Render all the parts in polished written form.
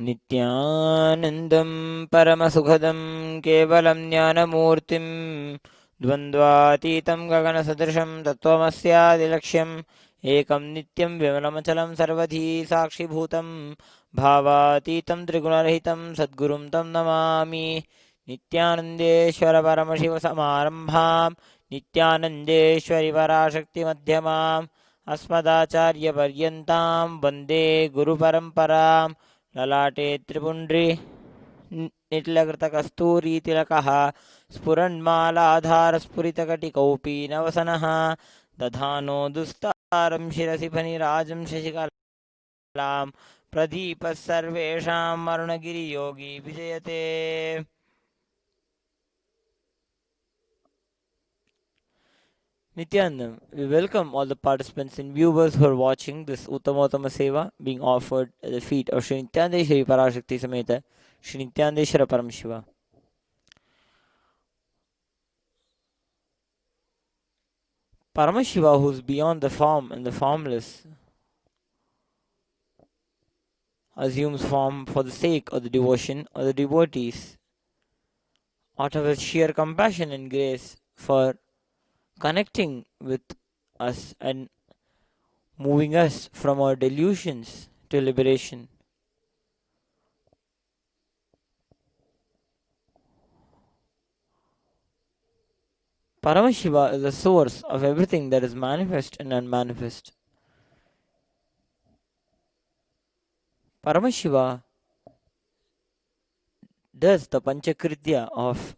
नित्यानन्दं परमसुखदं केवलं ज्ञानमूर्तिं द्वन्द्वातीतं गगनसदृशं तत्त्वमस्यादिलक्ष्यम् एकं नित्यं विमलमचलं सर्वधी साक्षिभूतं भावातीतं त्रिगुणरहितं सद्गुरुं तं नमामि। नित्यानन्देश्वर परमशिवसमारम्भां नित्यानन्देश्वरि पराशक्तिमध्यमाम् अस्मदाचार्यपर्यन्तां वन्दे गुरुपरम्पराम्। ललाटे त्रिपुण्ड्री निट्लकृतकस्तूरीतिलकः स्फुरन्मालाधारस्फुरितकटिकौपी नवसनः दधानो दुस्तारं शिरसि फणिराजं शशिकलां प्रदीपः सर्वेषाम् अरुणगिरियोगी विजयते। Nityanandam, we welcome all the participants and viewers who are watching this Uttamottama Seva being offered at the feet of Sri Nithyanandeshwari Parashakti Sameta Sri Nithyanandeshwara Paramashiva. Paramashiva, who is beyond the form and the formless, assumes form for the sake of the devotion of the devotees, out of his sheer compassion and grace for connecting with us and moving us from our delusions to liberation. Paramashiva is the source of everything that is manifest and unmanifest. Paramashiva does the Panchakritya of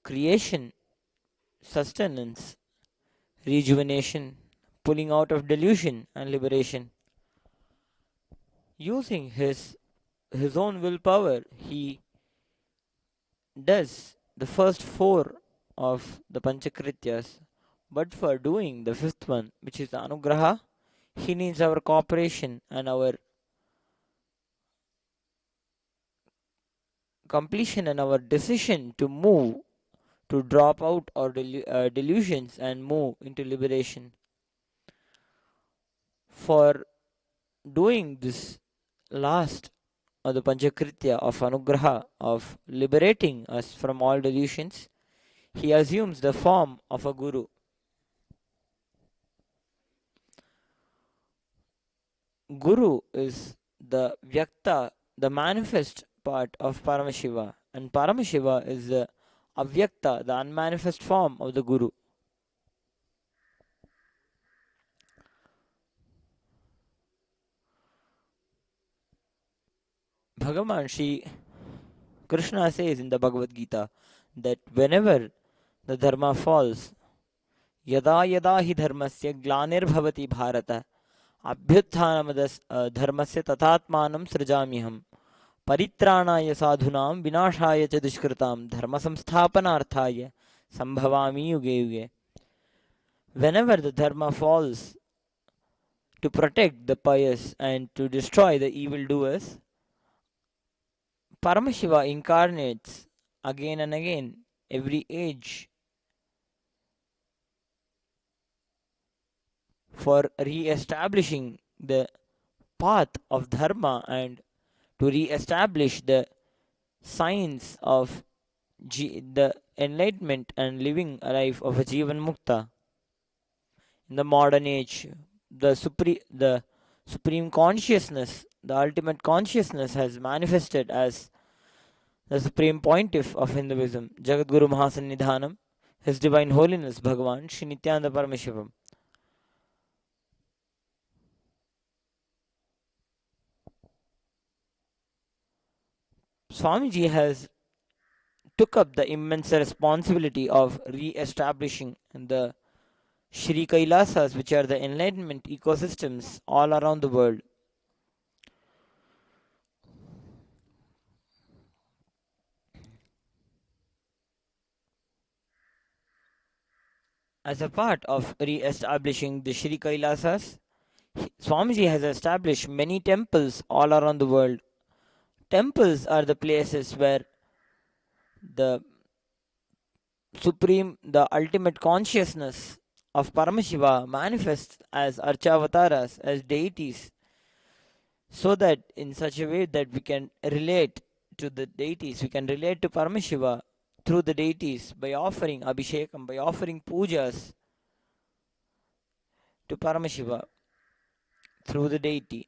creation, sustenance, rejuvenation, pulling out of delusion and liberation. Using his own willpower, he does the first four of the Panchakrityas, but for doing the fifth one, which is the Anugraha, he needs our cooperation and our completion and our decision to move, to drop out our delusions and move into liberation. For doing this last or the Panchakritya of Anugraha, of liberating us from all delusions, he assumes the form of a guru. Guru is the Vyakta, the manifest part of Paramashiva, and Paramashiva is the Avyakta, the unmanifest form of the Guru. Bhagavan Shri Krishna says in the Bhagavad Gita that whenever the dharma falls, yada yada hi dharmasya glanir bharata abhyutthanam dharmasya tatatmanam srijamiham परित्राणाय साधूनां विनाशाय च दुष्कृतां धर्म संस्थापनार्थाय संभवामि युगे युगे. Whenever the dharma falls to protect the pious and to destroy the evildoers, Paramashiva incarnates again and again, every age, for re-establishing the path of dharma and to re-establish the science of the enlightenment and living a life of a Jivan Mukta. In the modern age, the supreme consciousness, the ultimate consciousness, has manifested as the supreme pontiff of Hinduism, Jagadguru Mahasannidhanam, His Divine Holiness Bhagavan Sri Nithyananda Paramashivam. Swamiji has took up the immense responsibility of re-establishing the Shri Kailasas, which are the enlightenment ecosystems all around the world. As a part of re-establishing the Shri Kailasas, Swamiji has established many temples all around the world. Temples are the places where the supreme, the ultimate consciousness of Paramashiva manifests as Archavataras, as deities. so that in such a way that we can relate to the deities, we can relate to Paramashiva through the deities by offering Abhishekam, by offering pujas to Paramashiva through the deity.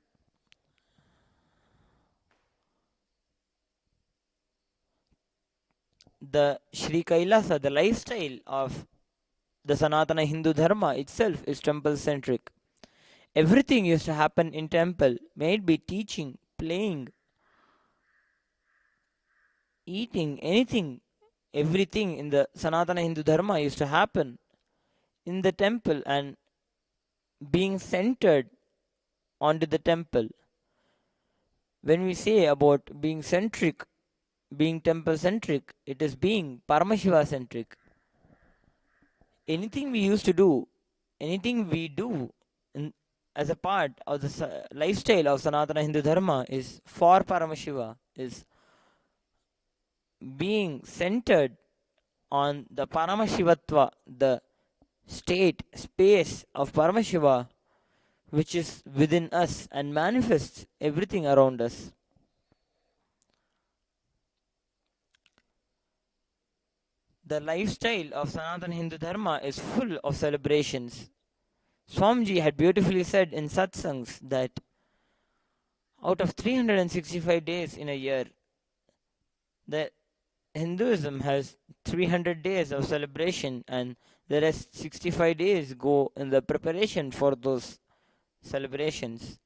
The Sri Kailasa, the lifestyle of the Sanatana Hindu Dharma itself is temple centric. Everything used to happen in temple, may it be teaching, playing, eating, anything, everything in the Sanatana Hindu Dharma used to happen in the temple and being centered onto the temple. When we say about being centric, being temple centric, it is being Paramashiva centric. Anything we used to do, anything we do in, as a part of the lifestyle of Sanatana Hindu Dharma is for Paramashiva, is being centered on the Paramashivatva, the state, space of Paramashiva, which is within us and manifests everything around us. The lifestyle of Sanatana Hindu Dharma is full of celebrations. Swamiji had beautifully said in Satsangs that out of 365 days in a year, the Hinduism has 300 days of celebration, and the rest 65 days go in the preparation for those celebrations.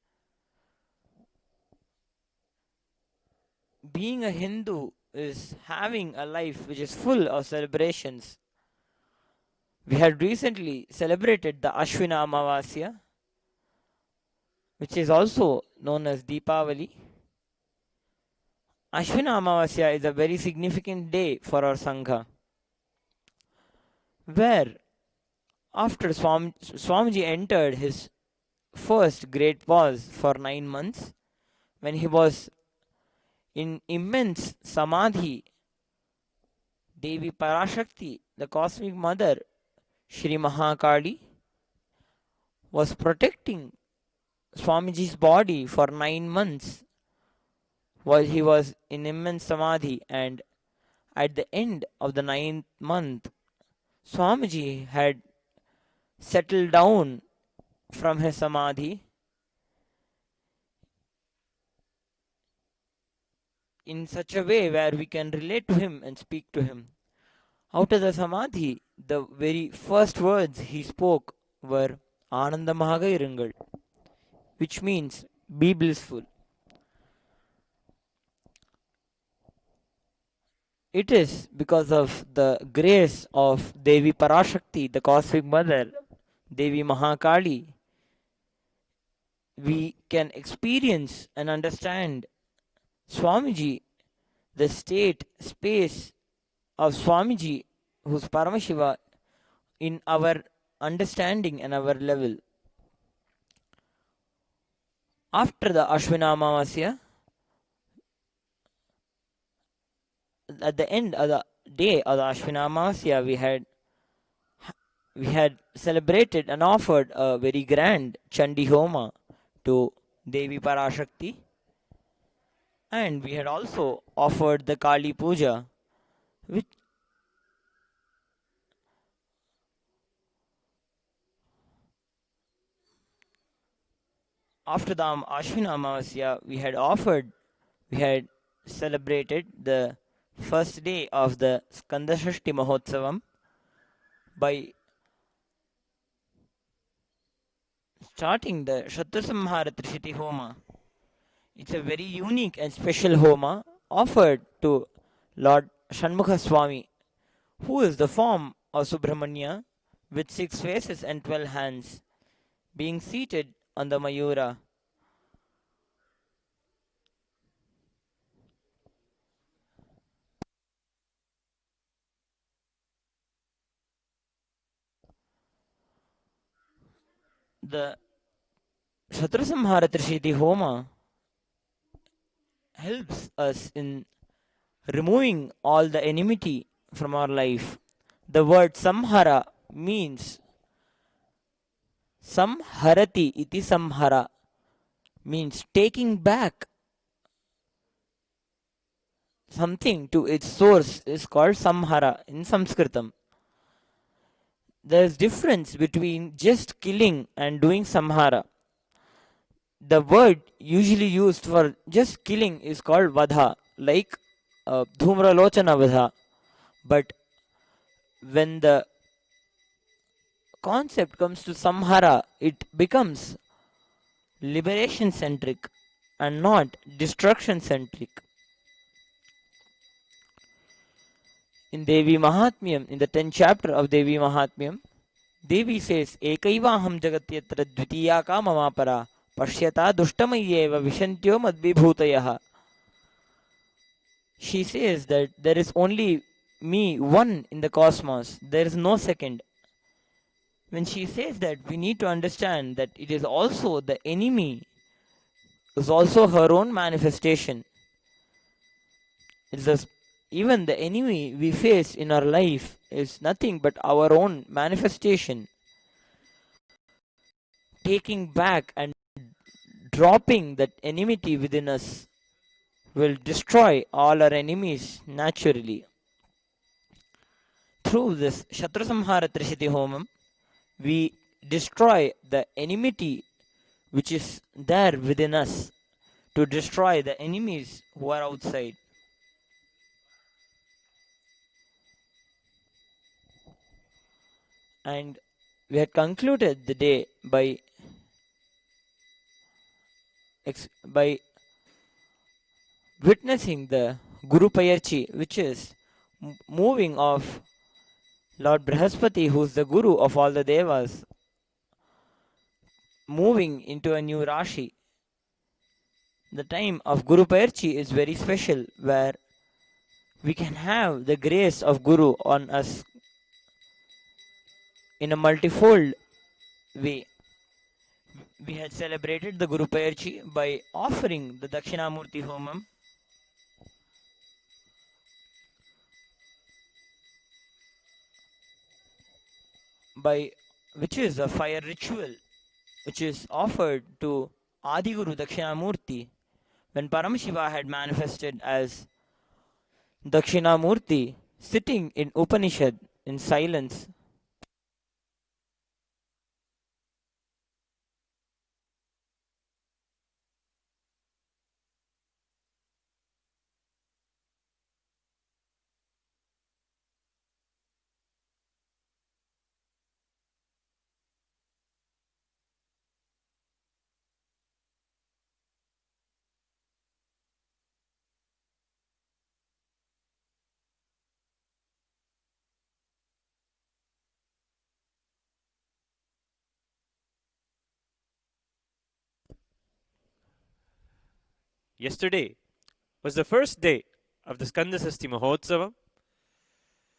Being a Hindu is having a life which is full of celebrations. We had recently celebrated the Ashwina Amavasya, which is also known as Deepavali. Ashwina Amavasya is a very significant day for our Sangha, where after Swamiji entered his first great pause for 9 months, when he was in immense samadhi, Devi Parashakti, the cosmic mother, Shri Mahakali, was protecting Swamiji's body for 9 months while he was in immense samadhi, and at the end of the 9th month, Swamiji had settled down from his samadhi in such a way where we can relate to him and speak to him. Out of the samadhi, the very first words he spoke were Anandamaga Irungal, which means be blissful. It is because of the grace of Devi Parashakti, the cosmic mother, Devi Mahakali, we can experience and understand Swamiji, the state, space of Swamiji, who's Paramashiva, in our understanding and our level. After the Ashwina Amavasya, at the end of the day of the Ashwina Amavasya, we had celebrated and offered a very grand Chandi Homa to Devi Parashakti, and we had also offered the Kali Puja, which after the Ashwina Amavasya we had celebrated the first day of the Skandashashti Mahotsavam by starting the Shatrusamhara Trishiti Homa. It's a very unique and special Homa offered to Lord Shanmukha Swami, who is the form of Subramanya with 6 faces and 12 hands, being seated on the Mayura. The Shatrusamhara Trishiti Homa helps us in removing all the enmity from our life. The word samhara means samharati iti samhara, means taking back something to its source is called samhara in Sanskritam. There is difference between just killing and doing samhara. The word usually used for just killing is called vadha, like dhumralochana vadha. But when the concept comes to samhara, it becomes liberation centric and not destruction centric. In Devi Mahatmyam, in the 10th chapter of Devi Mahatmyam, Devi says, Ekaivaham jagatyatra dvitiyaka mamapara pashyata dushtamayeva vishantyo madvibhutayaha. She says that there is only me, one in the cosmos, there is no second. When she says that, we need to understand that it is also the enemy, is also her own manifestation. It's just, even the enemy we face in our life is nothing but our own manifestation. Taking back and dropping that enmity within us will destroy all our enemies naturally. Through this Shatru Samhara Trishiti Homam, we destroy the enmity which is there within us to destroy the enemies who are outside. And we had concluded the day by witnessing the Guru Payarchi, which is moving of Lord Brihaspati, who is the Guru of all the Devas, moving into a new Rashi. The time of Guru Payarchi is very special, where we can have the grace of Guru on us in a multifold way. We had celebrated the Guru Payarchi by offering the Dakshinamurti Homam, which is a fire ritual which is offered to Adi Guru Dakshinamurti when Paramashiva had manifested as Dakshinamurti sitting in Upanishad in silence. Yesterday was the first day of the Skandasasti Mahotsavam.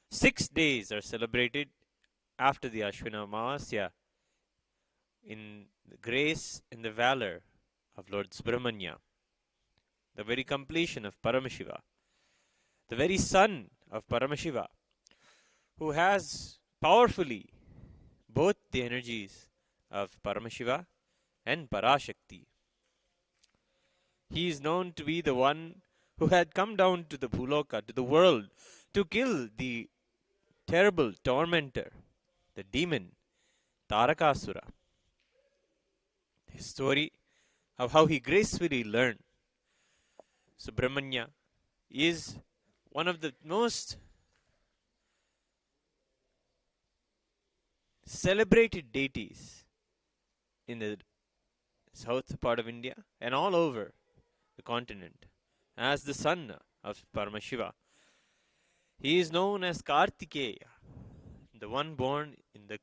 6 days are celebrated after the Ashwina Amavasya in the grace and the valor of Lord Subramanya, the very completion of Paramashiva, the very son of Paramashiva, who has powerfully both the energies of Paramashiva and Parashakti. He is known to be the one who had come down to the Bhuloka, to the world, to kill the terrible tormentor, the demon, Tarakasura. His story of how he gracefully learned Subramanya is one of the most celebrated deities in the south part of India and all over the continent as the son of Paramashiva. He is known as Kartikeya, the one born in the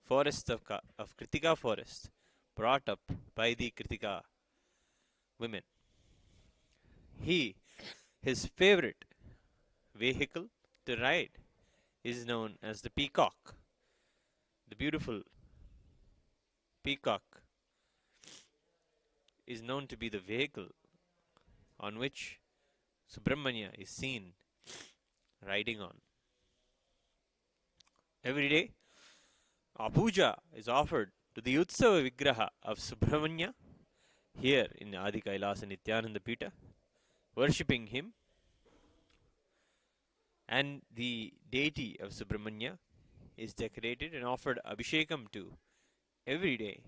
forest of Kritika forest, brought up by the Kritika women. His favorite vehicle to ride is known as the peacock. The beautiful peacock is known to be the vehicle on which Subramanya is seen riding on. Every day, a puja is offered to the Utsava Vigraha of Subramanya, here in Adi Kailasa Nithyananda Pita, worshipping him and the deity of Subramanya is decorated and offered Abhishekam to every day.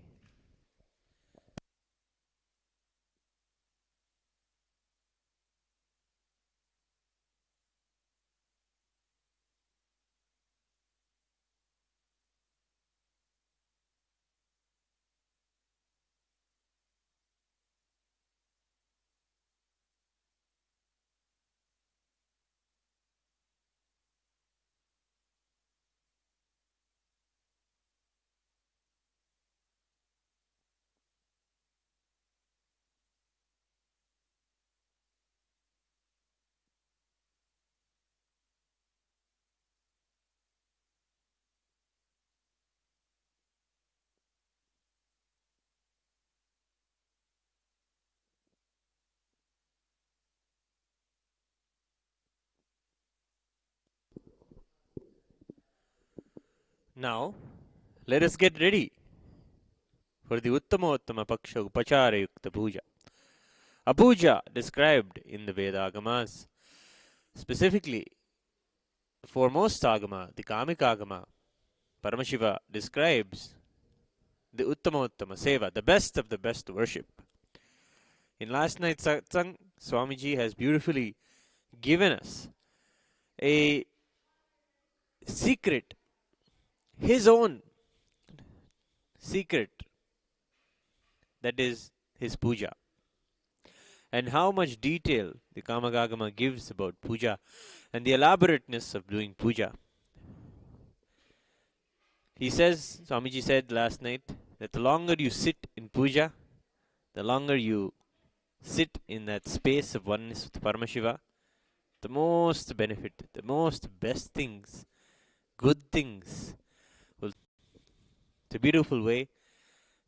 Now, let us get ready for the Uttama Paksha Upachara Yukta Puja. A puja described in the Vedagamas, specifically the foremost Agama, the Kamika Agama, Paramashiva describes the Uttama Seva, the best of the best worship. In last night's Satsang, Swamiji has beautifully given us a secret, his own secret, that is his puja, and how much detail the Kamagagama gives about puja and the elaborateness of doing puja. He says, Swamiji said last night, that the longer you sit in puja, the longer you sit in that space of oneness with Paramashiva, the most benefit, the most best things, good things will. It's a beautiful way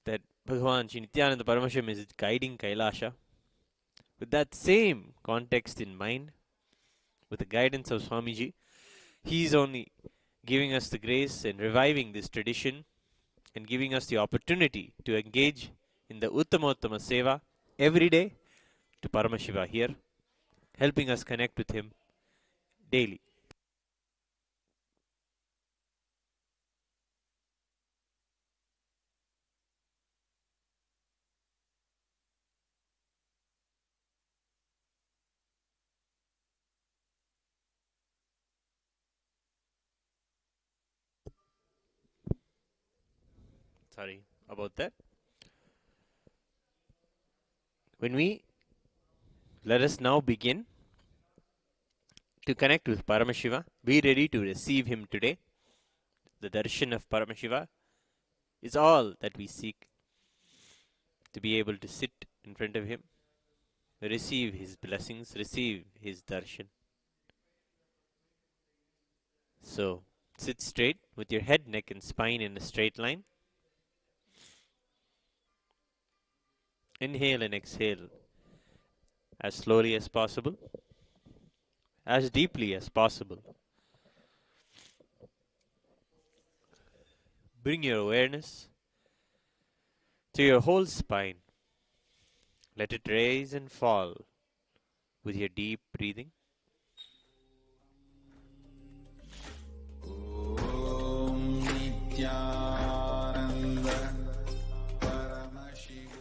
that Bhagavan Shri Nithyananda Paramashivam is guiding Kailasha with that same context in mind, with the guidance of Swamiji. He is only giving us the grace and reviving this tradition and giving us the opportunity to engage in the Uttamottama Seva every day to Paramashiva here, helping us connect with him daily. Sorry about that. When we let us now begin to connect with Paramashiva, be ready to receive him today. The darshan of Paramashiva is all that we seek, to be able to sit in front of him, receive his blessings, receive his darshan. So, sit straight with your head, neck, and spine in a straight line. Inhale and exhale as slowly as possible, as deeply as possible. Bring your awareness to your whole spine. Let it rise and fall with your deep breathing. Om Nithyananda Paramashivoham.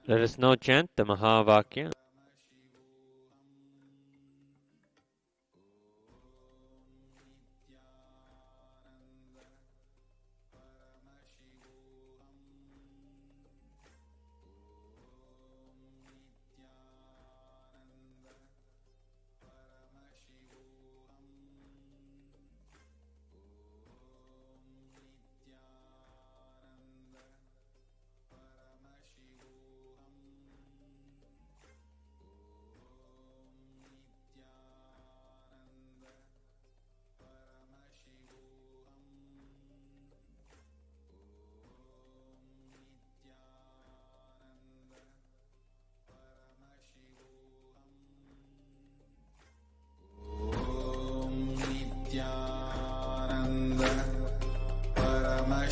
Let us now chant the Mahavakya.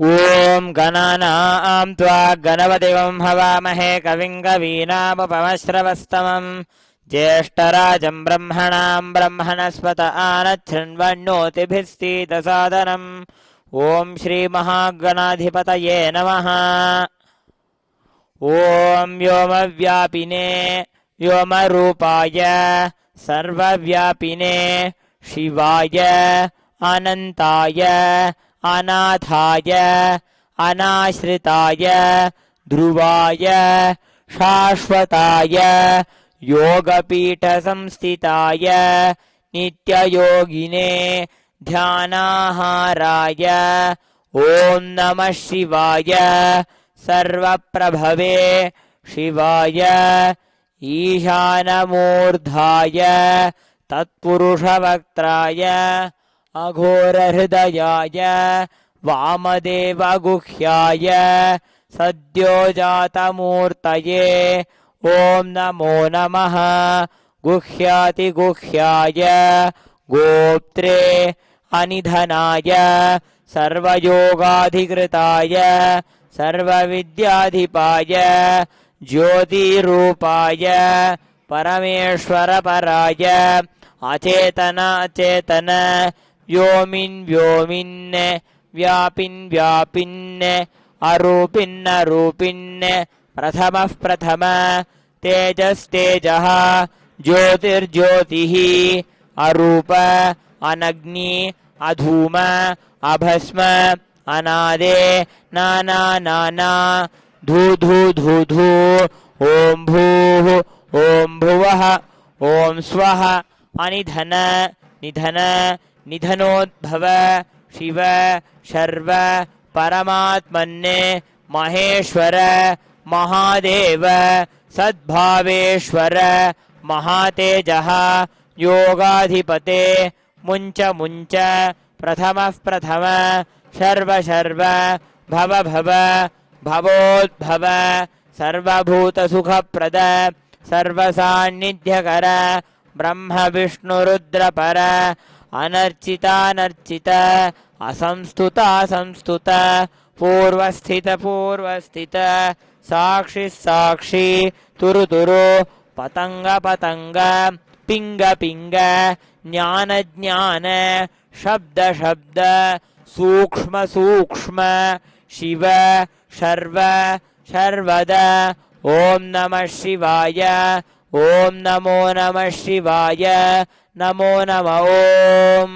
ॐ गणानां त्वा गणपतिं हवामहे कविं कवीनामुपमश्रवस्तमम् ज्येष्ठराजं ब्रह्मणां ब्रह्मणस्पत आनच्छृण्वन्नोतिभिः सीदसादनम् ॐ श्रीमहागणाधिपतये नमः। ॐ व्योमव्यापिने व्योमरूपाय सर्वव्यापिने शिवाय अनन्ताय अनाथाय अनाश्रिताय ध्रुवाय शाश्वताय योगपीठसंस्थिताय नित्ययोगिने ध्यानाहाराय ॐ नमः शिवाय सर्वप्रभवे शिवाय ईशानमूर्धाय तत्पुरुषवक्त्राय अघोरहृदयाय वामदेवगुह्याय सद्योजातमूर्तये ॐ नमो नमः। गुह्यातिगुह्याय गोप्त्रे अनिधनाय सर्वयोगाधिकृताय सर्वविद्याधिपाय ज्योतिरूपाय परमेश्वरपराय अचेतन अचेतन व्योमिन् व्योमिन् व्यापिन् व्यापिन् अरूपिन् अरूपिन् प्रथमः प्रथम तेजस्तेजः ज्योतिर्ज्योतिः अरूप अनग्नि अधूम अभस्म अनादे नाना नाना धू धू धू धू ॐ भूः ॐ भुवः ॐ स्वः अनिधन निधन निधनोद्भव शिव शर्व परमात्मन्ने महेश्वर महादेव सद्भावेश्वर महातेजः योगाधिपते मुञ्च मुञ्च प्रथमः प्रथम शर्व शर्व भव भव भवोद्भव सर्वभूतसुखप्रद सर्वसान्निध्यकर ब्रह्म विष्णुरुद्रपर अनर्चितानर्चित असंस्तुत असंस्तुत पूर्वस्थित पूर्वस्थित साक्षि साक्षी तुरु तुरु पतंग पतंग पिंग पिंग ज्ञान ज्ञान शब्द शब्द सूक्ष्म सूक्ष्म शिव शर्व शर्वद ओम नमः शिवाय ओम नमो नमः शिवाय नमो नमः ओम।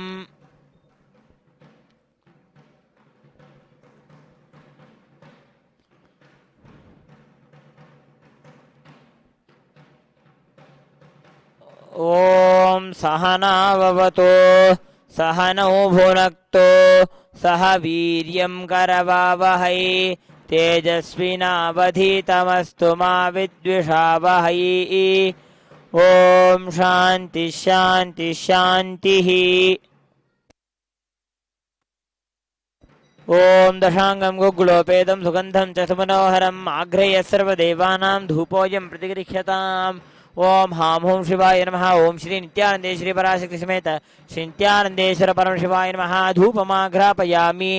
ओम सहनाववतु सहनौ भुनक्तु सह वीर्यं करवावहै तेजस्विनावधीतमस्तु मा विद्विषावहै। ओम शांति शांति शांतिः। ओम दशांगं गुग्गुलोपेदं सुगंधं च सुमनोहरम् आघ्रेय सर्वदेवानां धूपोऽयं प्रतिगृह्यताम्। ओम हां हूं शिवाय नमः। ओम श्री नित्यानंदेश्वरी पराशक्ति समेत श्री नित्यानंदेश्वर परम शिवाय नमः। धूपमाघ्रापयामि।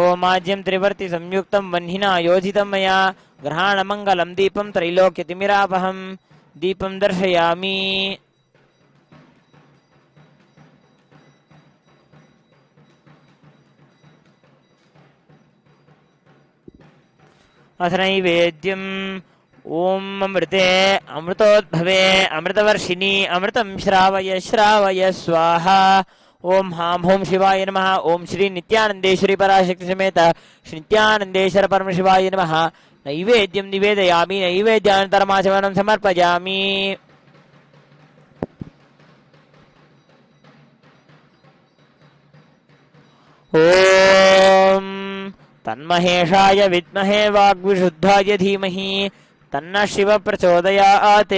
ओमाज्यं त्रिवर्ति संयुक्तं वह्निना योजितं मया ग्रहाणमङ्गलं दीपं त्रैलोक्यतिमिरापहं दीपं दर्शयामि। अथ नैवेद्यम् ओम अमृते अमृतोद्भवे अमृतवर्षिणी अमृतं श्रावय श्रावय स्वाहा। ओम हां हूं शिवाय नमः। ओम श्री नित्यानंदेश्वरी पराशक्ति समेत श्री नित्यानंदेश्वर परम शिवाय नमः। नैवेद्यं निवेदयामि नैवेद्यानन्तरमाचमनं समर्पयामि। ओम तन्महेशाय विद्महे वाग्विशुद्धाय धीमहि तन्नः शिव प्रचोदयात्।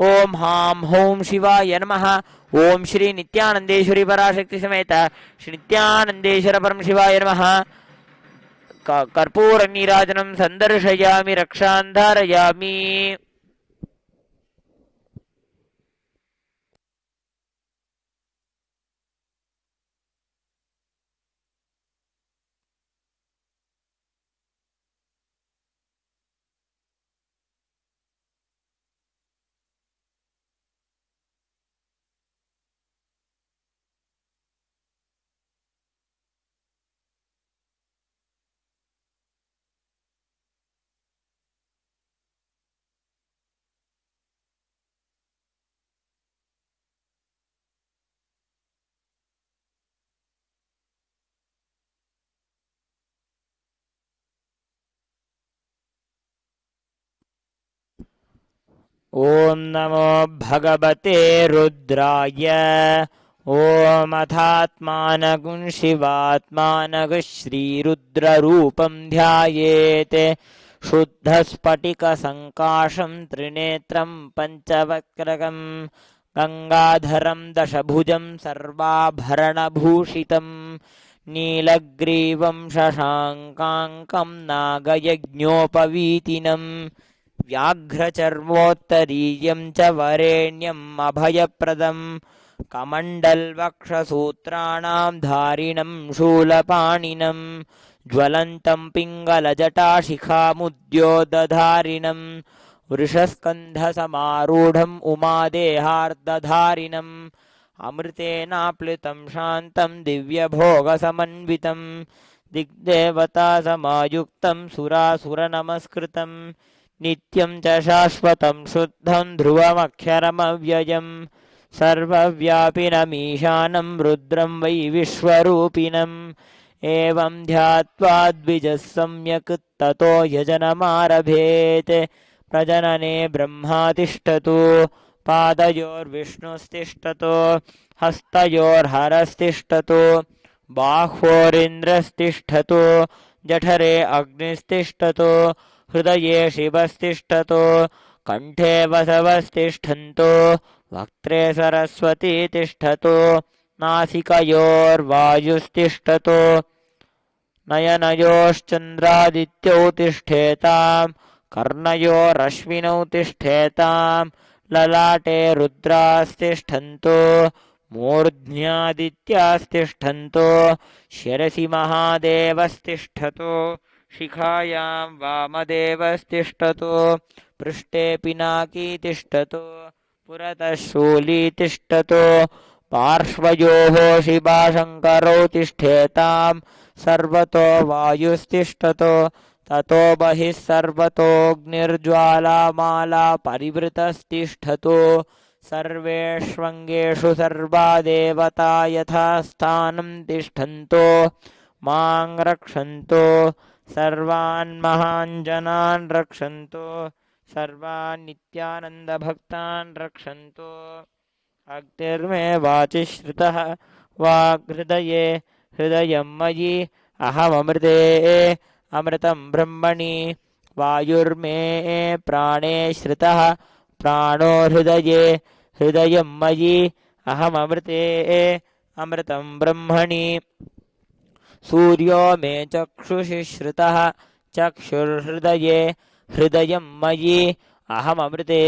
ओम हां हूं शिवाय नमः। ओम श्री नित्यानंदेश्वरी पराशक्ति समेत श्री नित्यानंदेश्वर परम शिवाय नमः। कर्पूर नीराजनं संदर्शयामि रक्षां धारयामि। ॐ नमो भगवते रुद्राय। ॐ अथात्मानगुं शिवात्मानगः श्रीरुद्ररूपं ध्यायेत्। शुद्धस्फटिकसङ्काशं त्रिनेत्रं पञ्चवक्त्रकं गङ्गाधरं दशभुजं सर्वाभरणभूषितं नीलग्रीवं शशाङ्काङ्कं नागयज्ञोपवीतिनं व्याघ्रचर्मोत्तरीयं च वरेण्यम् अभयप्रदं कमण्डलवक्षसूत्राणां धारिणं शूलपाणिनं ज्वलन्तं पिङ्गलजटाशिखामुद्योतधारिणं वृषस्कन्धसमारूढम् उमादेहार्दधारिणम् अमृतेनाप्लुतं शान्तं दिव्यभोगसमन्वितं दिग्देवतासमायुक्तं सुरासुरनमस्कृतं नित्यं च शाश्वतं शुद्धं ध्रुवमक्षरमव्ययं सर्वव्यापिनमीशानं रुद्रं वै विश्वरूपिणम् एवं ध्यात्वा द्विजः सम्यक् ततो यजनमारभेत् प्रजनने ब्रह्मा तिष्ठतु पादयोर्विष्णुस्तिष्ठतु हस्तयोर्हरस्तिष्ठतु बाह्वोरिन्द्रस्तिष्ठतु जठरे अग्निस्तिष्ठतु हृदये शिवस्तिष्ठतु कण्ठे वसवस्तिष्ठन्तु वक्त्रे सरस्वती तिष्ठतु नासिकयोर्वायुस्तिष्ठतु नयनयोश्चन्द्रादित्यौ तिष्ठेताम् कर्णयोरश्विनौ तिष्ठेताम् ललाटे रुद्रास्तिष्ठन्तु मूर्ध्न्यादित्यास्तिष्ठन्तु शिरसि महादेवस्तिष्ठतु शिखायां वामदेवस्तिष्ठतु पृष्ठे पिनाकी तिष्ठतु पुरतः शूली तिष्ठतु पार्श्वयोः शिवाशङ्करौ तिष्ठेताम् सर्वतो वायुस्तिष्ठतु ततो बहिः सर्वतोऽग्निर्ज्वालामाला परिवृतस्तिष्ठतु सर्वेष्वङ्गेषु सर्वा देवता यथा स्थानं तिष्ठन्तो मां रक्षन्तु सर्वान् महाञ्जनान् रक्षन्तु सर्वान् नित्यानन्दभक्तान् रक्षन्तु अग्निर्मे वाचि श्रुतः वाग्हृदये हृदयं मयि अहममृते अमृतं ब्रह्मणि वायुर्मे प्राणे श्रुतः प्राणो हृदये हृदयं मयि अहममृते अमृतं ब्रह्मणि सूर्यो मे चक्षुषि श्रुतः चक्षुर्हृदये हृदयं मयि अहममृते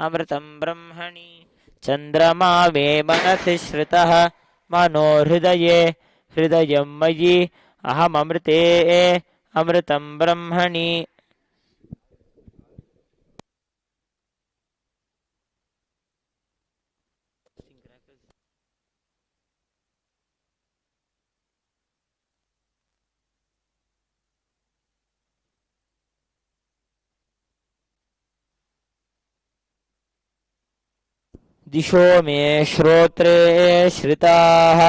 अमृतं ब्रह्मणि चन्द्रमा मे मनसि श्रुतः मनो हृदये हृदयं मयि अहममृते अमृतं ब्रह्मणि दिशो मे श्रोत्रे श्रिताः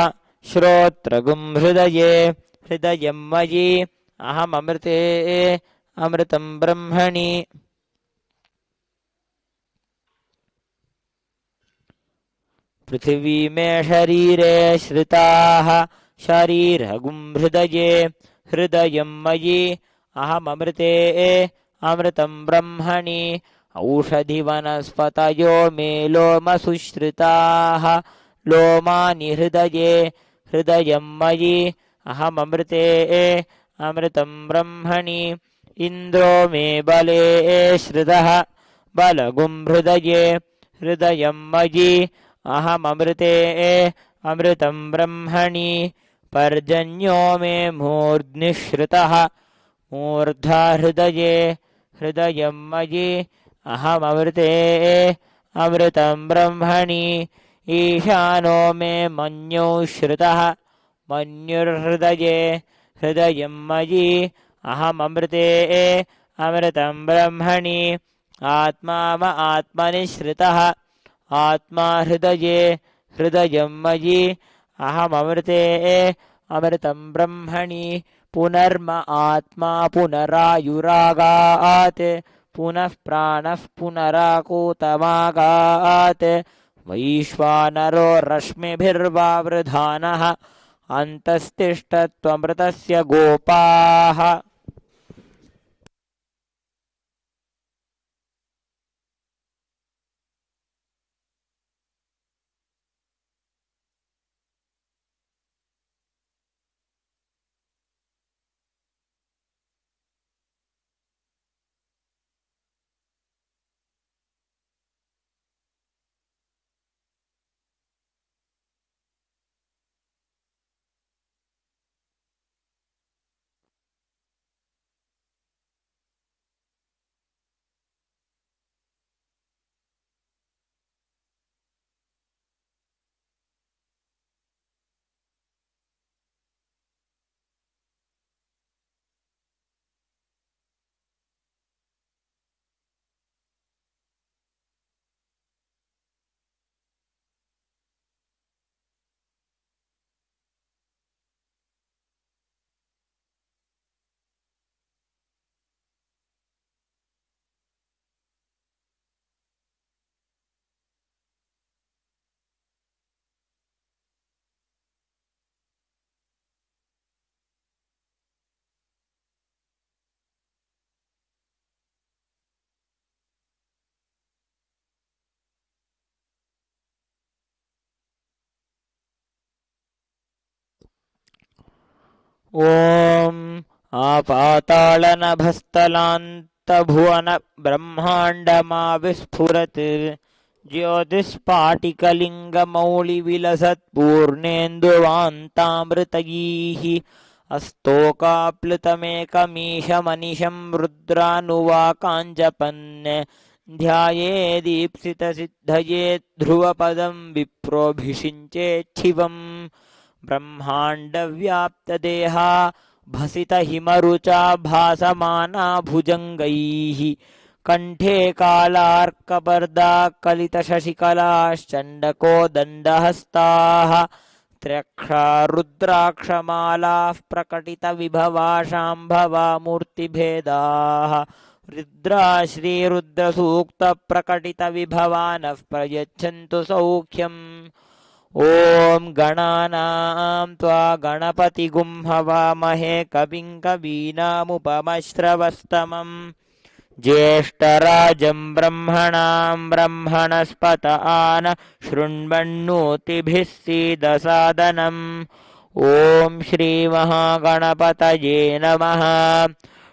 श्रोत्रगुं हृदये हृदयं मयि अहममृते अमृतं ब्रह्मणि पृथिवी मे शरीरे श्रिताः शरीरगुं हृदये हृदयं मयि अहममृते अमृतं ब्रह्मणि औषधिवनस्पतयो मे लोमसुश्रिताः लोमानि हृदये हृदयं मयि अहममृते अमृतं ब्रह्मणि इन्द्रो मे बले श्रितः बलगुं हृदये हृदयं मयि अहममृते अमृतं ब्रह्मणि पर्जन्यो मे मूर्ध्निश्रितः मूर्धा हृदये हृदयं मयि अहममृते अमृतं ब्रह्मणि ईशानो मे मन्यौ श्रुतः मन्युर्हृदये हृदयं मयि अहममृते अमृतं ब्रह्मणि आत्मा म आत्मनि श्रितः आत्मा हृदये हृदयं मयि अहममृते अमृतं ब्रह्मणि पुनर्म आत्मा पुनरायुरागात् पुनः प्राणः पुनराकूतमागात् वैश्वानरो रश्मिभिर्वावृधानः अन्तस्तिष्ठत्वमृतस्य गोपाः। ॐ आपातालनभस्तलान्तभुवनब्रह्माण्डमाविस्फुरत् ज्योतिस्फाटिकलिङ्गमौलिविलसत्पूर्णेन्दुवान्तामृतैः अस्तोकाप्लुतमेकमीशमनिशं रुद्रानुवाकाञ्जपन् ध्यायेदीप्सितसिद्धये ध्रुवपदं विप्रोभिषिञ्चेच्छिवम् ब्रह्माण्डव्याप्तदेहा भसितहिमरुचा भासमाना भुजङ्गैः कण्ठे कालार्कपर्दा कलितशशिकलाश्चण्डकोदण्डहस्ताः त्र्यक्षा रुद्राक्षमालाः प्रकटितविभवा शाम्भवा मूर्तिभेदाः रुद्रा श्रीरुद्रसूक्तप्रकटितविभवानः प्रयच्छन्तु सौख्यम्। ॐ गणानां त्वा गणपतिगुं हवामहे कविं कवीनामुपमश्रवस्तमम् ज्येष्ठराजं ब्रह्मणां ब्रह्मणस्पत आन शृण्वन्नोतिभिः सीदसादनम्। ॐ श्रीमहागणपतये नमः।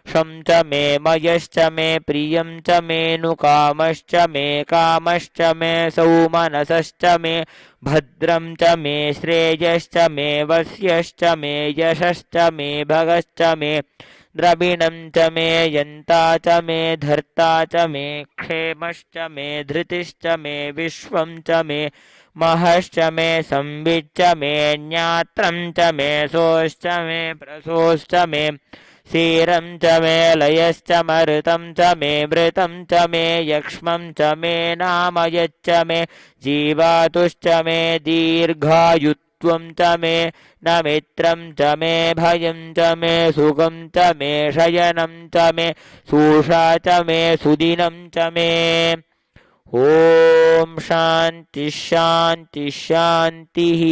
शं च मे मयश्च मे प्रियं च मेऽनुकामश्च मे कामश्च मे सौमनसश्च मे भद्रं च मे श्रेयश्च मे वस्यश्च मे यशश्च मे भगश्च मे द्रविणं च मे यन्ता च मे धर्ता च मे क्षेमश्च मे धृतिश्च मे विश्वं च मे महश्च मे संविच्च मे ज्ञात्रं च मे सोश्च मे प्रसोश्च मे क्षीरं च मे लयश्च मरुतं च मे मृतं च मे यक्ष्मं च मे नामयच्च मे जीवातुश्च मे दीर्घायुत्वं च मे न मित्रं च मे भयं च मे सुखं च मे शयनं च मे सूषा च मे सुदिनं च मे। ॐ शान्ति शान्ति शान्तिः।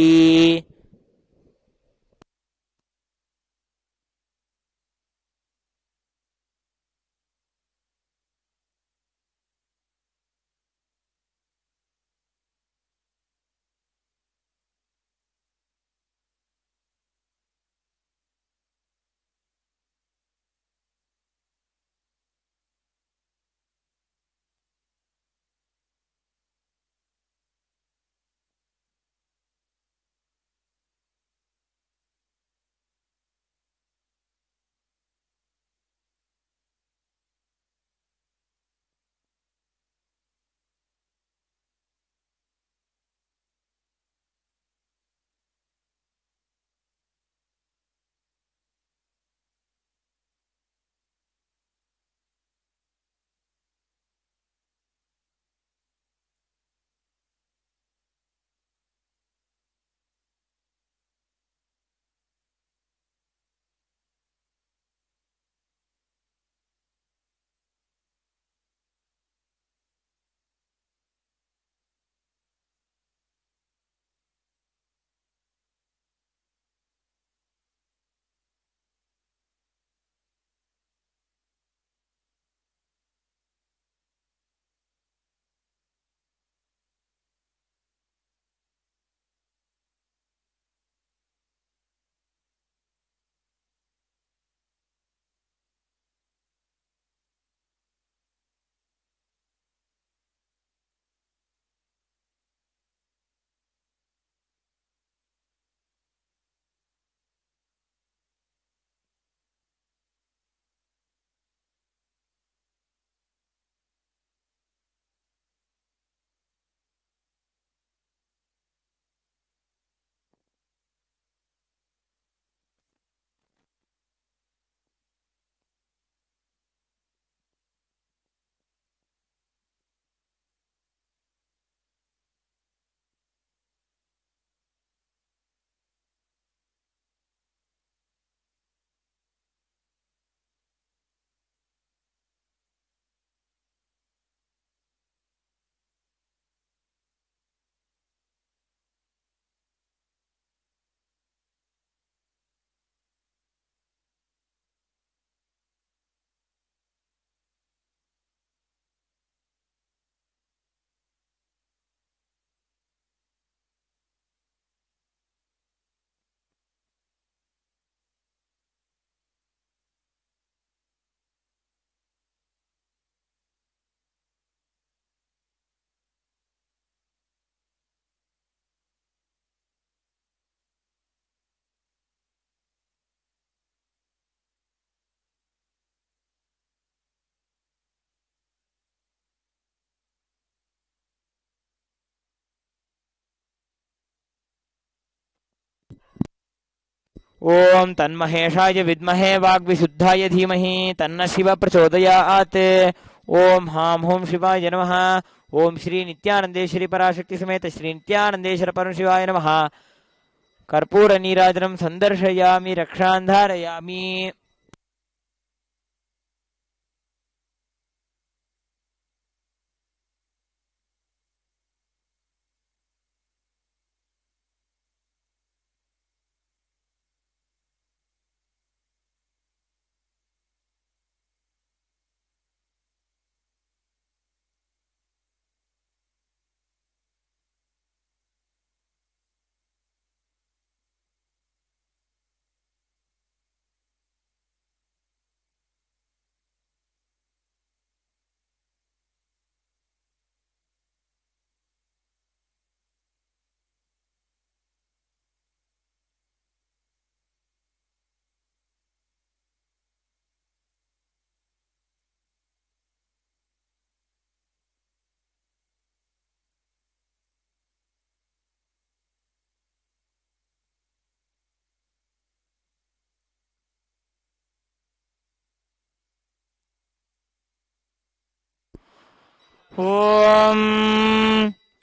ॐ तन्महेशाय विद्महे वाग्विशुद्धाय धीमहि तन्न शिव प्रचोदयात्। ॐ हां हूं शिवाय नमः। ॐ श्री नित्यानन्देश्वरी पराशक्ति समेत श्री नित्यानन्देश्वर परमशिवाय नमः। कर्पूरनीराजनं सन्दर्शयामि, रक्षां धारयामि।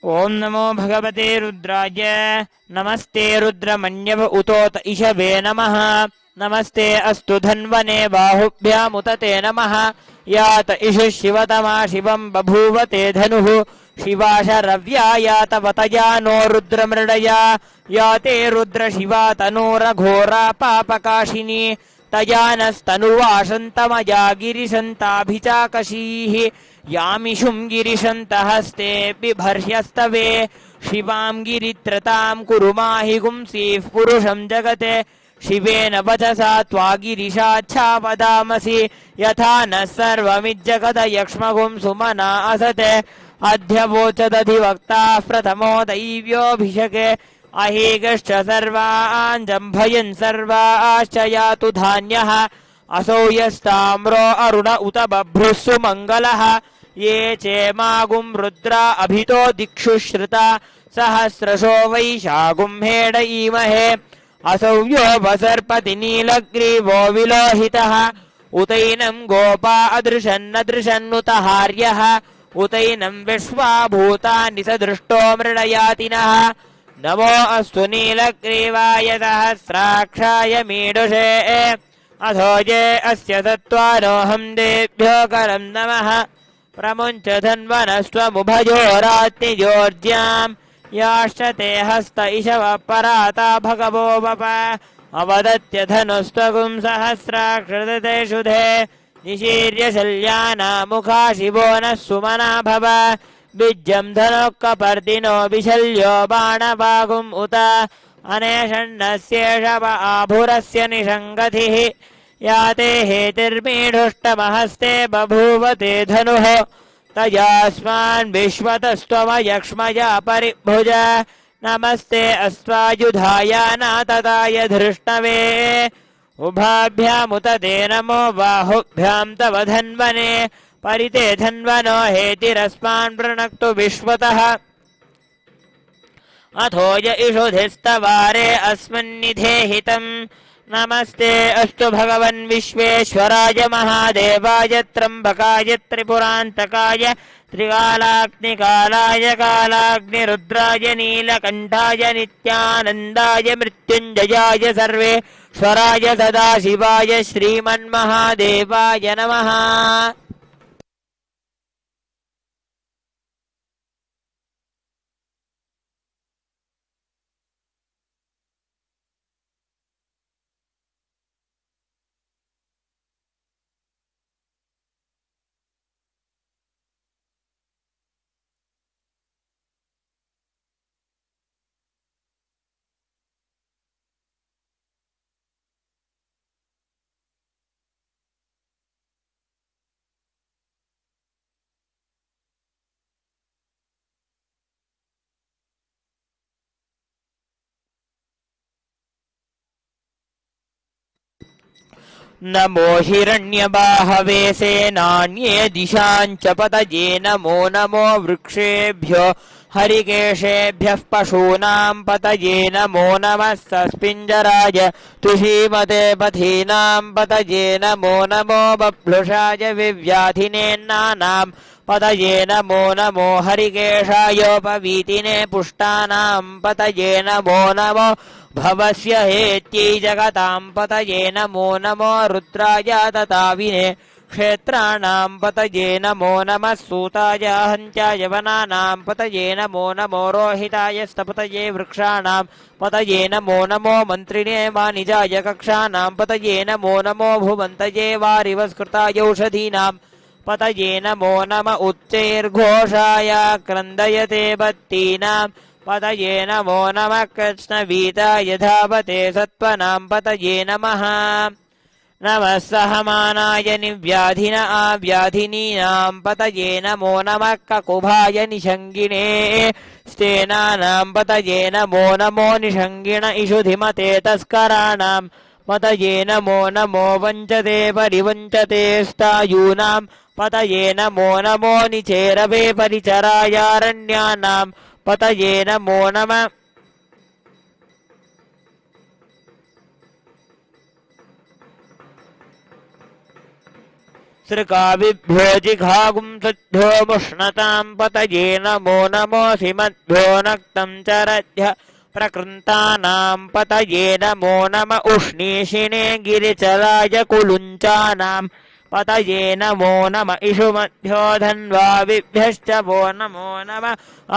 ॐ नमो भगवते रुद्राय। नमस्ते रुद्रमन्यव उतोत इषवे नमः। नमस्ते अस्तु धन्वने बाहुभ्यामुत ते नमः। यात इषु शिवतमा शिवं बभूव ते धनुः। शिवाशरव्या यातवतया नो रुद्रमृडया। या ते रुद्रशिवा तनूरघोरा पापकाशिनी। तया नस्तनुवाशन्तमया गिरिशन्ताभिचाकशीः। यामिषुं गिरिशन्तहस्ते बिभर्ह्यस्तवे। शिवां गिरित्रतां कुरु माहि गुंसीः पुरुषं जगते। शिवेन वचसा त्वा गिरिशाच्छापदामसि। यथा नः सर्वमिज्जगदयक्ष्मगुं सुमना असते। अध्यवोचदधिवक्ताः प्रथमो दैव्योऽभिषके। अहीगश्च सर्वान् जम्भयन् सर्वाश्च यातु धान्यः। असौ यस्ताम्रो अरुण उत बभ्रुः सुमङ्गलः। ये चेमागुं रुद्रा अभितो दिक्षु श्रुता। सहस्रशो वैशागुं हेडयीमहे। असौ यो वसर्पति नीलग्रीवो विलोहितः। उतैनं गोपा अदृशन्नदृशन्नुत हार्यः। उतैनं विश्वा भूतानि स दृष्टो मृडयातिनः। नमो अस्तु नीलग्रीवाय सहस्राक्षाय मीडुषे। अथो ये अस्य सत्त्वानोऽहं देभ्यो करं नमः। प्रमुञ्च धन्वनस्त्वमुभयोरात्निजोर्ज्याम्। याश्च ते हस्त इषव पराता भगवो वप। अवदत्य धनुस्त्वगुं सहस्राक्षदते शुधे। निशीर्य शल्यानामुखा शिवो नः सुमना भव। बीज्यं धनुःकपर्दिनो विशल्यो बाणवागुम् उत। अनेषण्णस्येषव आभुरस्य निषङ्गतिः। या ते हेतिर्मीढुष्टमहस्ते बभूव ते धनुः। तयास्मान् विश्वतस्त्वमयक्ष्मया परिभुज। नमस्ते अस्त्वायुधाय नातताय धृष्णवे। उभाभ्यामुत ते नमो बाहुभ्यां तव धन्वने। परिते धन्वनो हेतिरस्मान् वृणक्तु विश्वतः। अथो य इषुधिस्तवारे अस्मन्निधेहितम्। नमस्ते अस्तु भगवन् विश्वेश्वराय महादेवाय त्र्यम्बकाय त्रिपुरान्तकाय त्रिकालाग्निकालाय कालाग्निरुद्राय नीलकण्ठाय नित्यानन्दाय मृत्युञ्जयाय सर्वेश्वराय सदाशिवाय श्रीमन्महादेवाय नमः। नमो हिरण्यबाहवे सेनान्ये दिशाञ्च पतये। नमो नमो वृक्षेभ्यो हरिकेशेभ्यः पशूनां पतये नमो नमः सस्पिञ्जराय तुषीमते पथीनां पतये नमो नमो बभ्लुषाय विव्याधिनेन्नानां पतये नमो नमो हरिकेशायोपवीतिने पुष्टानां पतये नमो नमो भवस्य हेत्यै जगतां पतये नमो नमो रुद्राय तताविने क्षेत्राणां पतये नमो नमः सूताय हन्त्याय वनानां पतये नमो नमो रोहिताय स्तपतये वृक्षाणां पतये नमो नमो मन्त्रिणे वाणिजाय कक्षानां पतये नमो नमो भुवन्तये वारिवस्कृताय औषधीनां पतये नमो नम उच्चैर्घोषाय क्रन्दयते बत्तीनां पतये नमो नमः कृष्णवीताय धावते सत्त्वनां पतये नमः नमः सहमानाय निव्याधिन आव्याधिनीनां पतये नमो नमः ककुभाय निषङ्गिणे स्तेनानां पतये नमो नमो निषङ्गिण इषुधिमते तस्कराणां पतये नमो नमो वञ्चते परिवञ्चते स्तायूनां पतये नमो नमो निचेरवे परिचरायारण्यानां पतये नमो नमः सृकाविभ्यो जिघागुंसुभ्यो मुष्णतां पतये नमो नमोऽसि मद्भ्यो नक्तं चरध्य प्रकृन्तानां पतये नमो नम उष्णीषिणे गिरिचराय कुलुञ्चानां पतये नमो नम इषुमध्यो धन्वाविभ्यश्च वो नमो नम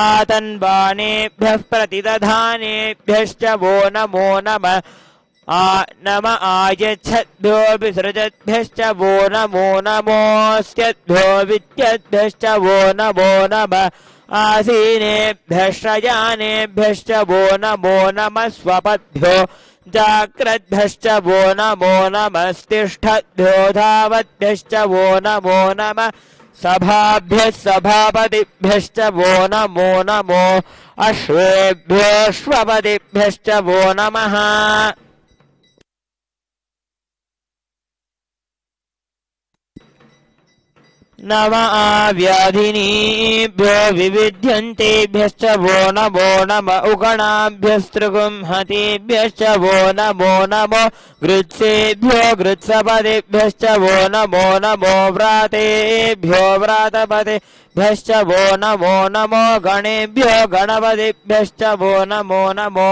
आतन्वानेभ्यः प्रतिदधानेभ्यश्च वो नमो नम नम आयच्छद्भ्यो विसृजद्भ्यश्च वो नमो नमोऽस्त्यद्भ्यो विद्यद्भ्यश्च वो नमो नम आसीनेभ्यः शयानेभ्यश्च वो नमो नमः स्वपद्भ्यो जाग्रद्भ्यश्च वो नमो नमस्तिष्ठद्भ्यो धावद्भ्यश्च वो नमो नमः सभाभ्यः सभापतिभ्यश्च वो नमो नमो अश्वेभ्योऽश्वपतिभ्यश्च वो नमः नम आव्याधिनीभ्यो विविध्यन्तेभ्यश्च वो नमो नम उगणाभ्यस्त्रिगुंहतेभ्यश्च वो नमो नमो गृत्सेभ्यो गृत्सपदेभ्यश्च वो नमो नमो व्रातेभ्यो व्रातपदेभ्यश्च वो नमो नमो गणेभ्यो गणपतिभ्यश्च वो नमो नमो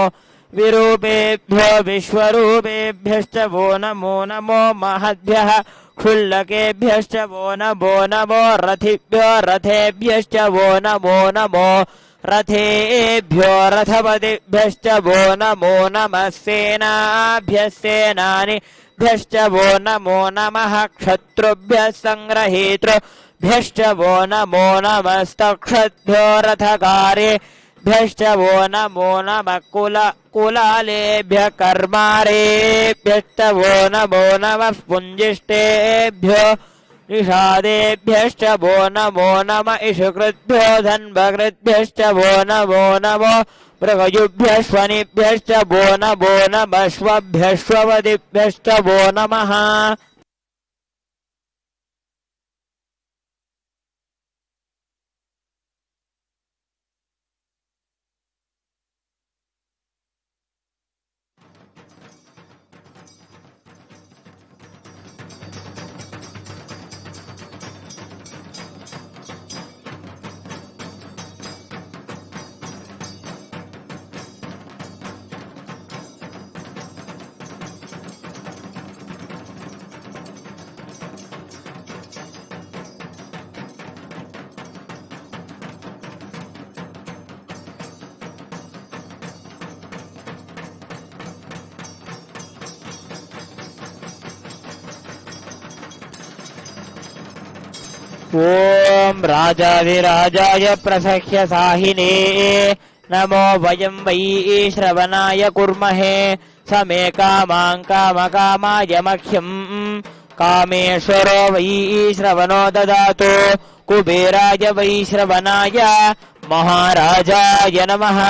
विरूपेभ्यो विश्वरूपेभ्यश्च वो नमो नमो महद्भ्यः क्षुल्लकेभ्यश्च वो नमो रथिभ्यो रथेभ्यश्च वो नमो रथेभ्यो रथपतिभ्यश्च वो नमो नमः सेनाभ्यः सेनानिभ्यश्च वो नमो नमः क्षत्रुभ्यः सङ्ग्रहेतृभ्यश्च वो नमो नमस्तक्षद्भ्यो रथकारेभ्यश्च वो नमो नमः कुलालेभ्यः कर्मारेभ्यश्च वो नमो नमः पुञ्जिष्टेभ्यो निषादेभ्यश्च वो नमो नम इषुकृद्भ्यो धन्वकृद्भ्यश्च वो नमो नमो मृगयुभ्यश्वनिभ्यश्च वो नमो नमश्वभ्यश्वपदिभ्यश्च वो नमः ॐ राजाधिराजाय प्रसह्य साहिने नमो वयं वै श्रवणाय कुर्महे समे कामां कामकामाय मह्यं कामेश्वरो वै श्रवणो ददातु कुबेराय वै श्रवणाय महाराजाय नमः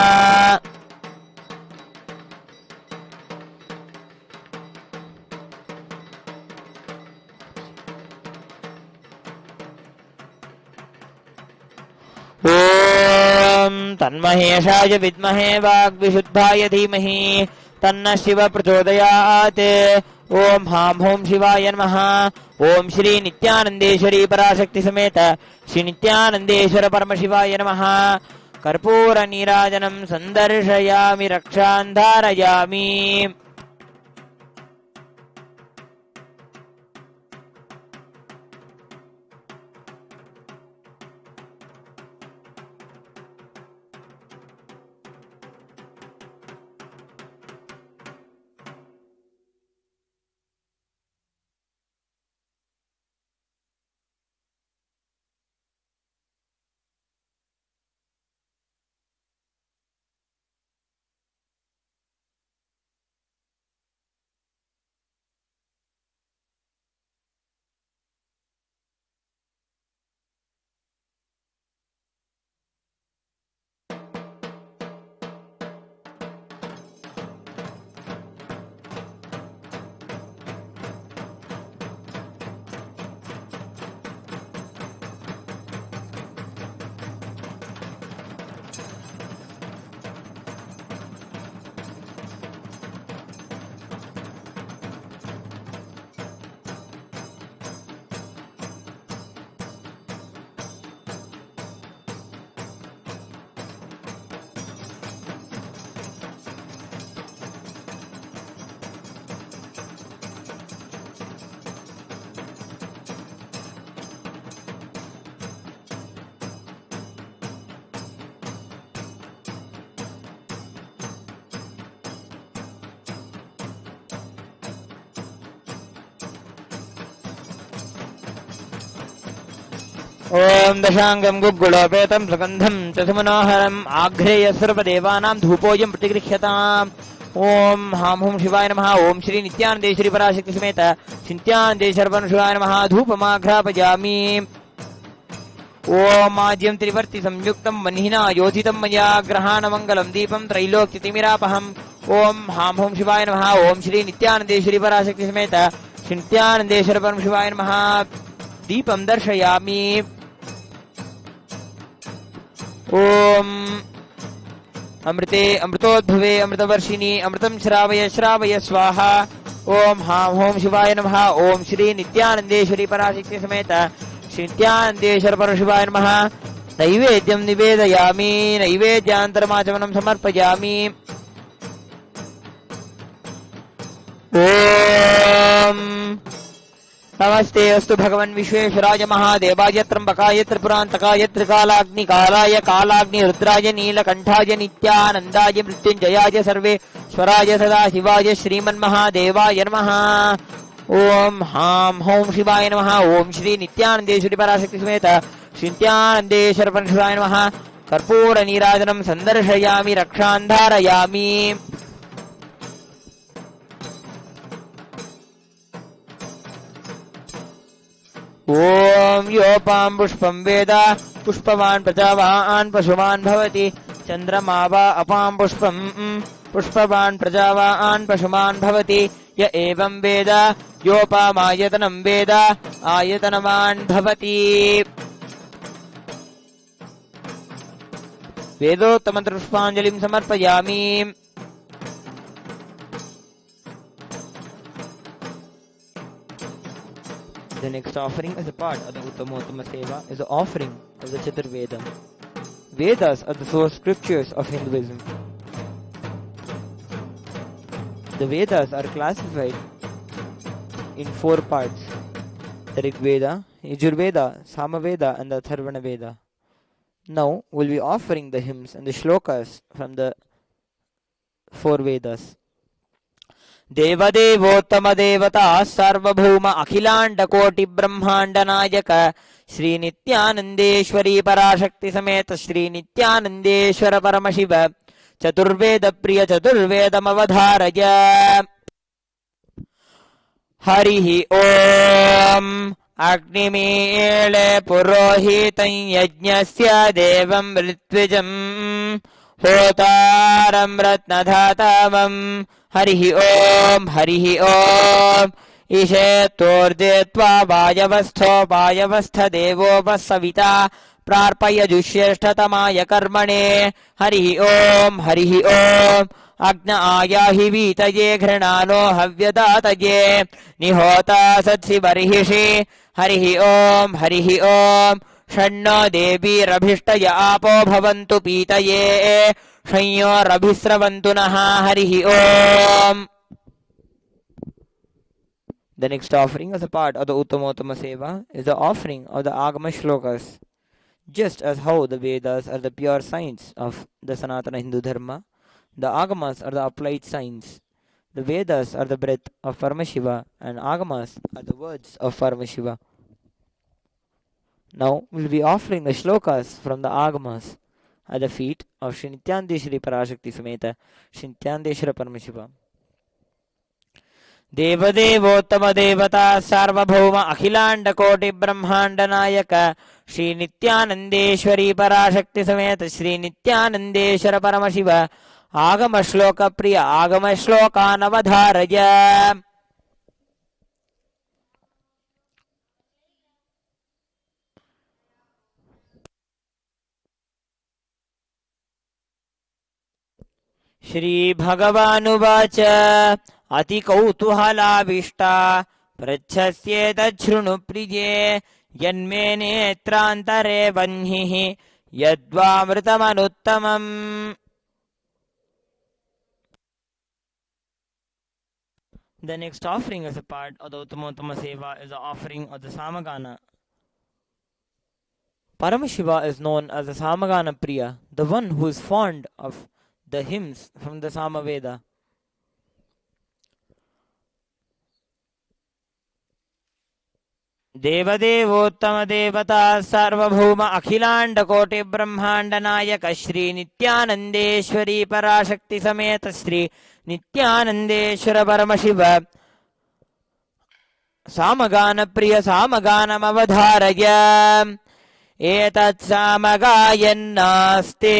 ॐ तन्महेशाय विद्महे वाग्विशुद्धाय धीमहि तन्नः शिव प्रचोदयात्। ओम हां हूं शिवाय नमः। ओम श्री नित्यानंदेश्वरी पराशक्ति समेत श्री नित्यानंदेश्वर परमशिवाय नमः। कर्पूर नीराजनं संदर्शयामि रक्षां धारयामि। ओम दशांगम गुग्गुलोपेतं सुगंधं च सुमनोहरम् आघ्रेय सर्वदेवानां धूपोऽयं प्रतिगृह्यताम्। ओम हां हूं शिवाय नमः। ओम श्री नित्यानंदेश्वरी पराशक्ति समेत नित्यानंदेश्वर परमशिवाय नमः। धूपमाघ्रापयामि। ओम आज्यं त्रिवर्ति संयुक्तं वह्निना योजितं मया ग्रहाणमंगलं दीपं त्रैलोक्यतिमिरापहम्। ओम हां हूं शिवाय नमः। ओम श्री नित्यानंदेश्वरी पराशक्ति समेत श्री नित्यानंदेश्वर परमशिवाय नमः। दीपं दर्शयामि। ओम अमृते अमृतोद्भवे अमृतवर्षिणी अमृतं श्रावय श्रावय स्वाहा। ओम हां हूं शिवाय नमः। ओम श्री नित्यानंदेश्वरी पराशक्ति समेत श्री नित्यानंदेश्वर परमशिवाय नमः। नैवेद्यं निवेदयामि। नैवेद्यान्तरमाचमनं समर्पयामि। ओम नमस्ते अस्तु भगवन् विश्वेश्वराय महादेवाय त्र्यंबकाय त्रिपुरान्तकाय त्रिकालाग्निकालाय कालाग्नि रुद्राय नीलकंठाय नित्यानंदाय मृत्युंजयाय सर्वेश्वराय सदाशिवाय श्रीमन्महादेवाय नमः। ओम हां हूं शिवाय नमः। ओम श्री नित्यानंदेश्वरी पराशक्ति समेत श्री नित्यानंदेश्वर परमशिवाय नमः। कर्पूर नीराजनं संदर्शयामि रक्षां धारयामि। ओम योपां पुष्पं वेद पुष्पवान् प्रजावान् पशुमान् भवति। चन्द्रमा वा अपां पुष्पं पुष्पवान् प्रजावान् पशुमान् भवति। य एवं वेद योपामायतनं वेद आयतनवान् भवति। वेदोत्तमपुष्पाञ्जलिं समर्पयामि। The next offering as a part of the Uttamottama Seva is the offering of the Chaturveda. Vedas are the source scriptures of Hinduism. The Vedas are classified in 4 parts: the Rig Veda, Yajurveda, Samaveda and the Atharvana Veda. Now we'll be offering the hymns and the shlokas from the 4 Vedas. देवदेवोत्तम देवता सर्वभौम अखिलांड कोटि ब्रह्मांड नायक श्री नित्यानंदेश्वरी पराशक्ति समेत श्री नित्यानंदेश्वर परमशिव चतुर्वेद प्रिय चतुर्वेदमवधारय। हरिः ओम अग्निमीळे पुरोहितं यज्ञस्य देवं ऋत्विजं होतारं रत्नधातवं। हरिः ओम ईशेत्तोर्जे त्वा वायवस्थो वायवस्थ देवोपसविता प्रार्पयजुष्येष्ठतमाय कर्मणे हरिः ओम् हरिः ओम् अग्न आयाहि वीतये घृणानो हव्यदातये निहोता सत्सि बर्हिषि हरिः ओम् हरिः ओम् षण्णो देवीरभिष्टय आपो भवन्तु पीतये संयोरभिस्रवन्तु नः हरिः ओम्. The next offering as a part of the Uttamottama Seva is the offering of the Agama Shlokas. Just as how the Vedas are the pure signs of the Sanatana Hindu Dharma, the Agamas are the applied signs. The Vedas are the breath of Paramashiva and Agamas are the words of Paramashiva. Now we'll be offering the shlokas from the Agamas at the feet of Shri Nithyananda Parashakti Sameta Shri Nithyananda Paramashivam. देवदेवोत्तम देवता सार्वभौम अखिलांड कोटि ब्रह्मांड नायक श्री नित्यानंदेश्वरी पराशक्ति समेत श्री नित्यानंदेश्वर परमशिव आगम श्लोक प्रिय आगम श्लोकानवधारय. श्री भगवानुवाच अति कौतूहलाविष्टा पृच्छस्येतच्छृणु प्रिये यन्मे नेत्रान्तरे वह्निः यद्वामृतमनुत्तमम्. The next offering as a part of the Uttamottama Seva is the offering of the Samagana. Paramashiva is known as the Samagana Priya, the one who is fond of the hymns from the Samaveda. देवदेवोत्तम देवता सार्वभौम अखिलांड कोटि ब्रह्मांड नायक श्री नित्यानंदेश्वरी पराशक्ति समेत श्री नित्यानंदेश्वर परमशिव सामगान प्रिय सामगानमवधारय. एतत् सामगायन्नास्ते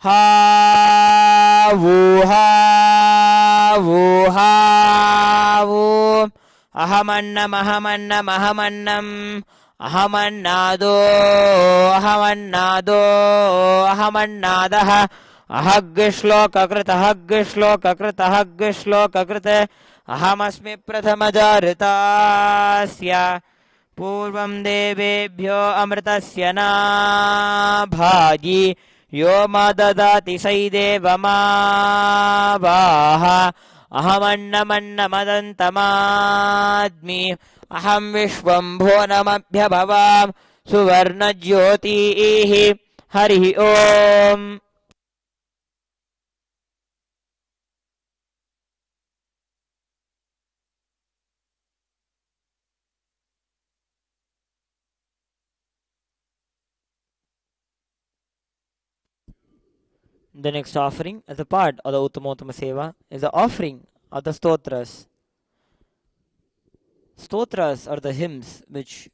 हावू अहमन्नमहमन्नमहमन्नम् अहमन्नादो अहमन्नादो अहमन्नादः अहग्श्लोककृत अहग्श्लोककृत अहग्श्लोककृत अहमस्मि प्रथमजाऋतास्य पूर्वं देवेभ्यो अमृतस्य नाभाजी यो मा ददाति सैदेवमावाह अहमन्नमन्नमदन्तमाद्मि अहं विश्वम्भो नमभ्यभवां सुवर्णज्योतिः हरिः ओम्. The next offering as a part of the Uttamottama Seva is the offering of the Stotras. Stotras are the hymns which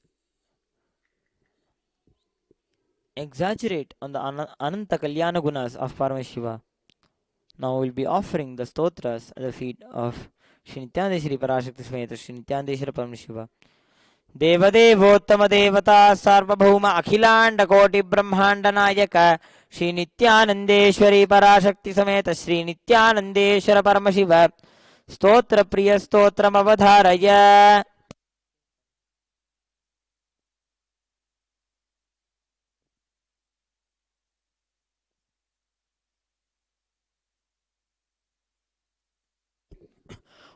exaggerate on the Ananta Kalyana Gunas of Paramashiva. Now we will be offering the Stotras at the feet of Shri Nithyananda Parashakti Sameta Shri Nithyananda Paramashiva. देवदेवोत्तम देवता सार्वभौम अखिलांड कोटि ब्रह्मांड नायक श्री नित्यानंदेश्वरी पराशक्ति समेत श्री नित्यानंदेश्वर परमशिव स्तोत्र प्रिय स्तोत्रमवधारय.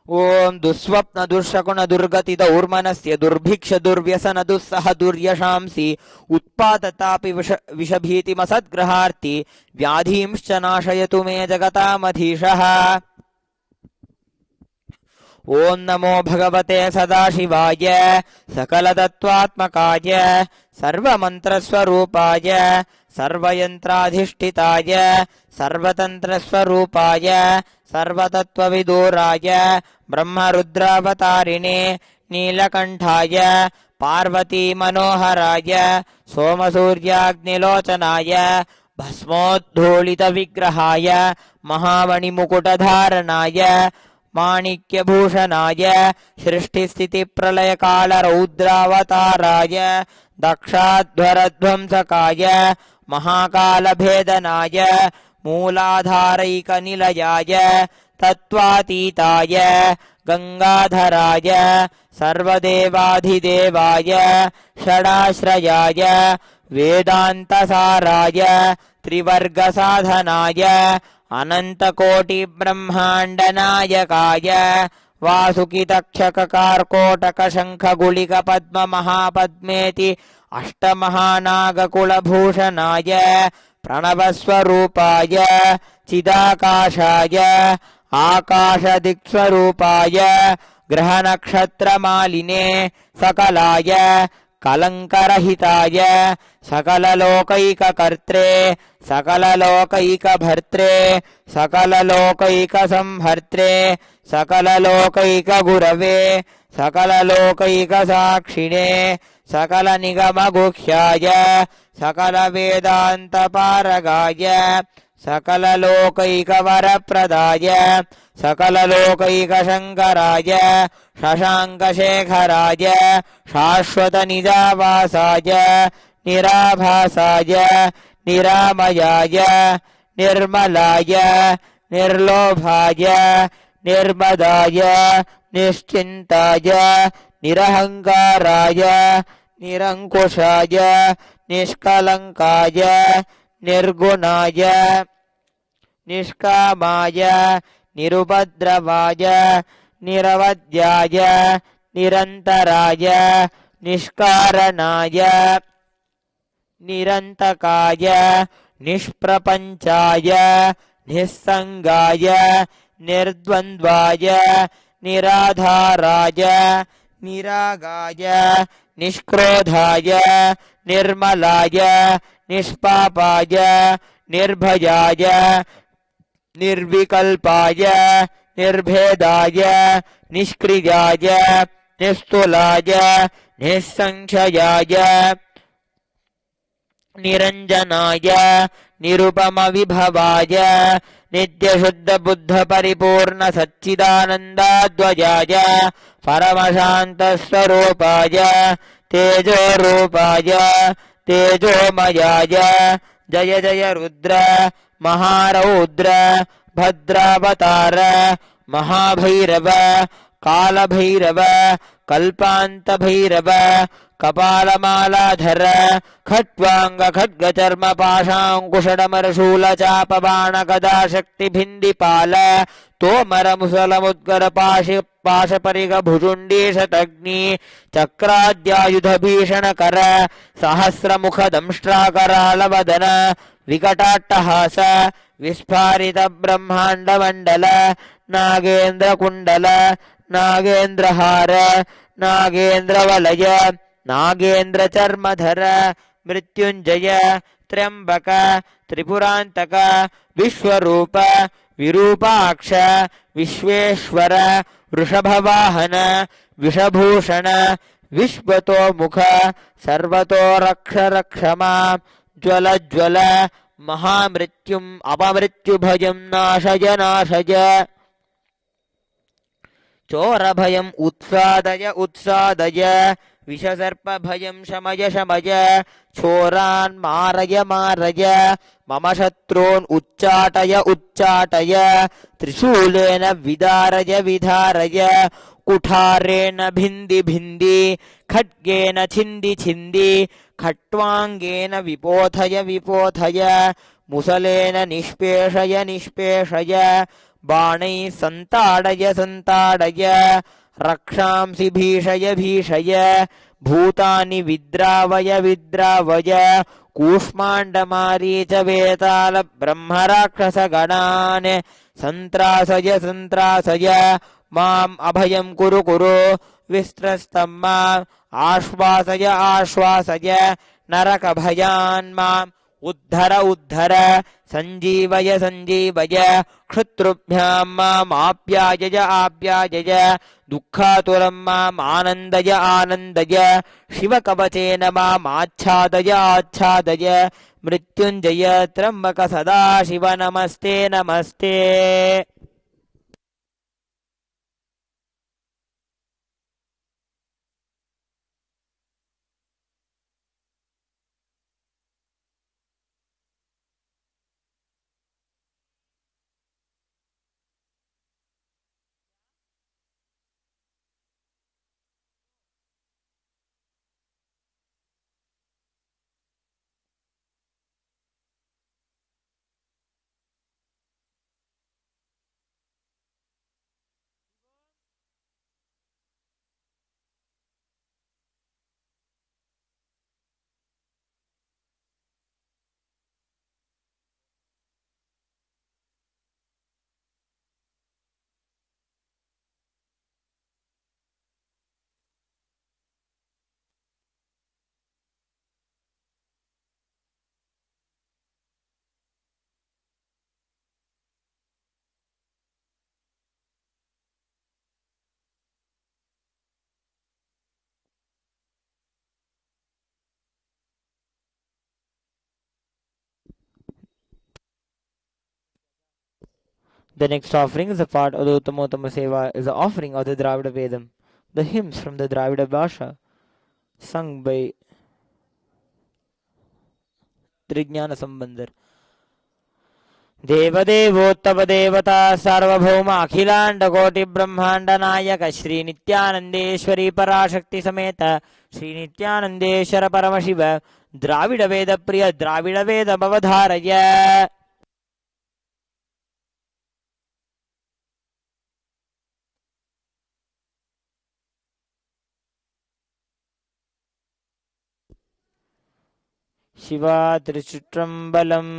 ओम दुस्वप्न दुर्शकुन दुर्गति दौर्मनस्य दुर्भिक्ष दुर्व्यसन दुस्सह दुर्यशांसि उत्पादतापि विषभीतिमसद्ग्रहार्ति व्याधींश्च नाशयतु मे जगतामधीशः. ओम नमो भगवते सदाशिवाय सकलतत्त्वात्मकाय सर्वमन्त्रस्वरूपाय सर्वयन्त्राधिष्ठिताय सर्वतन्त्रस्वरूपाय सर्वतत्त्वविदूराय ब्रह्मरुद्रावतारिणे नीलकण्ठाय पार्वती मनोहराय सोमसूर्याग्निलोचनाय भस्मोद्धूलितविग्रहाय महामणिमुकुटधारणाय माणिक्यभूषणाय सृष्टिस्थितिप्रलयकालरौद्रावताराय दक्षाध्वरध्वंसकाय महाकालभेदनाय मूलाधारैकनिलयाय तत्त्वातीताय गंगाधराय सर्वदेवाधिदेवाय षडाश्रयाय वेदान्तसाराय त्रिवर्गसाधनाय अनन्तकोटिब्रह्माण्डनायकाय वासुकितक्षककार्कोटकशङ्खगुलिकपद्ममहापद्मेति अष्टमहानागकुलभूषणाय प्रणवस्वरूपाय चिदाकाशाय आकाशदिक्स्वरूपाय ग्रहनक्षत्रमालिने सकलाय कलङ्करहिताय सकललोकैककर्त्रे सकललोकैकभर्त्रे सकललोकैकसंहर्त्रे सकललोकैकगुरवे सकललोकैकसाक्षिणे सकलनिगमगुह्याय सकलवेदान्तपारगाय सकललोकैकवरप्रदाय सकललोकैकशङ्कराय शशाङ्कशेखराय शाश्वतनिजावासाय निराभासाय निरामयाय निर्मलाय निर्लोभाय निर्मदाय निश्चिन्ताय निरहङ्काराय निरङ्कुशाय निष्कलङ्काय निर्गुणाय निष्कामाय निरुपद्रवाय निरवध्याय निरन्तराय निष्कारणाय निरन्तकाय निष्प्रपञ्चाय निस्सङ्गाय निर्द्वन्द्वाय निराधाराय निरागाय निष्क्रोधाय निर्मलाय निष्पापाय निर्भयाय निर्विकल्पाय निर्भेदाय निष्क्रियाय निस्तुलाय निस्संशयाय निरञ्जनाय निरुपमविभवाय नित्यशुद्धबुद्धपरिपूर्णसच्चिदानन्दाद्वयाय परमशान्तस्वरूपाय तेजोरूपाय तेजोमयाय जय जय रुद्र महारौद्र भद्रावतार महाभैरव कालभैरव कल्पान्तभैरव कपालमालाधर खट्वांग खड्गचर्म पाशाङ्कुशडमरशूलचापबाणगदा शक्तिभिन्दिपाल तोमर मुसलमुद्गर पाशपरिग भुजुण्डीशतग्नि चक्राद्यायुधभीषणकर सहस्रमुख दंष्ट्राकरालवदन विकटाट्टहास विस्फारित ब्रह्माण्डमण्डल नागेन्द्रकुण्डल नागेन्द्रहार नागेन्द्रवलय नागेन्द्रचर्मधर मृत्युञ्जय त्र्यम्बक त्रिपुरान्तक विश्वरूप विरूपाक्ष विश्वेश्वर वृषभवाहन विषभूषण विश्वतोमुख सर्वतो रक्ष रक्ष मां ज्वल ज्वल महामृत्युम् अपमृत्युभयं नाशय नाशय चोरभयम् उत्सादय उत्सादय विषसर्पभयं शमय शमय चोरान् मारय मारय मम शत्रून् उच्चाटय उच्चाटय त्रिशूलेन विदारय विधारय कुठारेण भिन्दि भिन्दि खड्गेन छिन्दि छिन्दि खट्वाङ्गेन विपोथय विपोथय मुसलेन निष्पेषय निष्पेषय बाणैः सन्ताडय सन्ताडय रक्षांसि भीषय भीषय भूतानि विद्रावय विद्रावय कूष्माण्डमारीच वेताल ब्रह्मराक्षसगणान् सन्त्रासय सन्त्रासय माम् अभयं कुरु कुरु विस्त्रस्तं माम् आश्वासय आश्वासय नरकभयान् माम् उद्धर उद्धर सञ्जीवय सञ्जीवय क्षुत्रुभ्यां माम् आप्यायय आप्यायय दुःखातुरं माम् आनन्दय आनन्दय शिवकवचेन माम् आच्छादय आच्छादय मृत्युञ्जय त्र्यम्बक सदाशिव नमस्ते नमस्ते। The next offering is a part of the Uttamottama Seva, is the offering of the Dravida Vedam, the hymns from the Dravida Bhasha, sung by Trijnana Sambandar. देवदेवोत्तम देवता सार्वभौम अखिलांड कोटि ब्रह्मांड नायक श्री नित्यानंदेश्वरी पराशक्ति समेत श्री नित्यानंदेश्वर परमशिव द्राविड वेद प्रिय द्राविड वेद अवधारय शिवा त्रिचुट्रंबलम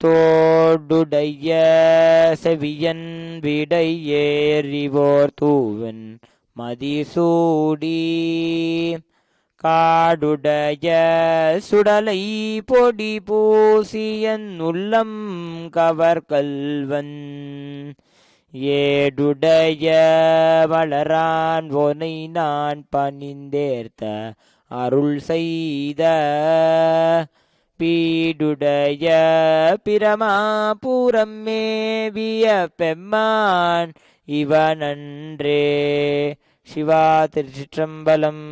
தோடுடைய செவியன் விடையேறிவோர் தூவன் மதிசூடி காடுடைய சுடலை பொடி பூசியன் உள்ளம் கவர்கல்வன் ஏடுடைய வளரான் ஒனை நான் பணிந்தேர்த்த அருள் செய்த பீடுடைய பிரமாபுரம் மேவிய பெம்மான் இவனன்றே. சிவா திருச்சிற்றம்பலம்.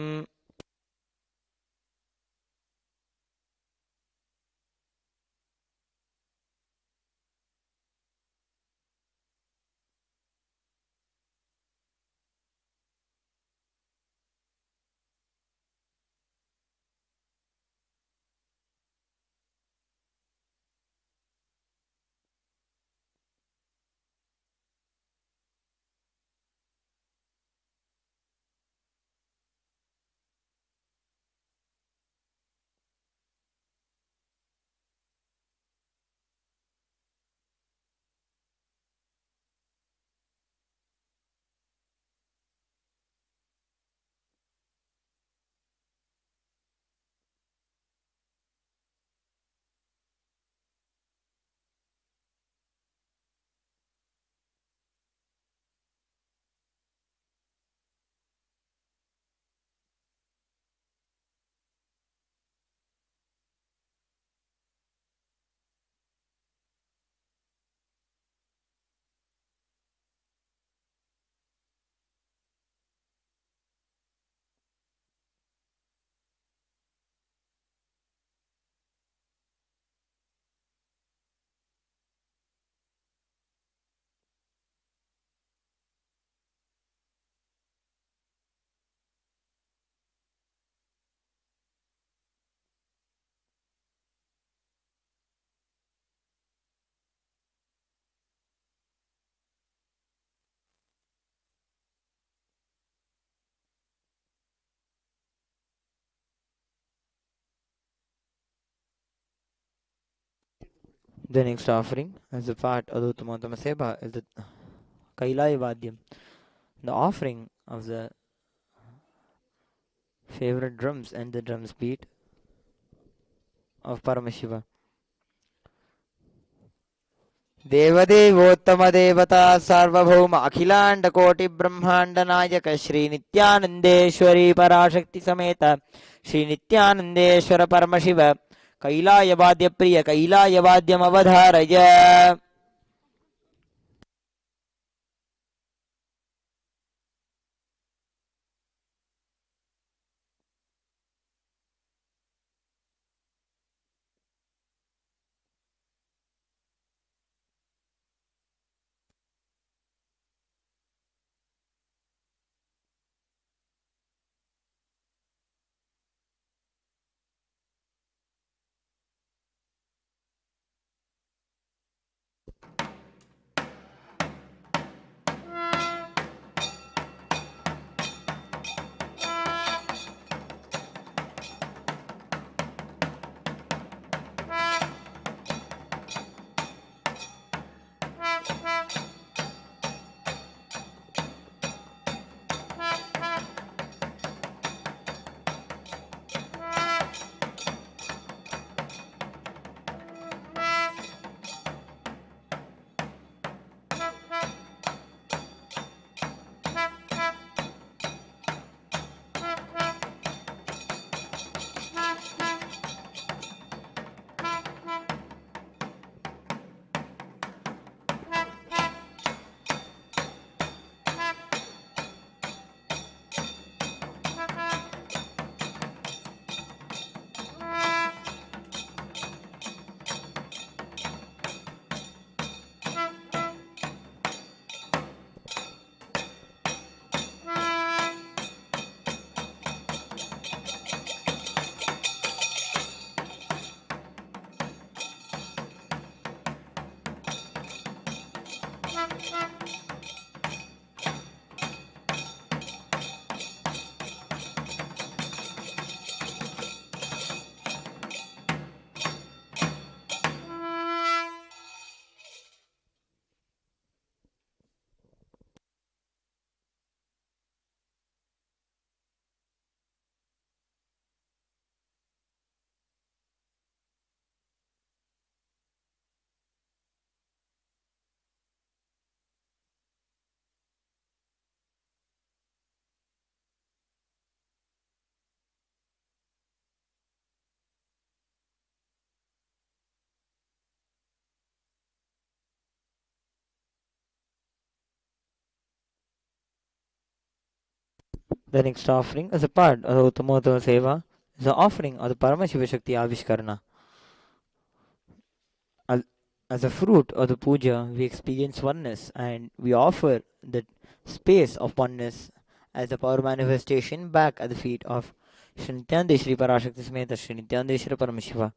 The next offering as a part of the Uttamottama Seva is the Kailaya Vadyam, the offering of the favorite drums and the drums beat of Paramashiva. देवदेवोत्तम देवता सार्वभौम अखिलांड कोटि ब्रह्मांड नायक श्री नित्यानंदेश्वरी पराशक्ति समेत श्री नित्यानंदेश्वर परमशिव कैलाय वाद्य प्रिय कैलाय वाद्यम अवधारय. The next offering, as a part of the Uttamotama Seva, is the offering of the Paramashiva Shakti Avishkarana. As as a fruit of the puja, we experience oneness and we offer that space of oneness as a power manifestation back at the feet of Shri Nithyananda Shri Parashakti Sameta Shri Nithyananda Shri Paramashiva.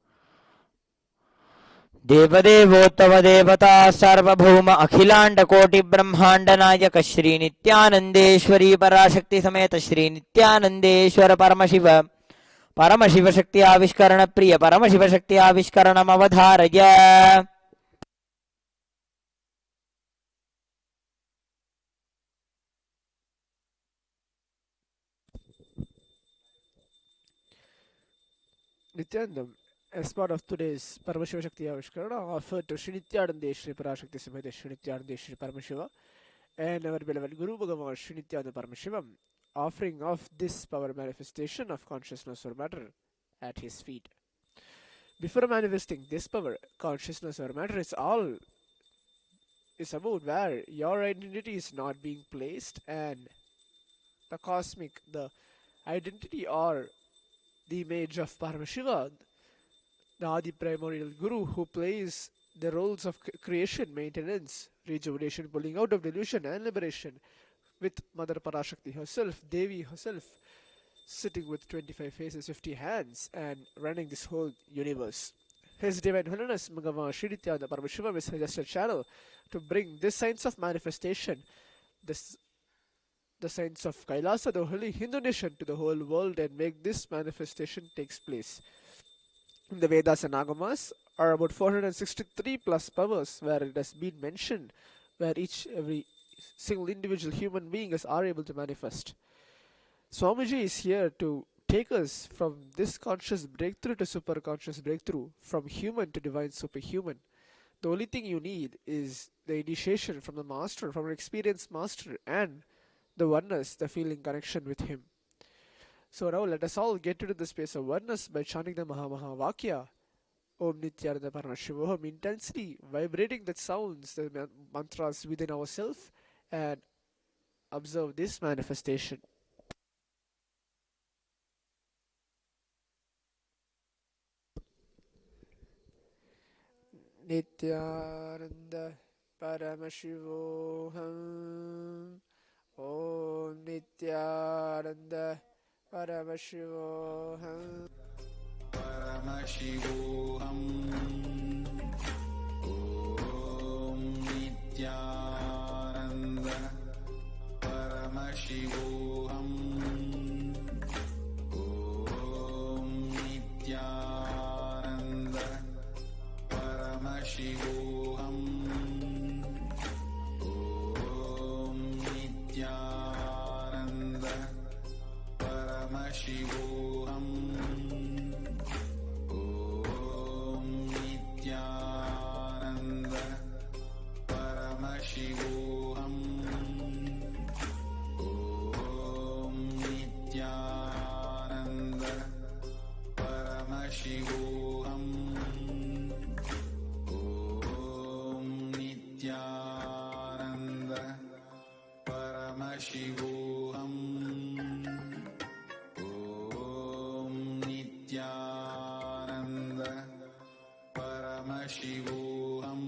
देवदेवोत्तम देवता सार्वभौम अखिलांड कोटि ब्रह्मांड नायक श्री नित्यानंदेश्वरी पराशक्ति समेत श्री नित्यानंदेश्वर परमशिव परमशिव शक्ति आविष्करण प्रिय परमशिव शक्ति आविष्करणम अवधारय. Nityanandam, as part of today's Paramashiva Shakti Avishkarana, offered to Shri Nithyananda Shri Parashakti Samhita Shri Nithyananda Shri Paramashiva and our beloved Guru Bhagavan Shri Nithyananda Paramashivam, offering of this power manifestation of consciousness or matter at his feet. Before manifesting this power, consciousness or matter is about where your identity is not being placed, and the identity or the image of Paramashiva, the Adi primordial Guru who plays the roles of creation, maintenance, rejuvenation, pulling out of delusion and liberation, with Mother Parashakti herself, Devi herself, sitting with 25 faces, 50 hands, and running this whole universe. His Divine Holiness Bhagavan Shri Nithyananda Paramashivam is just a channel to bring this science of manifestation, the science of Kailasa, the holy Hindu nation, to the whole world and make this manifestation takes place. In the Vedas and Agamas are about 463 plus powers where it has been mentioned, where every single individual human beings are able to manifest. Swamiji is here to take us from this conscious breakthrough to super conscious breakthrough, from human to divine superhuman. The only thing you need is the initiation from the master, from an experienced master, and the oneness, the feeling connection with him. So now let us all get into the space of oneness by chanting the Maha Vakya, Om Nithyananda Paramashivoham, intensely vibrating the sounds, the mantras within ourselves, and observe this manifestation. Nithyananda Paramashivoham, Om Nithyananda Paramashivoham, Paramashivoham. Om Nithyananda Paramashivoham. Om Nithyananda Paramashivoham. Om Nithyananda Paramashivoham. Om Nithyananda Paramashivoham. Om Nithyananda Paramashivoham. Om Nithyananda Paramashivoham. Om Nithyananda Paramashivoham. Om Nithyananda Paramashivoham. Om Nithyananda Paramashivoham.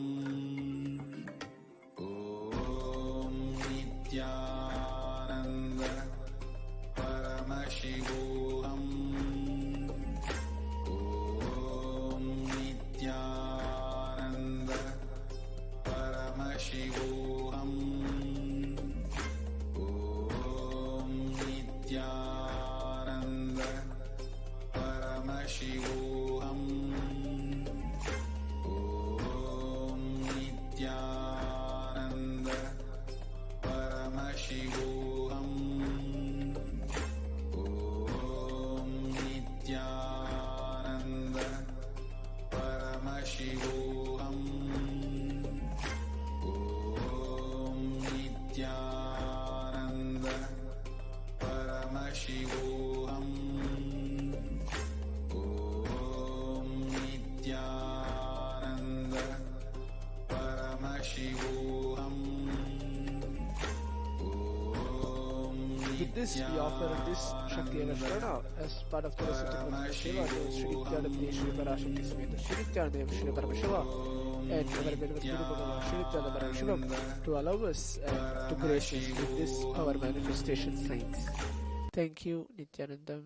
Om Nithyananda Paramashivoham. Om Nithyananda Paramashivoham. Om Nithyananda Paramashivoham. Om Nithyananda Paramashivoham. Om Nithyananda Paramashivoham. Om this, we offer this Shakti Avashrana as part of the reciprocal Shiva to Sri Nithyananda Shri Parashakti Sameta Sri Nithyananda Shri Paramashiva and our Benevolent Guru Bhagavan Sri Nithyananda Paramashivam to allow us to grace us with this our manifestation signs. Thank you, Nithyanandam.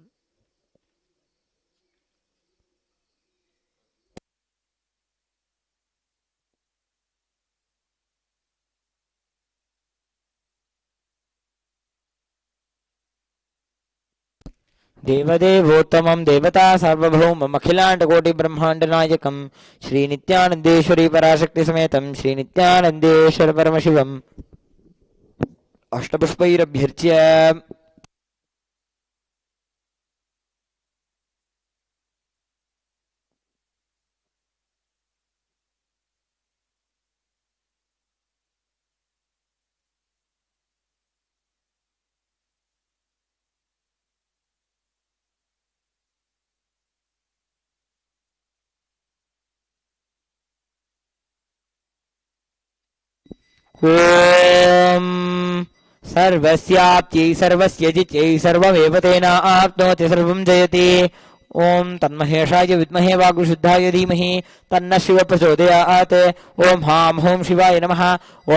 देवदेवोत्तमं देवता सार्वभौमम् अखिलाण्डकोटिब्रह्माण्डनायकं श्रीनित्यानन्देश्वरी पराशक्तिसमेतं श्रीनित्यानन्देश्वर परमशिवम् अष्टपुष्पैरभ्यर्च्य ॐ सर्वस्याप्त्यै सर्वस्य जित्यै सर्वमेव तेन आप्नोति सर्वं जयति ॐ तन्महेशाय विद्महे वागुशुद्धाय धीमहि तन्नः शिवः प्रचोदयात् ॐ हां हों शिवाय नमः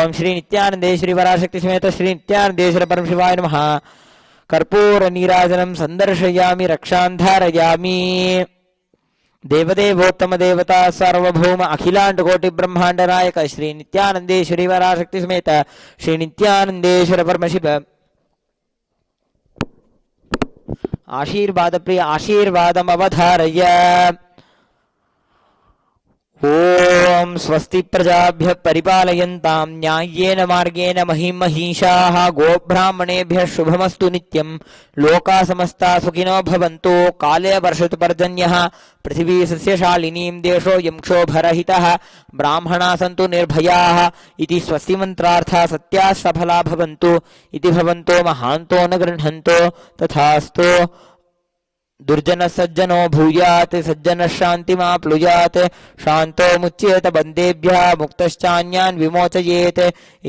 ॐ श्रीनित्यानन्देश्वरी पराशक्तिसमेत श्रीनित्यानन्देश्वर परमशिवाय नमः कर्पूरनीराजनं सन्दर्शयामि रक्षां धारयामि देवदेवोत्तम देवता सार्वभौम अखिलाण्डकोटि ब्रह्माण्ड नायक श्री नित्यानन्देश्वरी पराशक्ति समेत श्री नित्यानन्देश्वर परमशिव आशीर्वाद प्रिय आशीर्वादम् अवधारय ॐ स्वस्ति प्रजाभ्यः परिपालयन्तां न्याय्येन मार्गेण महीं महिषाः गोब्राह्मणेभ्यः शुभमस्तु नित्यं लोकाः समस्ताः सुखिनो भवन्तु काले वर्षतु पर्जन्यः पृथिवी सस्यशालिनीं देशोऽयं क्षोभरहितः ब्राह्मणाः सन्तु निर्भयाः इति स्वस्ति मन्त्रार्थाः सत्याः सफलाः भवन्तु इति भवन्तो महान्तो न गृह्णन्तो तथास्तु दुर्जनः सज्जनो भूयात् सज्जनः शान्तिमाप्नुयात् शान्तो मुच्येत बन्देभ्यः मुक्तश्चान्यान् विमोचयेत्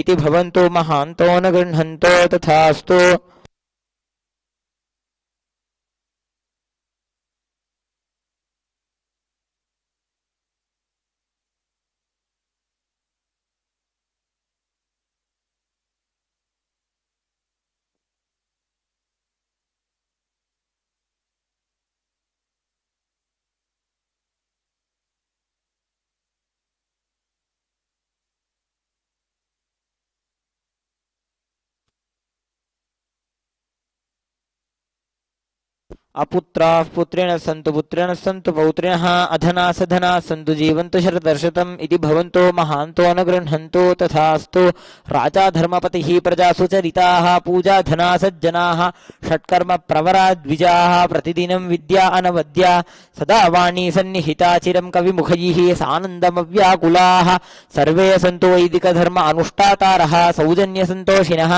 इति भवन्तो महान्तो न गृह्णन्तो तथास्तु अपुत्राः पुत्रिणः सन्तु पौत्रिणः अधनाः सधनाः सन्तु जीवन्तु शरदर्शतम् इति भवन्तो महान्तो न गृह्णन्तो तथास्तु राजा धर्मपतिः प्रजासु चरिताः पूजा धना सज्जनाः षट्कर्म प्रवरा द्विजाः प्रतिदिनं विद्या अनवद्या सदा वाणी सन्निहिता चिरं कविमुखैः सानन्दमव्याकुलाः सर्वे सन्तु वैदिकधर्म अनुष्ठातारः सौजन्यसन्तोषिणः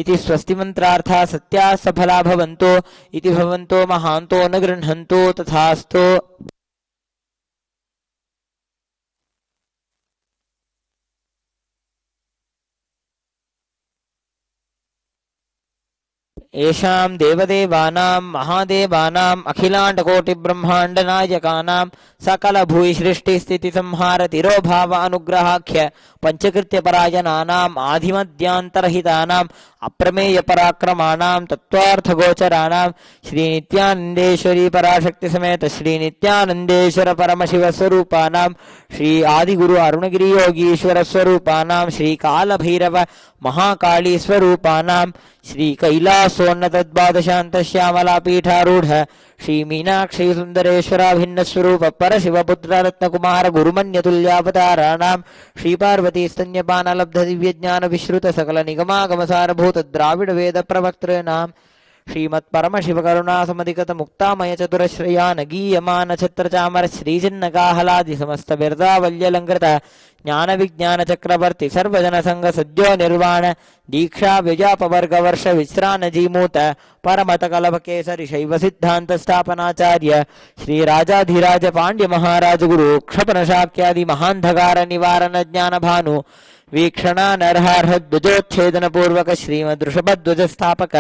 इति स्वस्ति मन्त्रार्थाः सत्याः सफला भवन्तु इति भवन्तो महान्तो न गृह्णन्तो तथास्तु येषां देवदेवानां महादेवानाम् अखिलाण्डकोटिब्रह्माण्डनायकानां सकलभूयसृष्टिस्थितिसंहार तिरोभाव अनुग्रहाख्य पञ्चकृत्यपरायणानाम् आधिमद्यान्तरहितानाम् अप्रमेयपराक्रमाणां तत्त्वार्थगोचराणां श्रीनित्यानन्देश्वरी पराशक्तिसमेत श्रीनित्यानन्देश्वर परमशिवस्वरूपाणां श्री आदिगुरु अरुणगिरियोगीश्वरस्वरूपाणां श्रीकालभैरव महाकालीस्वरूपाणां श्री कैलासोन्नतद्वादशान्तश्यामलापीठारूढ श्री मीनाक्षी सुन्दरेश्वराभिन्नस्वरूप परशिवपुत्र रत्नकुमार गुरुमन्यतुल्यावताराणां श्रीपार्वती स्तन्यपानलब्ध दिव्यज्ञान विश्रुत सकल निगमागमसारभूत द्राविड वेद प्रवक्तॄणां श्रीमत्परमशिवकरुणासमधिगत मुक्तामय चतुरश्रयान गीयमान छत्रचामर श्रीजिन्नकाहलादि समस्त बिर्दावल्यलङ्कृत ज्ञान विज्ञान चक्रवर्ती सर्वजन संघ सद्यो निर्वाण दीक्षा व्यजापवर्ग वर्ष विश्रान जीमूत परमत कलभ केसरी शैव सिद्धांत स्थापनाचार्य श्री राजाधिराज पांड्य महाराज गुरु क्षपन शाक्यादि महांधकार निवारण ज्ञान भानु वीक्षणानर्हार्हद्वजोच्छेदनपूर्वक श्रीमदृषभध्वजस्थापक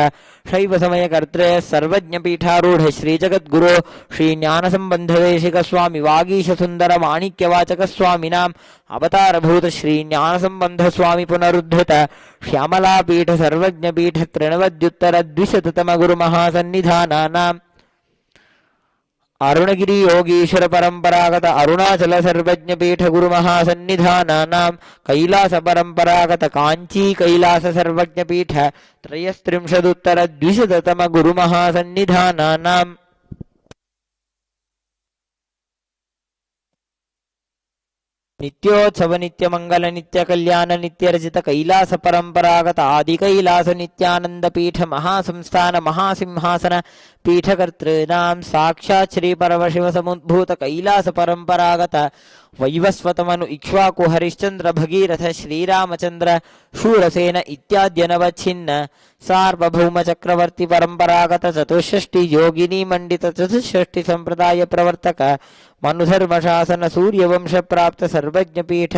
शैवसमयकर्त्रे सर्वज्ञपीठारूढ श्रीजगद्गुरो श्रीज्ञानसम्बन्धदेशिकस्वामि वागीशसुन्दरमाणिक्यवाचकस्वामिनाम् अवतारभूत श्रीज्ञानसम्बन्धस्वामि पुनरुद्धृत श्यामलापीठ सर्वज्ञपीठ त्रिणवद्युत्तरद्विशततमगुरुमहासन्निधानानाम् अरुणगिरि योगीश्वर परंपरागत अरुणाचल सर्वज्ञपीठ गुरुमहासन्निधानानाम् कैलास परंपरागत कांची कैलास सर्वज्ञपीठ त्रयस्त्रिंशदुत्तरद्विशततम गुरुमहासन्निधानानाम् नित्योत्सव नित्यमंगल नित्य कल्याण नित्यरचित कैलास परंपरागत आदि कैलास नित्यानंद पीठ महासंस्थान महासिंहासन पीठकर्तॄणां साक्षात् श्री परमशिव समुद्भूत कैलास परंपरागत वैवस्वतमनु इक्ष्वाकु हरिश्चंद्र भगीरथ श्रीरामचंद्र शूरसेन इत्याद्यनवच्छिन्न सार्वभौम चक्रवर्ती परंपरागत चतुष्षष्टि योगिनी मंडित चतुष्षष्टि संप्रदाय प्रवर्तक मनुधर्म शासन सूर्यवंश प्राप्त सर्वज्ञपीठ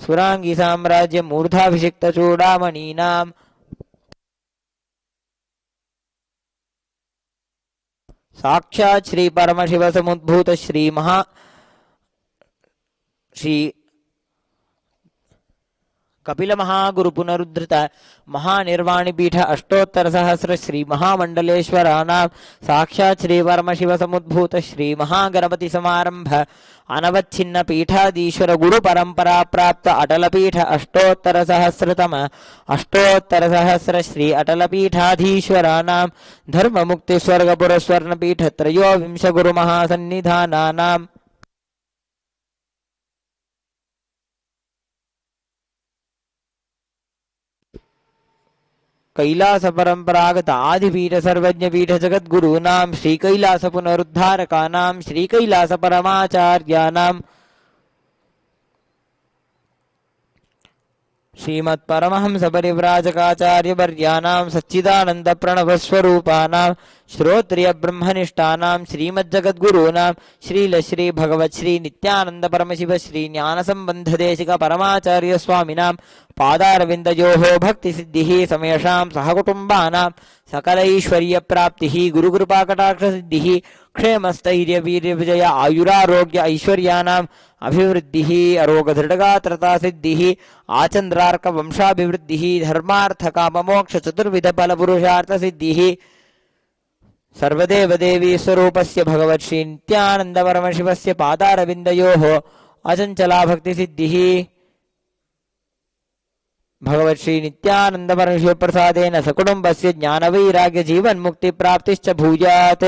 सुरांगी साम्राज्य मूर्धाभिषिक्त चूड़ामणीनाम साक्षात् श्री परमशिव समुद्भूत श्री कपिल महागुरु पुनरुद्धृत महानिर्वाणी पीठ अष्टोत्तर सहस्र श्री महामंडलेश्वरानां साक्षात् श्री परमशिव समुद्भूत श्री महागणपति समारंभ अनवच्छिन्न पीठाधीश्वर गुरु परंपरा प्राप्त अटल पीठ अष्टोत्तर सहस्र श्री अटल पीठाधीश्वरानां धर्म मुक्ति स्वर्गपुर स्वर्ण पीठ त्रयोविंश गुरु महासन्निधानानां कैलास परंपरागत आदिपीठ सर्वज्ञपीठ जगद्गुरूनां श्री कैलास पुनरुद्धारकानां श्री कैलास परमाचार्यानां श्रीमत् परमहंस परिव्राजकाचार्यवर्यानां सच्चिदानंद प्रणव स्वरूपानां श्रोत्रिय ब्रह्मनिष्ठानां श्रीमज्जगद्गुरूनां श्रील श्री भगवत् श्री नित्यानंद परमशिव श्री ज्ञानसंबंध देशिक परमाचार्य स्वामिनां पादारविन्दयोः भक्तिसिद्धिः समेषां सहकुटुम्बानां सकलैश्वर्य प्राप्तिः गुरुकृपाकटाक्षसिद्धिः क्षेमस्थैर्यवीर्यविजय आयुरारोग्य ऐश्वर्याणाम् अभिवृद्धिः अरोगदृढगात्रता सिद्धिः आचन्द्रार्क वंशाभिवृद्धिः धर्मार्थ काममोक्ष चतुर्विध फलपुरुषार्थ सिद्धिः सर्वदेव देवी स्वरूपस्य भगवत् श्री नित्यानंद परमशिवस्य पादारविन्दयोः अचञ्चला भक्तिसिद्धिः भगवत् श्री नित्यानंद परमशिव प्रसादेन सकुटुम्बस्य ज्ञानवैराग्य जीवन मुक्ति प्राप्तिश्च भूयात्।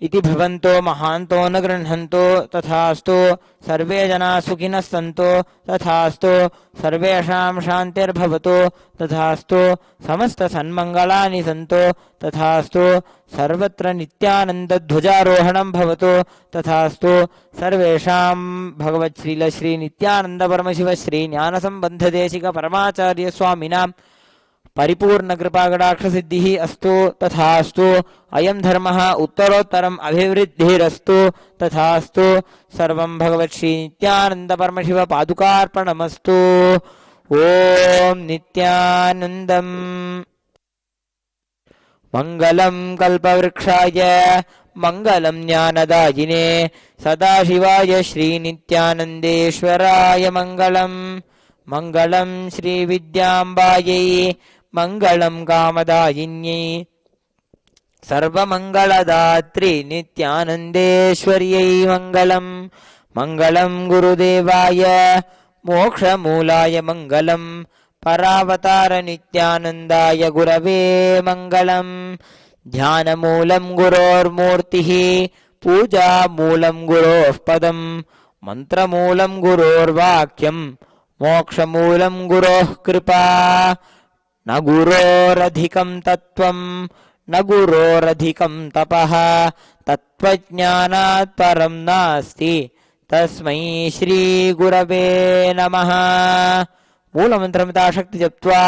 इति भवन्तो महान्तो न गृह्णन्तो तथास्तु सर्वे जना सुखिनः सन्तो तथास्तु सर्वेषां शान्तिर्भवतु तथास्तु समस्त सन्मङ्गलानि सन्तो तथास्तु सर्वत्र नित्यानन्दध्वजारोहणं भवतु तथास्तु सर्वेषां भगवत् श्री नित्यानन्द परमशिव श्री ज्ञानसम्बन्धदेशिक परमाचार्य स्वामिनां परिपूर्ण कृपाकटाक्ष सिद्धिः अस्तु तथास्तु अयं धर्मः उत्तरोत्तरम् अभिवृद्धिरस्तु तथास्तु सर्वं भगवत् श्री नित्यानंद परमशिव पादुकार्पणमस्तु। ओम नित्यानन्दम् मंगलं कल्पवृक्षाय मंगलं ज्ञानदायिने सदाशिवाय श्री नित्यानन्देश्वराय मंगलम् मंगलं श्री विद्याम्बायै मंगलं कामदायिन्यै सर्वमंगलदात्री नित्यानन्देश्वर्यै मंगलम् मंगलं गुरुदेवाय मोक्षमूलाय मंगलम् परावतार नित्यानन्दाय गुरवे मंगलम् ध्यानमूलं गुरोर्मूर्तिः पूजामूलं गुरोः पदम् मंत्रमूलं गुरोर्वाक्यम् मोक्षमूलं गुरोः कृपा न गुरोरधिकं तत्त्वं न गुरोरधिकं तपः तत्त्वज्ञानात् परं नास्ति तस्मै श्रीगुरवे नमः. मूलमन्त्रं यथाशक्ति जप्त्वा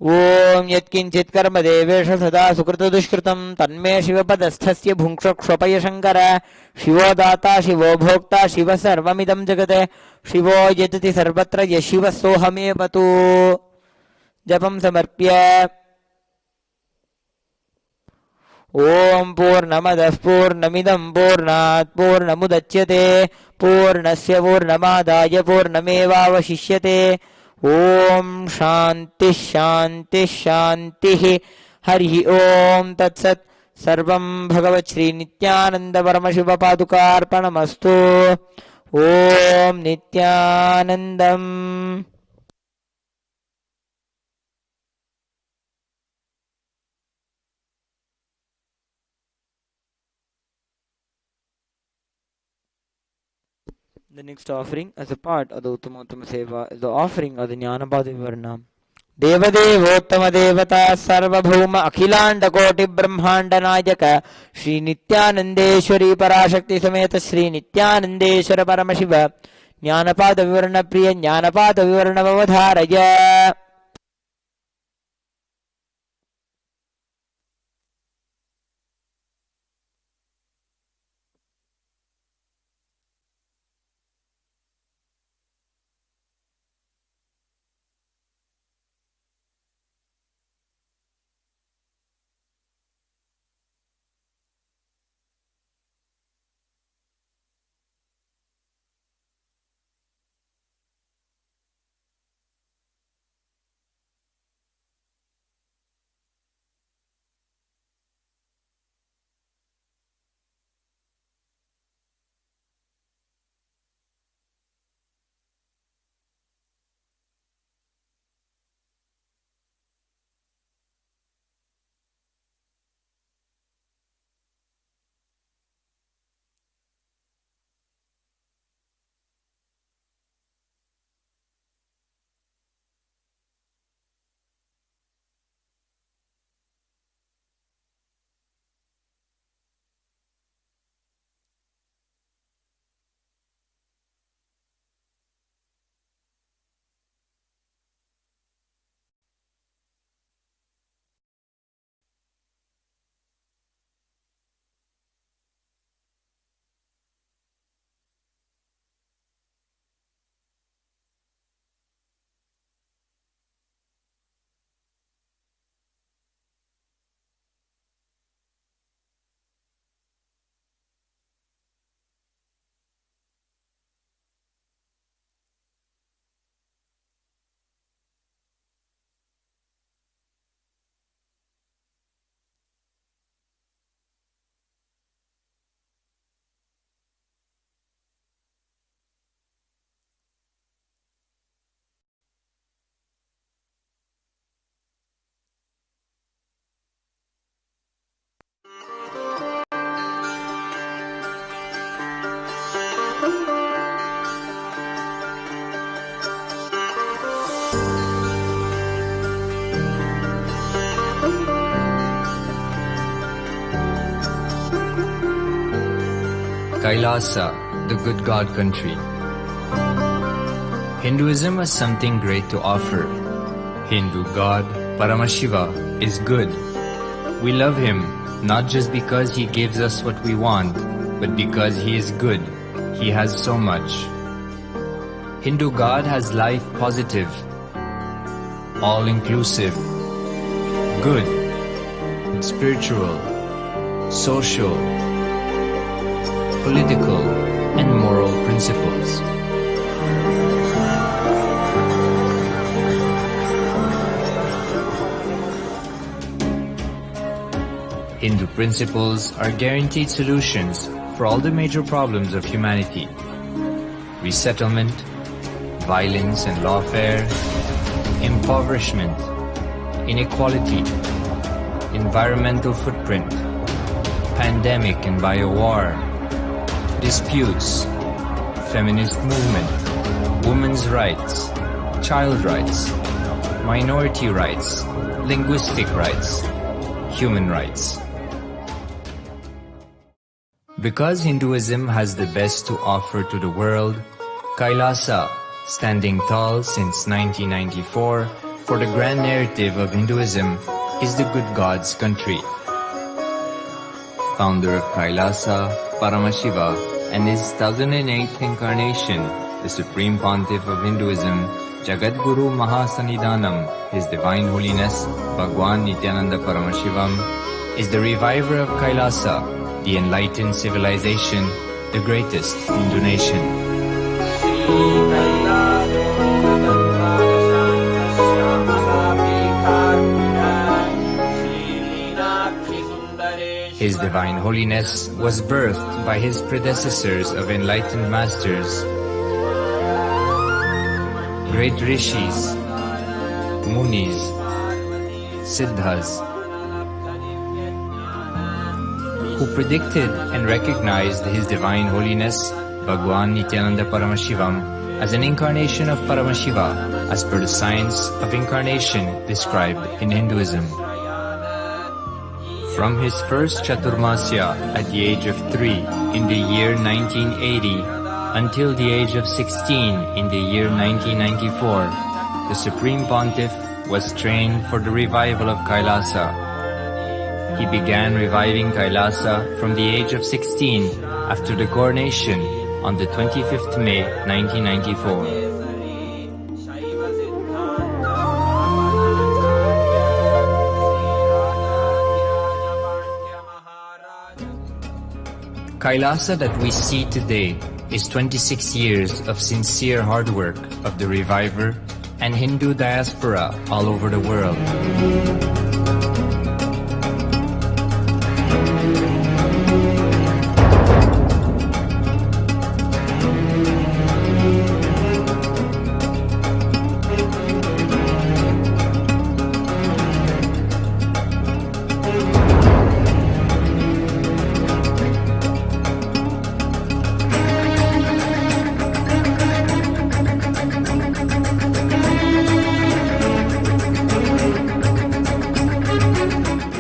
ॐ यत्किञ्चित् कर्म देवेश सदा सुकृतदुष्कृतं तन्मे शिवपदस्थस्य भुङ्क्षोक्षोपय शङ्कर. शिवो दाता शिवो भोक्ता शिवः सर्वमिदं जगत्. शिवो यजति सर्वत्र यः शिवः सोऽहमेव तु. जपं समर्प्य ॐ पूर्णमदः पूर्णमिदं पूर्णात् पूर्णमुदच्यते पूर्णस्य पूर्णमादाय पूर्णमेवावशिष्यते. ॐ शान्तिः शान्तिः शान्तिः. हरिः ॐ तत्सत्. सर्वं भगवत् श्री नित्यानंद परमशिव पादुकार्पणमस्तु. ॐ नित्यानन्दम्. The next offering, as a part of the Uttamattama Seva, is the offering of the Jnanapada Vivarna. देवदेवोत्तम देवता सार्वभौम अखिलांड कोटि ब्रह्मांड नायक श्री नित्यानंदेश्वरी पराशक्ति समेत श्री नित्यानंदेश्वर परमशिव ज्ञानपाद विवरण प्रिय ज्ञानपाद विवरण अवधारय. Kailasa, the good God country. Hinduism has something great to offer. Hindu God, Paramashiva, is good. We love him not just because he gives us what we want, but because he is good. He has so much. Hindu God has life positive, all-inclusive, good, spiritual, social, political, and moral principles. Hindu principles are guaranteed solutions for all the major problems of humanity: resettlement, violence and lawfare, impoverishment, inequality, environmental footprint, pandemic and biowar, disputes, feminist movement, women's rights, child rights, minority rights, linguistic rights, human rights. Because Hinduism has the best to offer to the world, Kailasa, standing tall since 1994 for the grand narrative of Hinduism, is the good God's country. Founder of Kailasa, Paramashiva, and his 1008th incarnation, the Supreme Pontiff of Hinduism, Jagadguru Mahasannidhanam, His Divine Holiness, Bhagwan Nithyananda Paramashivam, is the reviver of Kailasa, the enlightened civilization, the greatest Hindu nation. His Divine Holiness was birthed by his predecessors of enlightened masters, great rishis, munis, siddhas, who predicted and recognized His Divine Holiness, Bhagwan Nithyananda Paramashivam, as an incarnation of Paramashiva, as per the science of incarnation described in Hinduism. From his first Chaturmasya at the age of 3 in the year 1980 until the age of 16 in the year 1994, the Supreme Pontiff was trained for the revival of Kailasa. He began reviving Kailasa from the age of 16 after the coronation on the 25th May 1994. Kailasa that we see today is 26 years of sincere hard work of the reviver and Hindu diaspora all over the world.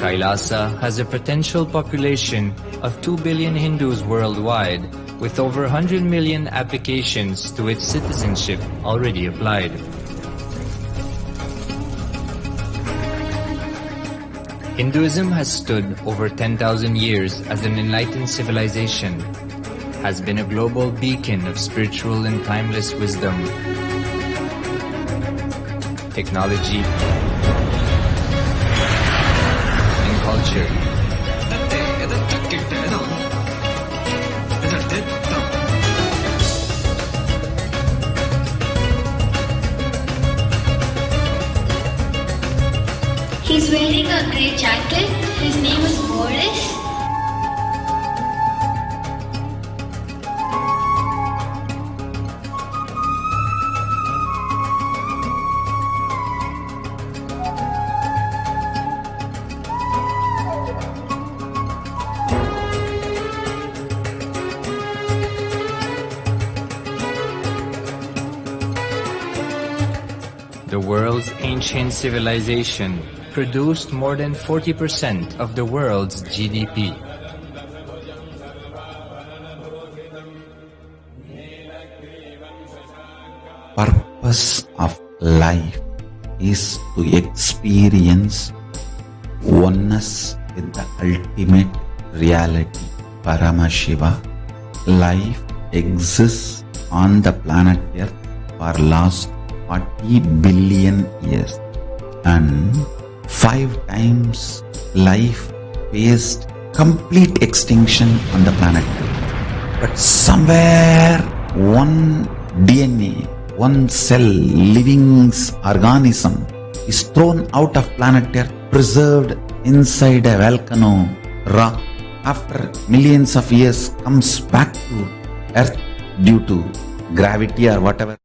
Kailasa has a potential population of 2 billion Hindus worldwide, with over 100 million applications to its citizenship already applied. Hinduism has stood over 10,000 years as an enlightened civilization, has been a global beacon of spiritual and timeless wisdom, technology, and culture. He's wearing a grey jacket. His name is Boris. The world's ancient civilization produced more than 40% of the world's GDP. Purpose of life is to experience oneness with the ultimate reality, Paramashiva. Life exists on the planet Earth for last 40 billion years, and 5 times life faced complete extinction on the planet Earth. But somewhere one DNA, one cell, living organism is thrown out of planet Earth, preserved inside a volcano rock after millions of years comes back to earth due to gravity or whatever.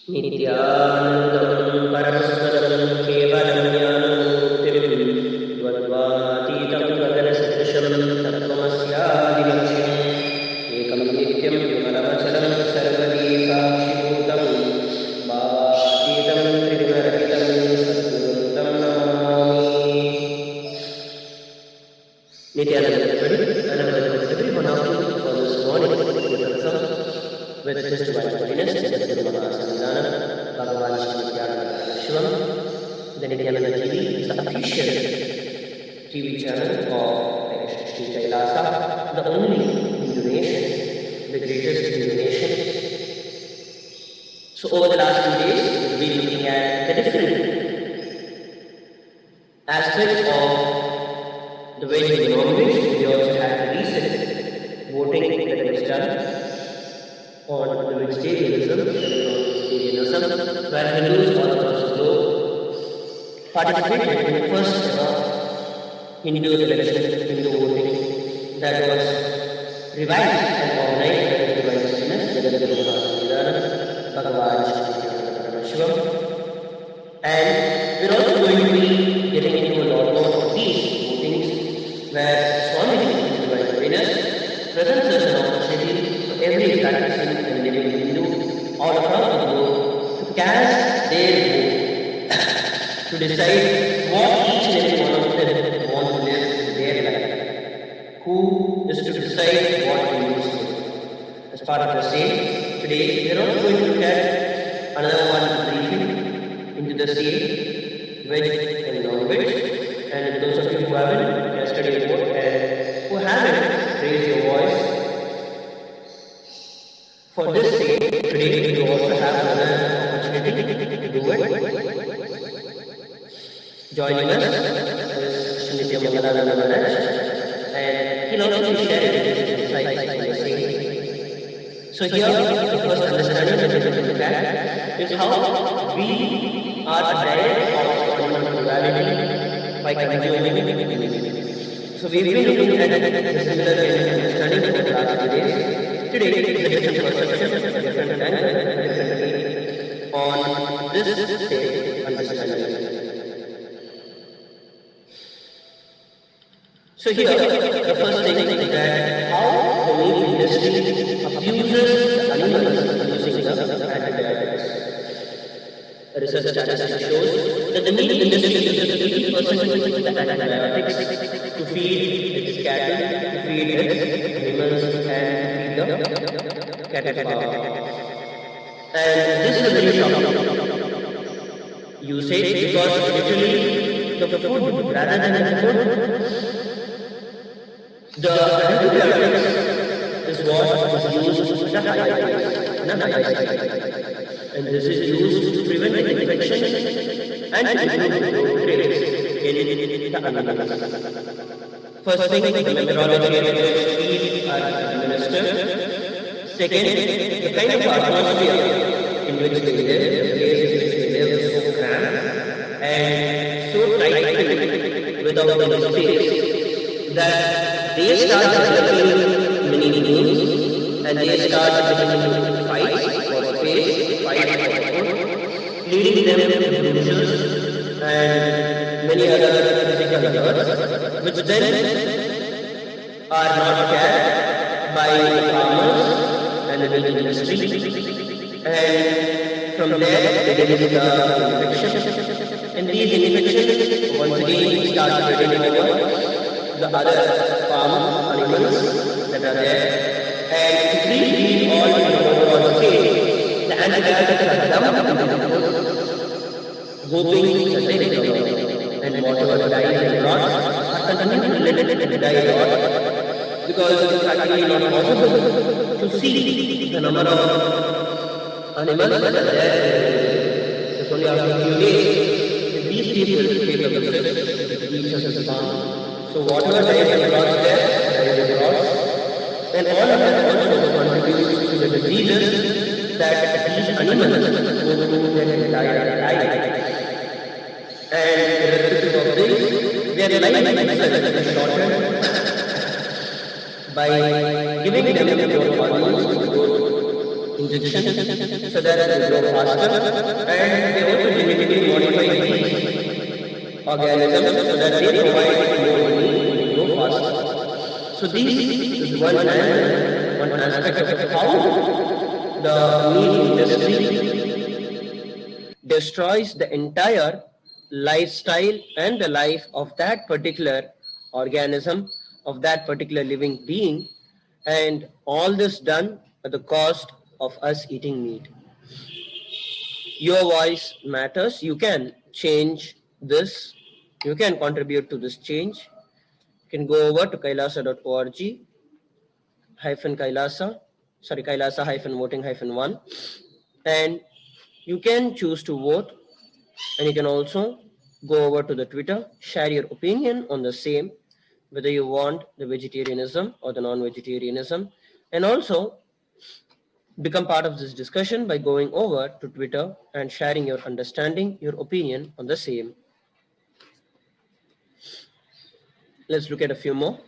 नित्यानन्दं परमस्पदं केवलं ज्ञानमूर्तिं द्वन्द्वातीतं गगनसदृशं तत्त्वमस्यादिलक्ष्यम् एकं नित्यं विमलमचलं सर्वदी साक्षिभूतं भावातीतं त्रिगुणरहितं सद्गुरुं Namami. Nithyananda Paramashivam, and I welcome everyone of you for this morning with Satsang with His Divine Holiness, Guru Mahasanidana, Bhagavan Shri Nithyananda Paramashivam. The Nithyananda TV is the official TV channel of Sri Kailasa, the only Hindu nation, the greatest Hindu nation. So over the last few days, we'll be looking at the different aspects of the way we normally. We also had the recent voting that was done on the vegetarianism and non-vegetarianism, where Hindus all across the globe participated in the first ever Hindu election, Hindu voting that was revived and organized by the Divine Holiness, Guru Mahasanidana, Bhagavan Shri Nithyananda Paramashivam. And we're also going to be getting into a lot more of these votings where Swamiji, His Divine Holiness, presents us an opportunity for every practicing and living Hindu all across the globe to cast their vote to decide what each and every one of them want to live in their life. Who is to decide what Hindus do? As part of the same, today we are also going to look at another one briefing into the same, veg and non-veg. And those of you who haven't studied the book and who haven't raised your voice for this day, today you also have another opportunity to do it. Joining us is Sri Nithyananda Paramashivam, and he'll also be sharing his insights on the same. So here, the first understanding that we're going to look at is how we are direct outcome of duality by consuming meat. So we've been looking at the similar kind of understanding for the last few days. Today is a different perception, a different angle, a different take on this same understanding. So here, the first thing is that how the meat industry abuses the animals using the antibiotics. A research statistic shows that the meat industry uses 80% of the antibiotics to feed its cattle, to feed its animals, and to feed the cattle farm. And this is a very shocking usage because literally the food, rather than the food, the antibiotics is what is used at a higher pace, in a higher speed. And this is used to prevent infections and to improve growth rates in the animals. First thing, the methodology in which feed are administered. Second, the kind of atmosphere in which they live, the place in which they live is so cramped and so tight-filled without any space that they start developing many wounds and they start getting into fights for space, fights for food, leading them to bruises and many other physical hurts, which then are not cared by the farmers and the meat industry. And from there, they get into the infection. And these infections once again start spreading over the other farm animals that are there. And to treat these all in the overall state, the antibiotics are dumped into the food, hoping that they recover. And whatever dies and rots are continued to let it die rot. because it's actually not possible to see the number of animals that are there. It's only after a few days that these people take a visit to each other's farm. So whatever there is across there is across, and all of that also contributes to the diseases that these animals go through their entire life. And irrespective of this, their life itself is shortened by giving them your hormones, your injections, so that they grow faster, and they also genetically modify these organisms so that they provide more meat and grow faster. So this is one angle, one aspect of how the meat industry destroys the entire lifestyle and the life of that particular organism, of that particular living being, and all this done at the cost of us eating meat. Your voice matters. You can change this. You can contribute to this change. You can go over to kailasa.org hyphen kailasa, sorry, kailasa hyphen voting hyphen 1, and you can choose to vote, and you can also go over to the Twitter, share your opinion on the same, whether you want the vegetarianism or the non-vegetarianism, and also become part of this discussion by going over to Twitter and sharing your understanding, your opinion on the same. Let's look at a few more.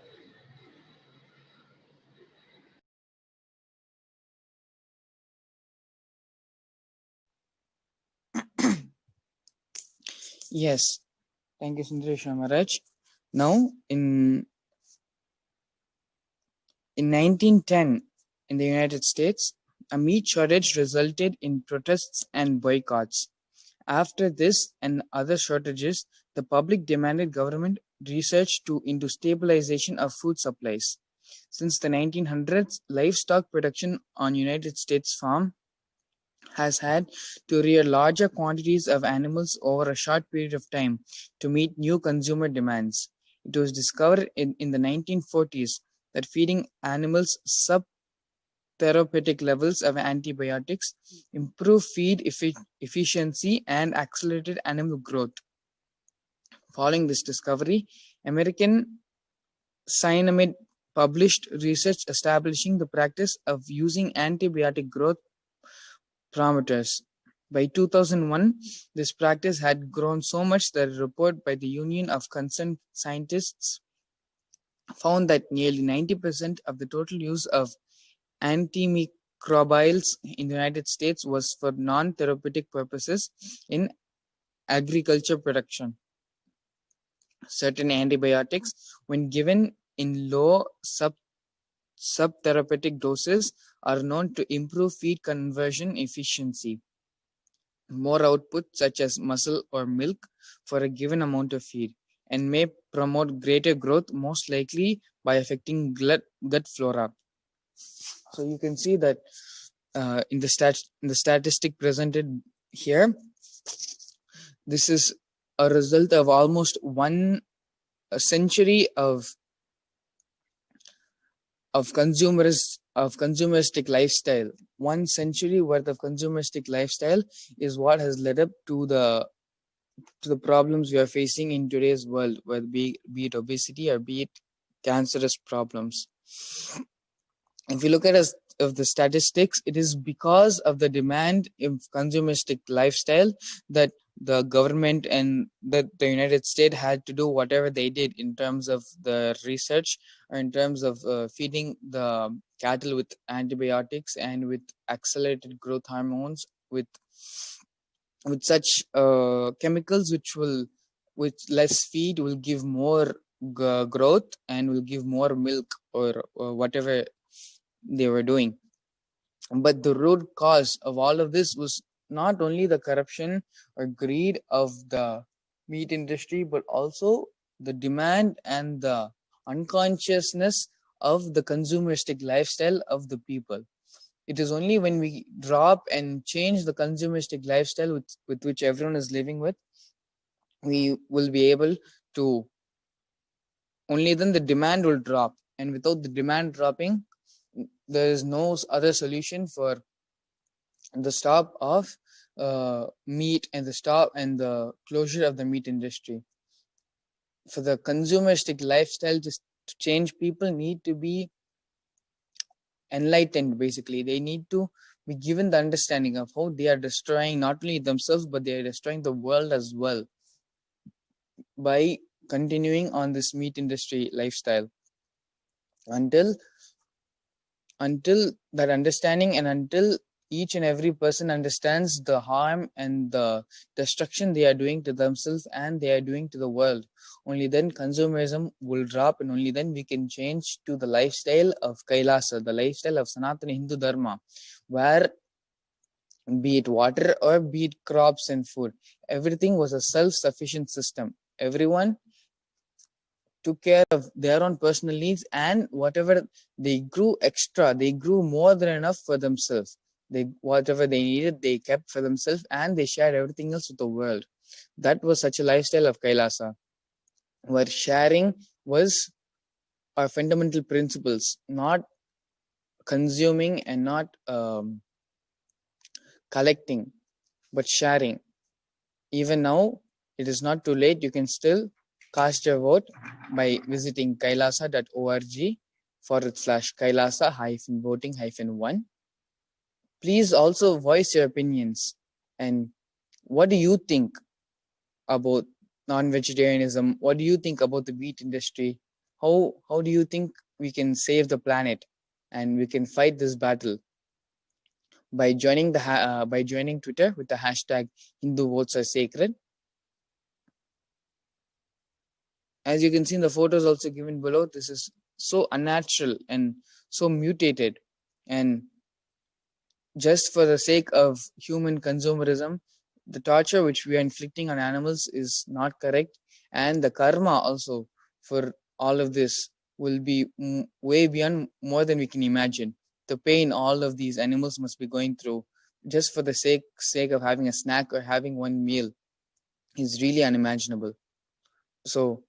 Yes, thank you, Sundaresh Maharaj. Now, in 1910, in the United States, a meat shortage resulted in protests and boycotts. After this and other shortages, the public demanded government research into stabilization of food supplies. Since the 1900s, livestock production on United States farm has had to rear larger quantities of animals over a short period of time to meet new consumer demands. It was discovered in the 1940s that feeding animals subtherapeutic levels of antibiotics improve feed efficiency and accelerated animal growth. Following this discovery, American Cyanamid published research establishing the practice of using antibiotic growth parameters. By 2001, this practice had grown so much that a report by the Union of Concerned Scientists found that nearly 90% of the total use of antimicrobials in the United States was for non-therapeutic purposes in agriculture production. Certain antibiotics, when given in low subtherapeutic doses, are known to improve feed conversion efficiency. More output, such as muscle or milk, for a given amount of feed, and may promote greater growth, most likely by affecting gut flora. So you can see that in the statistic presented here, this is a result of almost a century of consumeristic lifestyle. 1 century worth of consumeristic lifestyle is what has led up to the problems we are facing in today's world, whether be it obesity or be it cancerous problems. If you look at the statistics, it is because of the demand of consumeristic lifestyle that the government and that the United States had to do whatever they did in terms of the research or in terms of feeding the cattle with antibiotics and with accelerated growth hormones, with such chemicals which less feed will give more growth and will give more milk or whatever they were doing. But the root cause of all of this was not only the corruption or greed of the meat industry, but also the demand and the unconsciousness of the consumeristic lifestyle of the people. It is only when we drop and change the consumeristic lifestyle with which everyone is living with, we will be able to, only then the demand will drop. and without the demand dropping, there is no other solution for the stop of meat and the stop and the closure of the meat industry. For the consumeristic lifestyle to change, people need to be enlightened. Basically, they need to be given the understanding of how they are destroying not only themselves but they are destroying the world as well by continuing on this meat industry lifestyle. Until that understanding, and until each and every person understands the harm and the destruction they are doing to themselves and they are doing to the world, only then consumerism will drop, and only then we can change to the lifestyle of Kailasa, the lifestyle of Sanatana Hindu Dharma, where be it water or be it crops and food, everything was a self-sufficient system. Everyone took care of their own personal needs, and whatever they grew extra, they grew more than enough for themselves. Whatever they needed, they kept for themselves, and they shared everything else with the world. That was such a lifestyle of Kailasa, where sharing was our fundamental principles, not consuming and not collecting, but sharing. Even now, it is not too late. You can still cast your vote by visiting kailasa.org/kailasa-voting-1. Please also voice your opinions. And what do you think about non-vegetarianism? What do you think about the meat industry? How do you think we can save the planet and we can fight this battle? By joining Twitter with the hashtag Hindu votes are sacred. As you can see in the photos also given below, this is so unnatural and so mutated, and just for the sake of human consumerism, the torture which we are inflicting on animals is not correct, and the karma also for all of this will be way beyond more than we can imagine. The pain all of these animals must be going through just for the sake of having a snack or having one meal is really unimaginable. So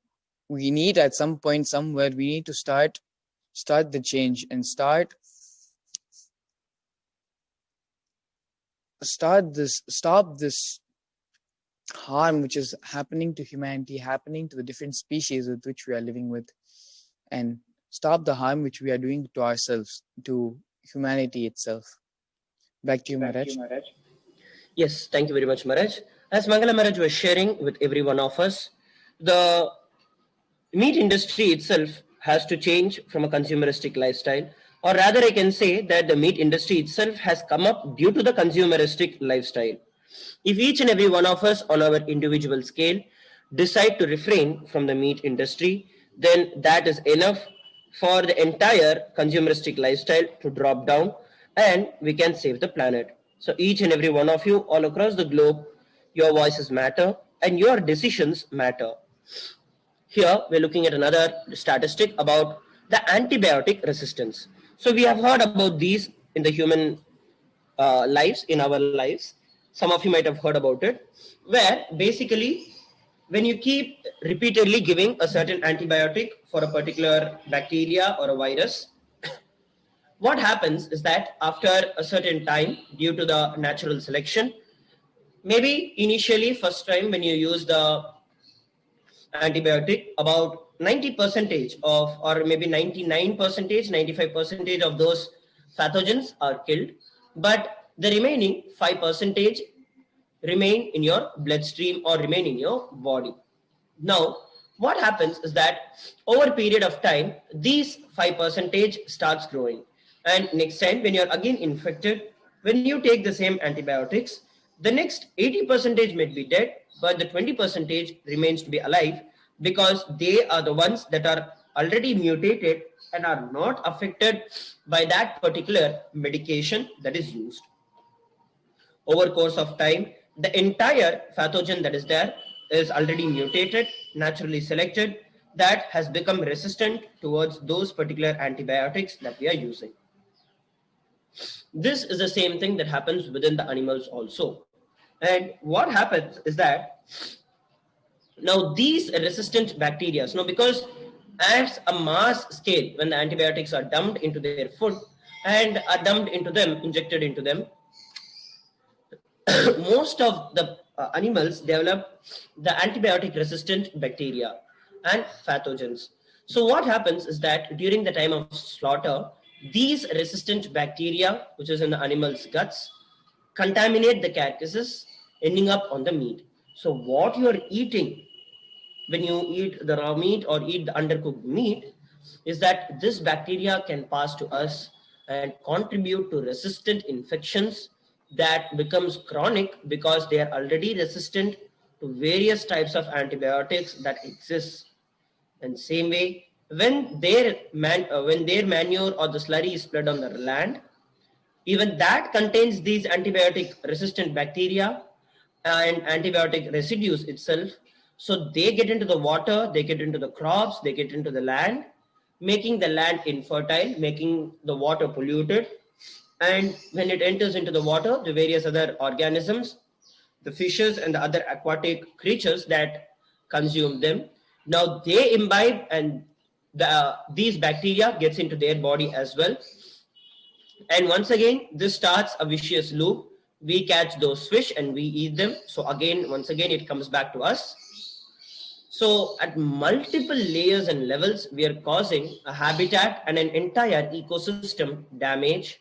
we need, at some point somewhere, we need to start the change and stop this harm which is happening to humanity, happening to the different species with which we are living with, and stop the harm which we are doing to ourselves, to humanity itself. Back to you, Maharaj. Yes, thank you very much, Maharaj. As Mangala Maharaj was sharing with every one of us, the meat industry itself has to change from a consumeristic lifestyle, or rather I can say that the meat industry itself has come up due to the consumeristic lifestyle. If each and every one of us on our individual scale decide to refrain from the meat industry, then that is enough for the entire consumeristic lifestyle to drop down, and we can save the planet. So each and every one of you all across the globe, your voices matter and your decisions matter. Here, we're looking at another statistic about the antibiotic resistance. So we have heard about these in the human lives, in our lives. Some of you might have heard about it, where basically when you keep repeatedly giving a certain antibiotic for a particular bacteria or a virus, what happens is that after a certain time, due to the natural selection, maybe initially first time when you use the antibiotic, about 90 percentage of, or maybe 99 percentage, 95 percentage of those pathogens are killed, but the remaining 5 percentage remain in your bloodstream or remain in your body. Now, what happens is that over a period of time, these 5 percentage starts growing, and next time when you're again infected, when you take the same antibiotics, the next 80 percentage may be dead, but the 20 percentage remains to be alive, because they are the ones that are already mutated and are not affected by that particular medication that is used. Over course of time, the entire pathogen that is there is already mutated, naturally selected, that has become resistant towards those particular antibiotics that we are using. This is the same thing that happens within the animals also. And what happens is that now these resistant bacteria, because At a mass scale, when the antibiotics are dumped into their food and are dumped into them, injected into them, most of the animals develop the antibiotic resistant bacteria and pathogens. So what happens is that during the time of slaughter, these resistant bacteria, which is in the animal's guts, contaminate the carcasses, ending up on the meat. So what you are eating when you eat the raw meat or eat the undercooked meat is that this bacteria can pass to us and contribute to resistant infections that becomes chronic because they are already resistant to various types of antibiotics that exist. And same way, when their manure or the slurry is spread on the land, even that contains these antibiotic resistant bacteria and antibiotic residues itself. So they get into the water, they get into the crops, they get into the land, making the land infertile, making the water polluted. And when it enters into the water, the various other organisms, the fishes and the other aquatic creatures that consume them, now they imbibe, and these bacteria gets into their body as well. And once again, this starts a vicious loop. We catch those fish and we eat them. So again, once again, it comes back to us. So at multiple layers and levels, we are causing a habitat and an entire ecosystem damage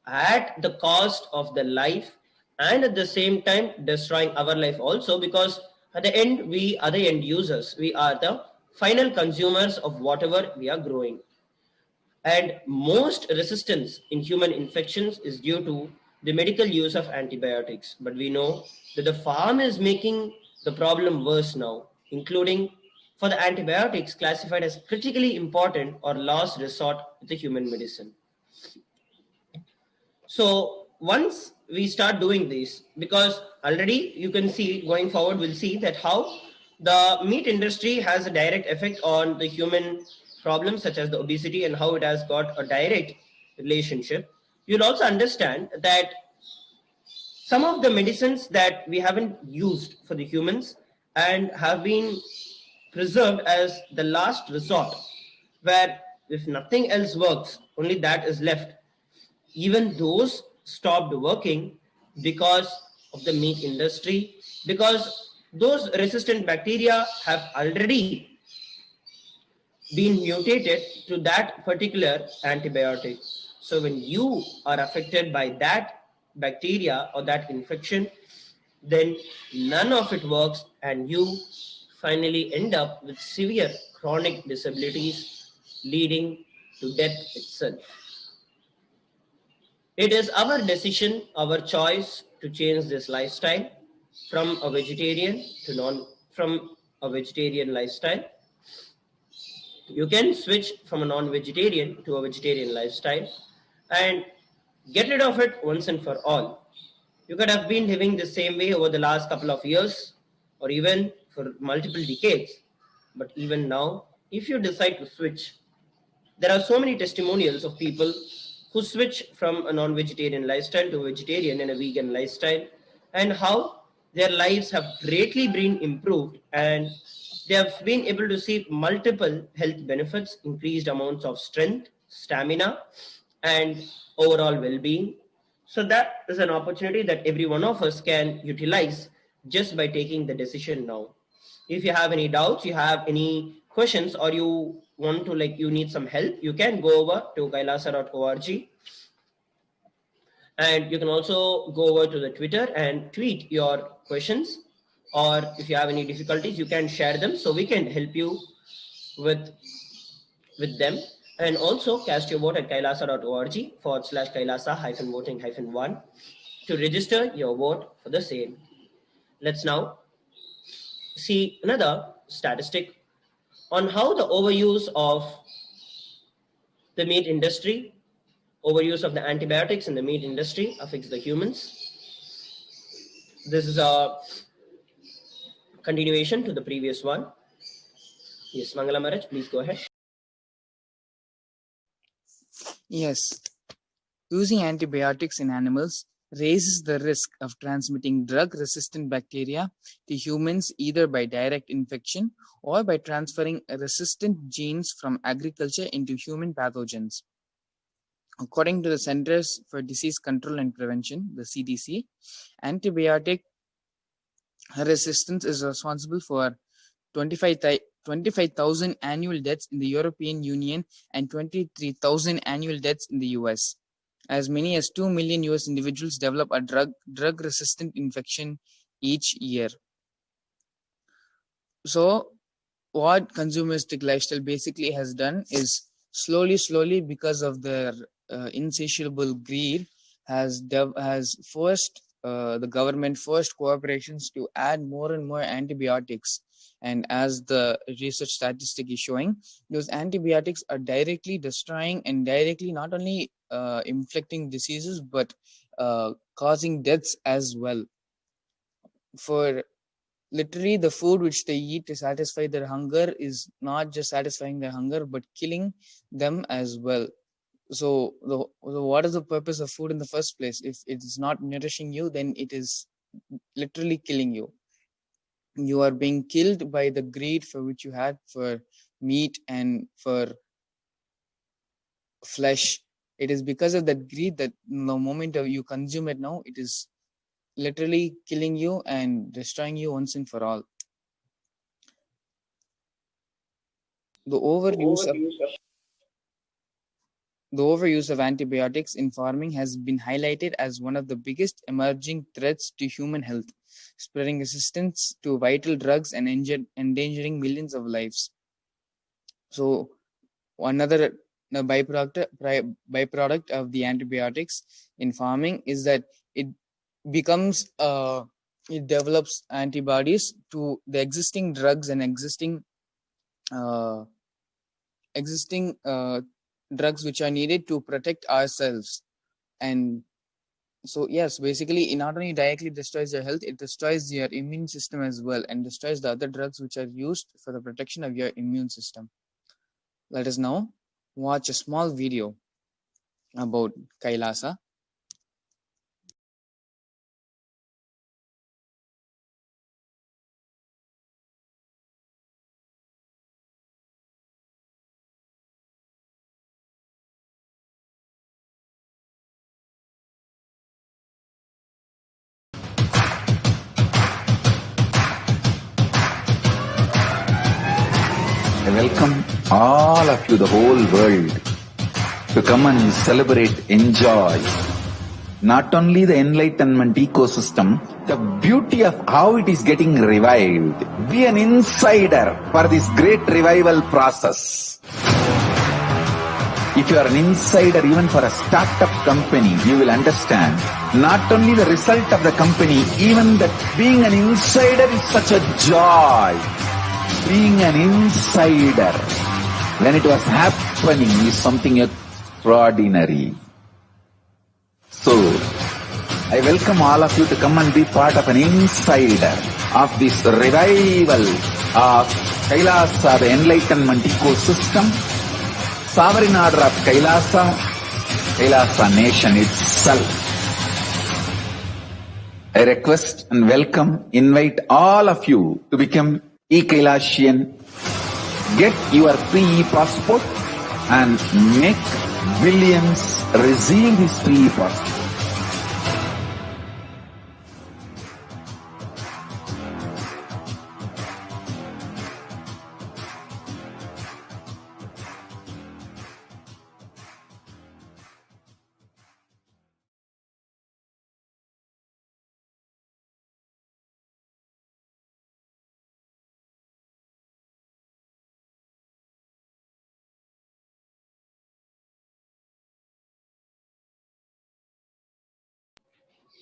at the cost of the life, and at the same time destroying our life also, because at the end, we are the end users. We are the final consumers of whatever we are growing. And most resistance in human infections is due to the medical use of antibiotics. But we know that the farm is making the problem worse now, including for the antibiotics classified as critically important or last resort with the human medicine. So once we start doing this, because already you can see going forward, we'll see that how the meat industry has a direct effect on the human problems such as the obesity and how it has got a direct relationship. You'll also understand that some of the medicines that we haven't used for the humans and have been preserved as the last resort, where if nothing else works, only that is left, even those stopped working because of the meat industry, because those resistant bacteria have already been mutated to that particular antibiotic. So when you are affected by that bacteria or that infection, then none of it works and you finally end up with severe chronic disabilities leading to death itself. It is our decision, our choice to change this lifestyle from a vegetarian to from a vegetarian lifestyle. You can switch from a non-vegetarian to a vegetarian lifestyle and get rid of it once and for all. You could have been living the same way over the last couple of years or even for multiple decades. But even now, if you decide to switch, there are so many testimonials of people who switch from a non-vegetarian lifestyle to a vegetarian and a vegan lifestyle, and how their lives have greatly been improved, and they have been able to see multiple health benefits, increased amounts of strength, stamina, and overall well-being. So that is an opportunity that every one of us can utilize just by taking the decision now. If you have any doubts, you have any questions, or you want to you need some help, you can go over to kailasa.org, and you can also go over to the Twitter and tweet your questions, or if you have any difficulties, you can share them so we can help you with them. And also cast your vote at kailasa.org/kailasa-voting-1 to register your vote for the same. Let's now see another statistic on how the overuse of the meat industry, overuse of the antibiotics in the meat industry affects the humans. This is a continuation to the previous one. Yes, Mangala Maharaj, please go ahead. Yes, using antibiotics in animals raises the risk of transmitting drug-resistant bacteria to humans either by direct infection or by transferring resistant genes from agriculture into human pathogens. According to the Centers for Disease Control and Prevention, the CDC, antibiotic resistance is responsible for 25,000 annual deaths in the European Union and 23,000 annual deaths in the US. As many as 2 million US individuals develop a drug-resistant infection each year. So what consumeristic lifestyle basically has done is slowly, because of their insatiable greed, has forced the government, forced corporations to add more and more antibiotics. And as the research statistic is showing, those antibiotics are directly destroying and directly not only inflicting diseases but causing deaths as well. For literally, the food which they eat to satisfy their hunger is not just satisfying their hunger but killing them as well. So what is the purpose of food in the first place? If it is not nourishing you, then it is literally killing you. You are being killed by the greed for which you had for meat and for flesh. It is because of that greed that the moment you consume it now, it is literally killing you and destroying you once and for all. The overuse of antibiotics in farming has been highlighted as one of the biggest emerging threats to human health, spreading resistance to vital drugs and endangering millions of lives. So another byproduct of the antibiotics in farming is that it develops antibodies to the existing drugs and existing drugs which are needed to protect ourselves. And so yes, basically it not only directly destroys your health, it destroys your immune system as well and destroys the other drugs which are used for the protection of your immune system. Let us now watch a small video about Kailasa. I welcome all of you, the whole world, to come and celebrate, enjoy not only the enlightenment ecosystem, the beauty of how it is getting revived. Be an insider for this great revival process. If you are an insider even for a startup company, you will understand not only the result of the company, even that being an insider is such a joy. Being an insider when it was happening is something extraordinary. So, I welcome all of you to come and be part of an insider of this revival of Kailasa, the enlightenment ecosystem, sovereign order of Kailasa, Kailasa nation itself. I request and welcome, invite all of you to become e-Kailasian. Get your free e-passport and make billions receive this free e-passport.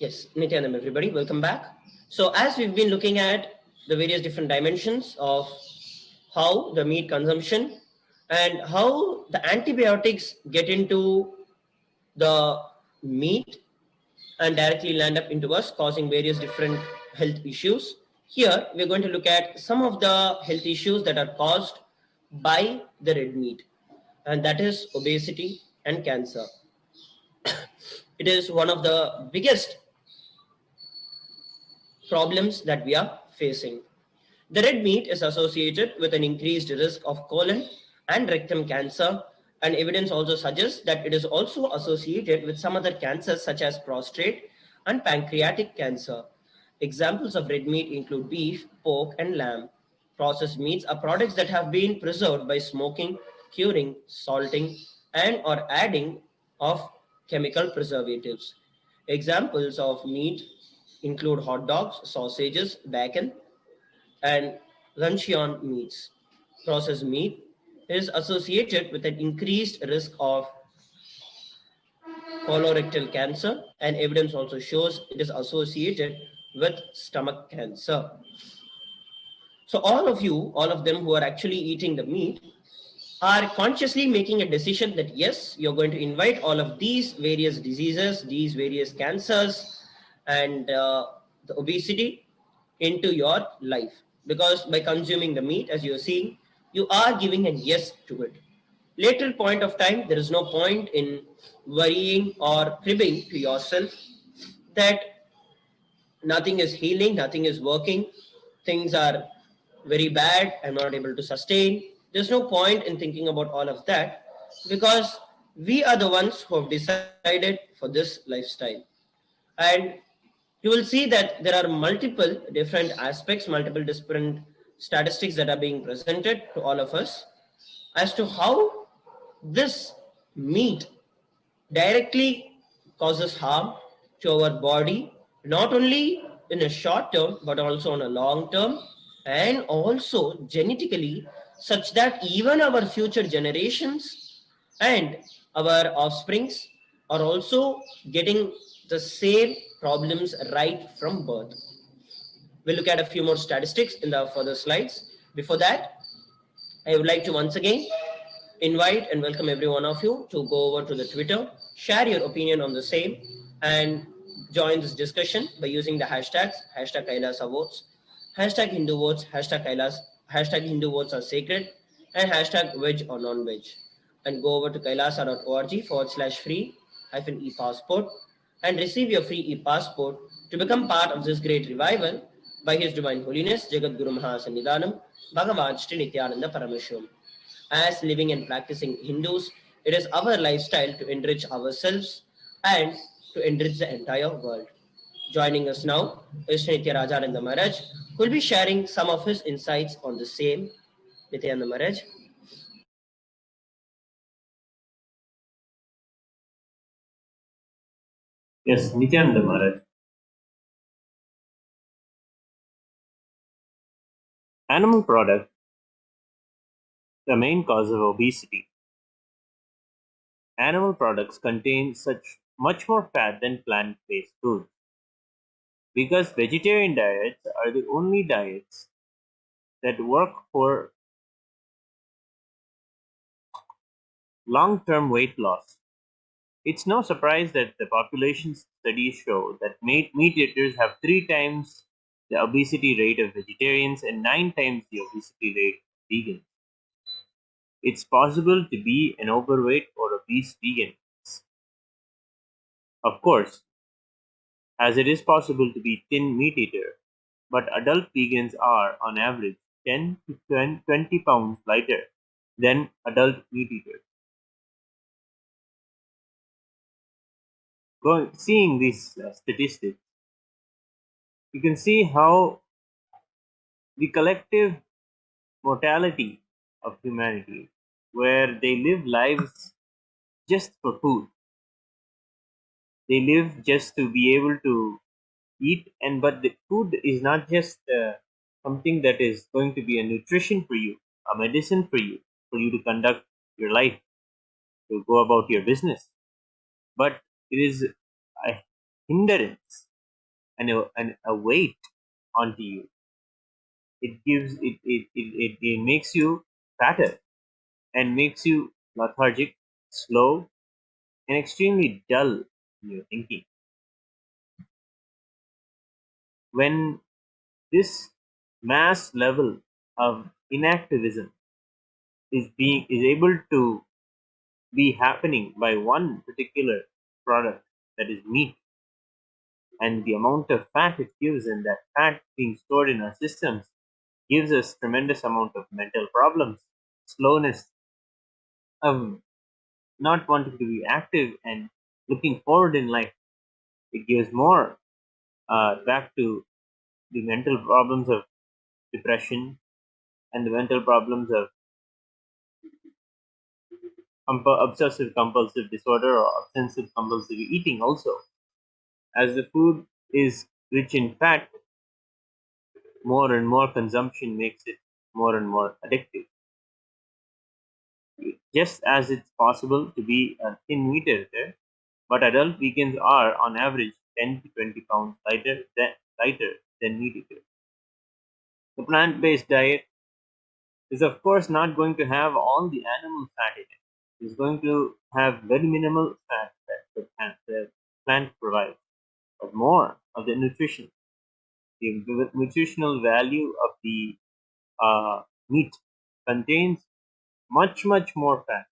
Yes, Nithyanam, everybody, welcome back. So as we've been looking at the various different dimensions of how the meat consumption and how the antibiotics get into the meat and directly land up into us, causing various different health issues. Here, we're going to look at some of the health issues that are caused by the red meat, and that is obesity and cancer. It is one of the biggest problems that we are facing. The red meat is associated with an increased risk of colon and rectum cancer, and evidence also suggests that it is also associated with some other cancers such as prostate and pancreatic cancer. Examples of red meat include beef, pork, and lamb. Processed meats are products that have been preserved by smoking, curing, salting, and or adding of chemical preservatives. Examples of meat include hot dogs, sausages, bacon, and luncheon meats. Processed meat is associated with an increased risk of colorectal cancer, and evidence also shows it is associated with stomach cancer. So, all of them who are actually eating the meat, are consciously making a decision that yes, you're going to invite all of these various diseases, these various cancers, and the obesity into your life. Because by consuming the meat, as you're seeing, you are giving a yes to it. Later point of time, there is no point in worrying or cribbing to yourself that nothing is healing, nothing is working, things are very bad, I'm not able to sustain. There's no point in thinking about all of that because we are the ones who have decided for this lifestyle. And you will see that there are multiple different aspects, multiple different statistics that are being presented to all of us as to how this meat directly causes harm to our body, not only in a short term, but also on a long term, and also genetically, such that even our future generations and our offsprings are also getting the same problems right from birth. We'll look at a few more statistics in the further slides. Before that, I would like to once again invite and welcome every one of you to go over to the Twitter, share your opinion on the same, and join this discussion by using the hashtags, hashtag Kailasa votes, hashtag Hindu votes, hashtag Kailas, hashtag Hindu votes are sacred, and hashtag veg or non-veg. And go over to kailasa.org/free e-passport and receive your free e-passport to become part of this great revival by His Divine Holiness Jagat Guru Mahasannidhanam Bhagavan Shri Nithyananda Paramashivam. As living and practicing Hindus, it is our lifestyle to enrich ourselves and to enrich the entire world. Joining us now is Sri Nithyananda Maharaj, who will be sharing some of his insights on the same. Nithyananda Maharaj. Yes, Nithyananda Maharaj. Animal products, the main cause of obesity. Animal products contain such much more fat than plant-based foods. Because vegetarian diets are the only diets that work for long-term weight loss. It's no surprise that the population studies show that meat eaters have 3 times the obesity rate of vegetarians and 9 times the obesity rate of vegans. It's possible to be an overweight or obese vegan. Of course, as it is possible to be thin meat eater, but adult vegans are, on average, 10 to 20 pounds lighter than adult meat eaters. Seeing these statistics, you can see how the collective mortality of humanity, where they live lives just for food. They live just to be able to eat, and but the food is not just something that is going to be a nutrition for you, a medicine for you to conduct your life, to go about your business, but it is a hindrance and a weight onto you. It makes you fatter and makes you lethargic, slow, and extremely dull in your thinking. When this mass level of inactivism is able to be happening by one particular product that is meat, and the amount of fat it gives, and that fat being stored in our systems gives us tremendous amount of mental problems, slowness, not wanting to be active and looking forward in life. It gives more back to the mental problems of depression and the mental problems of obsessive compulsive disorder or obsessive compulsive eating also. As the food is rich in fat, more and more consumption makes it more and more addictive. Just as it's possible to be a thin meat eater, but adult vegans are on average 10 to 20 pounds lighter than meat eaters. The plant-based diet is of course not going to have all the animal fat in it. It's going to have very minimal fat that the plant provides, but more of the nutrition. The nutritional value of the meat contains much more fat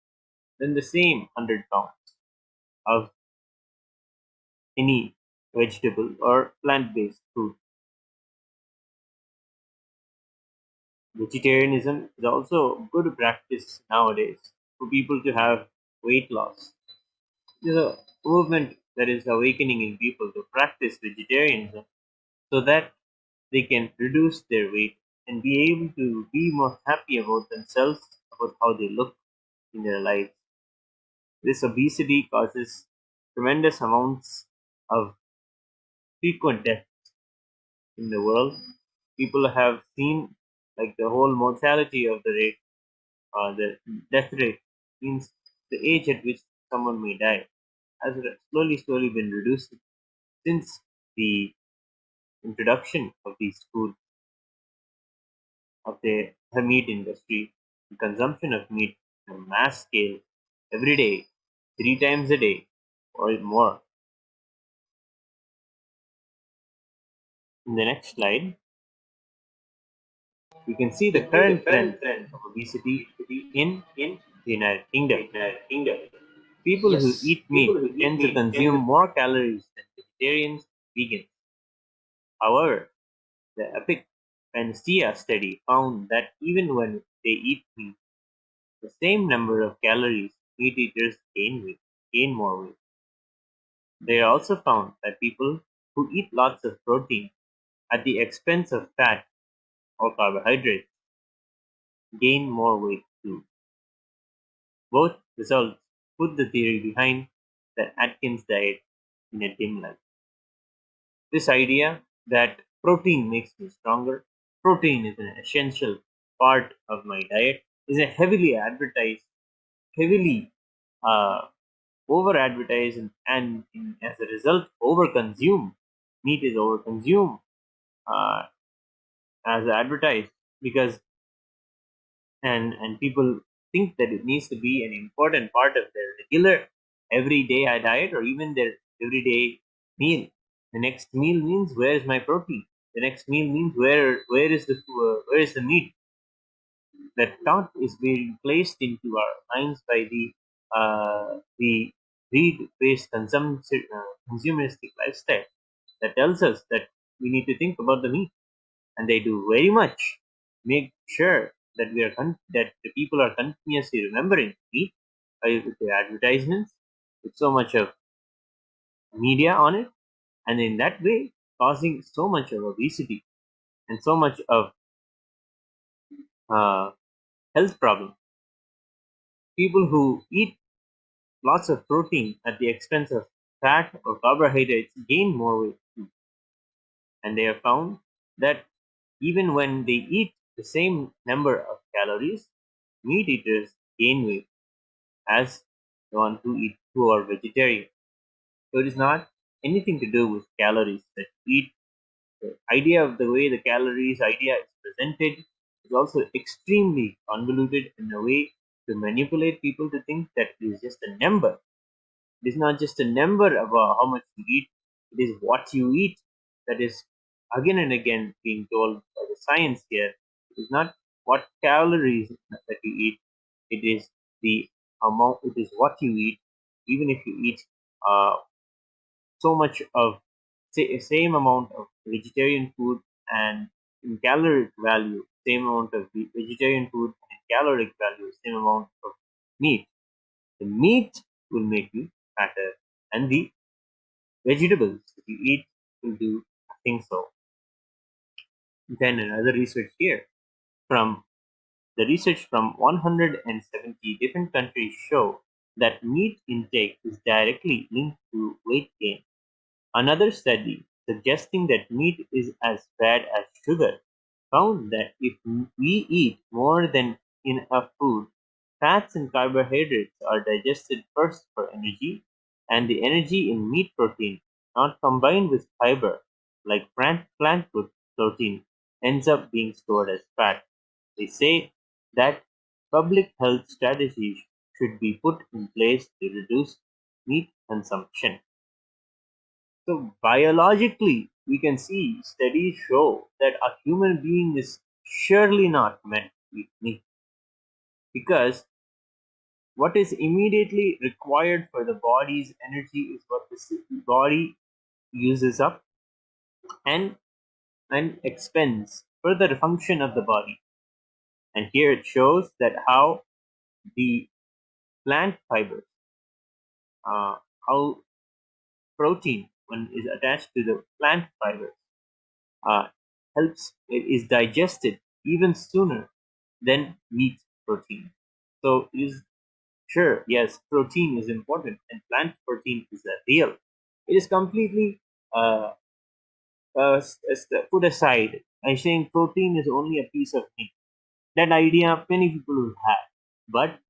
than the same 100 pounds of any vegetable or plant-based food. Vegetarianism is also a good practice nowadays for people to have weight loss. There's a movement that is awakening in people to practice vegetarianism so that they can reduce their weight and be able to be more happy about themselves, about how they look in their lives. This obesity causes tremendous amounts of frequent death in the world. People have seen like the whole mortality of the rate, the death rate means the age at which someone may die has slowly been reducing since the introduction of these foods of the meat industry. The consumption of meat on a mass scale every day, 3 times a day or more. In the next slide, we can see the current trend of obesity in the United Kingdom. People who Yes. eat meat tend to consume more calories than vegetarians, vegans. However, the Epic Panacea study found that even when they eat meat, the same number of calories, meat eaters gain more weight. They also found that people who eat lots of protein at the expense of fat or carbohydrates gain more weight too. Both results put the theory behind the Atkins diet in a dim light. This idea that protein makes me stronger, protein is an essential part of my diet, is a heavily advertised, heavily uh, over advertised, and as a result, over consumed. Meat is over consumed uh, as advertised because and people think that it needs to be an important part of their regular everyday diet or even their everyday meal. The next meal means where is my protein? The next meal means where is the meat? That thought is being placed into our minds by the greed-based consumeristic lifestyle that tells us that we need to think about the meat, and they do very much make sure that that the people are continuously remembering meat with their advertisements, with so much of media on it, and in that way causing so much of obesity and so much of uh, health problems. People who eat lots of protein at the expense of fat or carbohydrates gain more weight too. And they have found that even when they eat the same number of calories, meat eaters gain weight as the one who are vegetarian. So it is not anything to do with calories that you eat. The idea of the way the calories idea is presented is also extremely convoluted in a way to manipulate people to think that it is just a number. It is not just a number about how much you eat, it is what you eat that is again and again being told by the science here. It is not what calories that you eat, it is the amount, it is what you eat. Even if you eat so much of same amount of vegetarian food, and in caloric value, same amount of vegetarian food, and in caloric value, same amount of meat. The meat will make you fatter, and the vegetables that you eat will do nothing so. Then another research here from the research from 170 different countries show that meat intake is directly linked to weight gain. Another study suggesting that meat is as bad as sugar found that if we eat more than enough food, fats and carbohydrates are digested first for energy, and the energy in meat protein, not combined with fiber like plant protein, ends up being stored as fat. They say that public health strategies should be put in place to reduce meat consumption. So biologically, we can see studies show that a human being is surely not meant to eat meat, because what is immediately required for the body's energy is what the body uses up and expends for the function of the body. And here it shows that how the plant fibers, how protein, when is attached to the plant fibers, uh, it is digested even sooner than meat protein. So it is sure, yes, protein is important, and plant protein is real. It is completely put aside. I think protein is only a piece of meat. That idea many people will have, but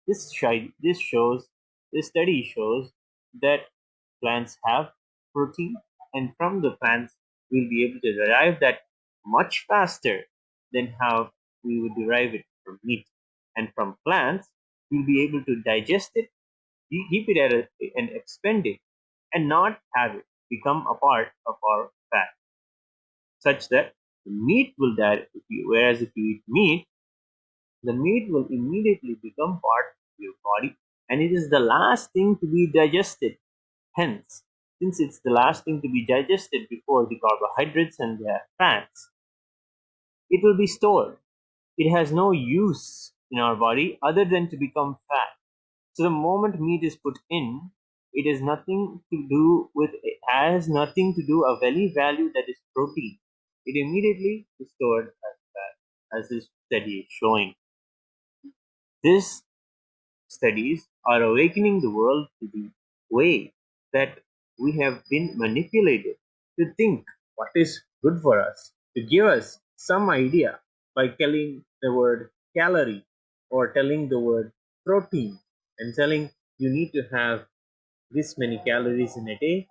this study shows that plants have protein, and from the plants we'll be able to derive that much faster than how we would derive it from meat. And from plants, we'll be able to digest it, keep it and expend it, and not have it become a part of our fat, such that the meat will die. Whereas if you eat meat, the meat will immediately become part of your body, and it is the last thing to be digested. Hence, since it's the last thing to be digested before the carbohydrates and the fats, it will be stored. It has no use in our body other than to become fat. So the moment meat is put in, it has nothing to do with a very value that is protein. It immediately is stored as fat, as this study is showing. These studies are awakening the world to the way that we have been manipulated to think what is good for us, to give us some idea by telling the word calorie or telling the word protein and telling you need to have this many calories in a day,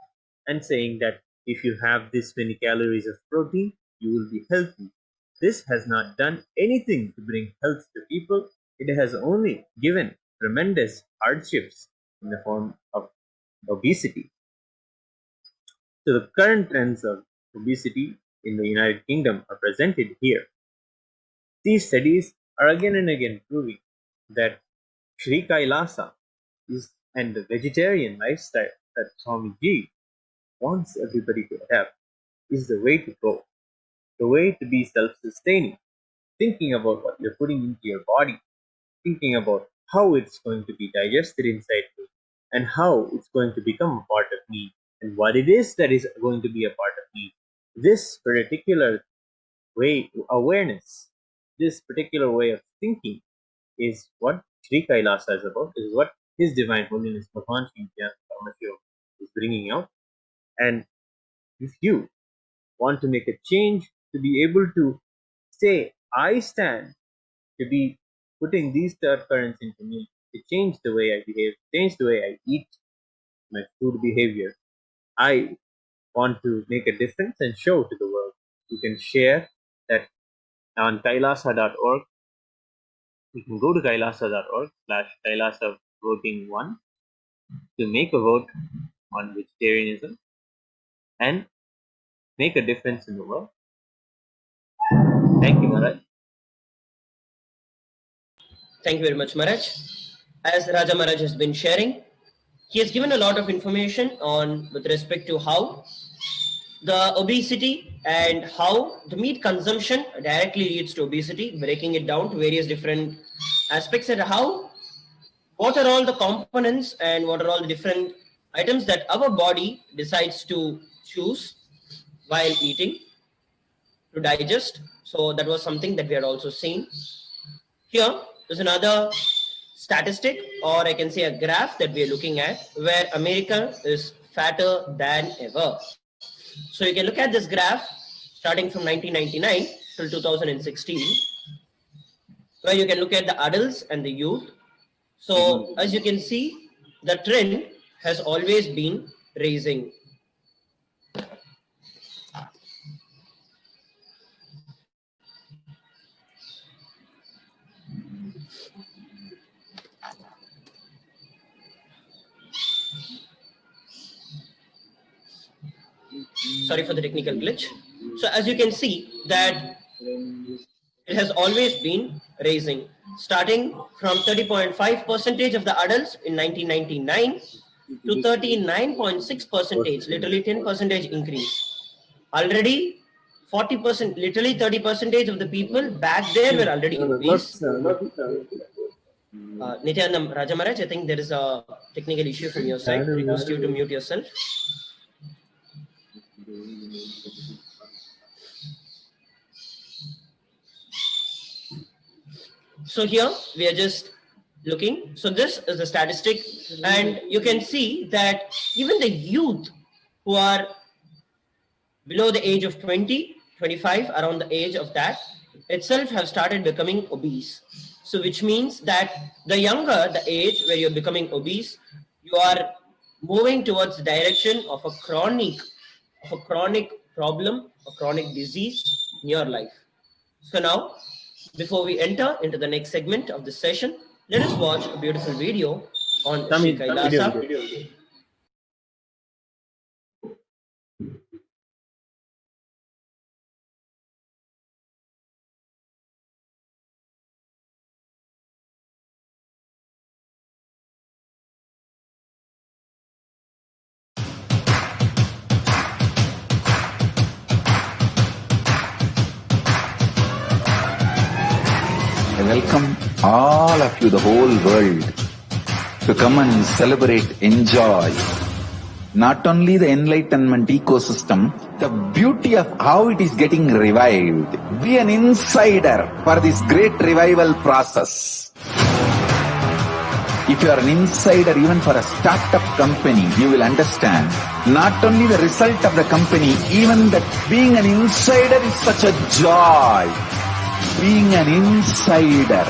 and saying that if you have this many calories of protein, you will be healthy. This has not done anything to bring health to people. It has only given tremendous hardships in the form of obesity. So the current trends of obesity in the United Kingdom are presented here. These studies are again and again proving that Sri Kailasa is and the vegetarian lifestyle that Swamiji wants everybody to adapt is the way to go, the way to be self-sustaining, thinking about what you're putting into your body, thinking about how it's going to be digested inside me, and how it's going to become a part of me, and what it is that is going to be a part of me. This particular way, awareness, this particular way of thinking is what Sri Kailasa is about, is what His Divine Holiness Bhagwan Sri Nithyananda Paramashivam is bringing out. And if you want to make a change, to be able to say, I stand to be putting these third currents into me, to change the way I behave, change the way I eat, my food behavior. I want to make a difference and show to the world. You can share that on kailasa.org. You can go to kailasa.org/kailasa voting 1 to make a vote on vegetarianism and make a difference in the world. Thank you, Maharaj. Thank you very much, Maharaj. As Raja Maharaj has been sharing, he has given a lot of information on with respect to how the obesity and how the meat consumption directly leads to obesity, breaking it down to various different aspects, and how what are all the components and what are all the different items that our body decides to choose while eating to digest. So that was something that we had also seen. Here is another statistic, or I can say a graph that we are looking at, where America is fatter than ever. So you can look at this graph starting from 1999 till 2016, where you can look at the adults and the youth. So as you can see, the trend has always been raising. Sorry for the technical glitch. So as you can see that it has always been raising, starting from 30.5 percentage of the adults in 1999 to 39.6 percentage, literally 10 percentage increase. Already 40%, literally 30 percentage of the people back there were already obese. Nithyananda Rajamaraj, I think there is a technical issue from your side. Request you to mute yourself. So here we are just looking. So this is the statistic, and you can see that even the youth who are below the age of 20, 25, around the age of that itself have started becoming obese. So which means that the younger the age where you're becoming obese, you are moving towards the direction of a chronic problem, a chronic disease in your life. So now, before we enter into the next segment of this session, let us watch a beautiful video on Sri Kailasa. I welcome all of you, the whole world, to come and celebrate, enjoy not only the enlightenment ecosystem, the beauty of how it is getting revived. Be an insider for this great revival process. If you are an insider even for a startup company, you will understand not only the result of the company, even that being an insider is such a joy. Being an insider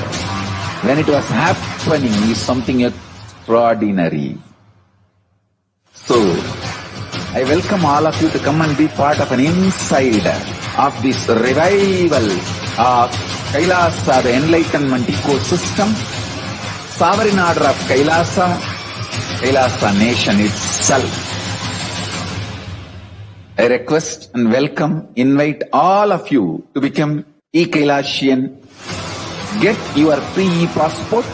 when it was happening is something extraordinary. So, I welcome all of you to come and be part of an insider of this revival of Kailasa, the enlightenment ecosystem, sovereign order of Kailasa, Kailasa nation itself. I request and welcome, invite all of you to become e-Kailasian, get your free e-passport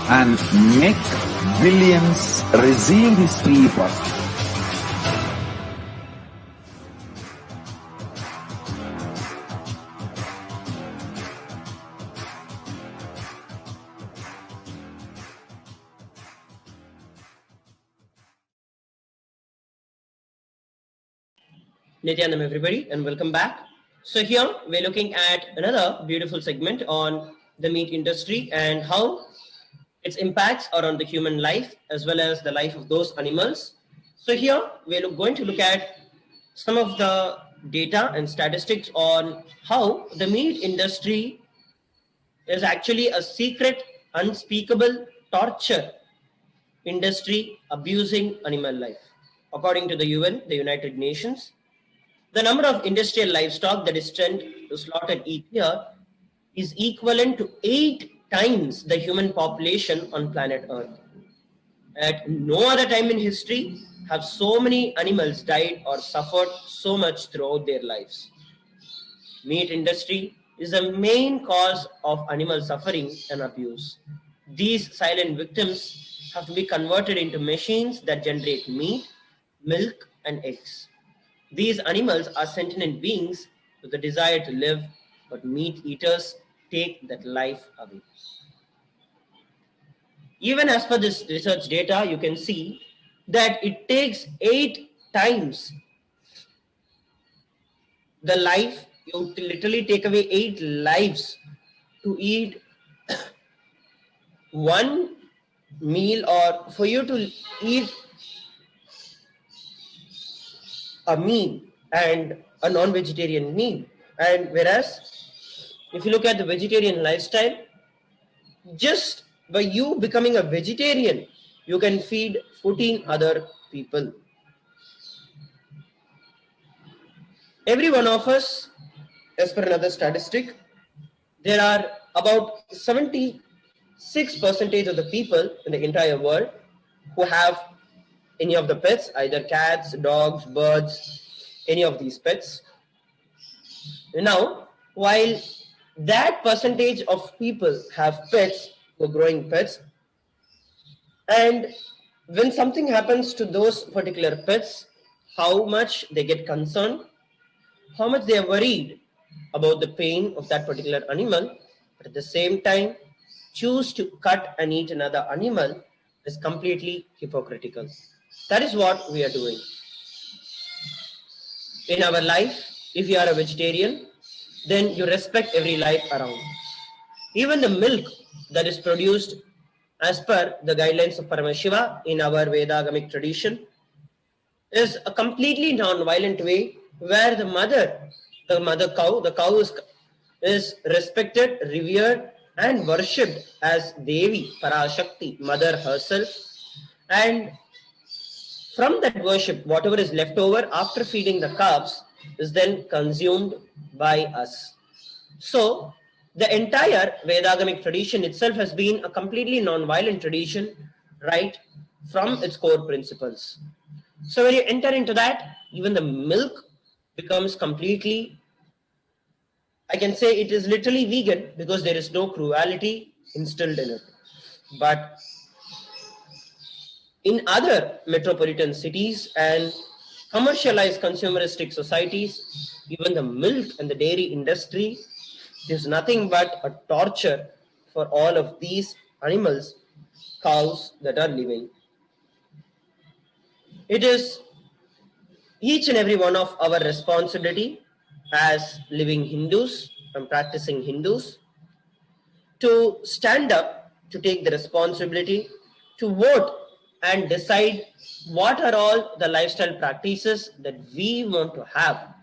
and make billions receive this free e-passport. Nithyanam everybody, and welcome back. So here we're looking at another beautiful segment on the meat industry and how its impacts are on the human life as well as the life of those animals. So here we're going to look at some of the data and statistics on how the meat industry is actually a secret, unspeakable torture industry abusing animal life. According to the UN, the United Nations, the number of industrial livestock that is sent to slaughtered each year is equivalent to 8 times the human population on planet Earth. At no other time in history have so many animals died or suffered so much throughout their lives. Meat industry is the main cause of animal suffering and abuse. These silent victims have to be converted into machines that generate meat, milk, and eggs. These animals are sentient beings with a desire to live, but meat eaters take that life away. Even as per this research data, you can see that it takes 8 times the life. You literally take away 8 lives to eat one meal, or for you to eat a meal and a non-vegetarian meal. And whereas if you look at the vegetarian lifestyle, just by you becoming a vegetarian, you can feed 14 other people. Every one of us, as per another statistic, there are about 76% of the people in the entire world who have any of the pets, either cats, dogs, birds, any of these pets. Now, while that percentage of people have pets, who are growing pets, and when something happens to those particular pets, how much they get concerned, how much they are worried about the pain of that particular animal, but at the same time choose to cut and eat another animal is completely hypocritical. That is what we are doing. In our life, if you are a vegetarian, then you respect every life around. Even the milk that is produced as per the guidelines of Paramashiva in our Vedagamic tradition is a completely non-violent way where the mother cow, the cow is respected, revered, and worshipped as Devi, Parashakti, mother herself. And from that worship, whatever is left over after feeding the calves is then consumed by us. So, the entire Vedagamic tradition itself has been a completely non-violent tradition, right from its core principles. So, when you enter into that, even the milk becomes completely, I can say it is literally vegan because there is no cruelty instilled in it. But in other metropolitan cities and commercialized consumeristic societies, even the milk and the dairy industry is nothing but a torture for all of these animals, cows that are living. It is each and every one of our responsibility as living Hindus and practicing Hindus to stand up, to take the responsibility, to vote and decide what are all the lifestyle practices that we want to have,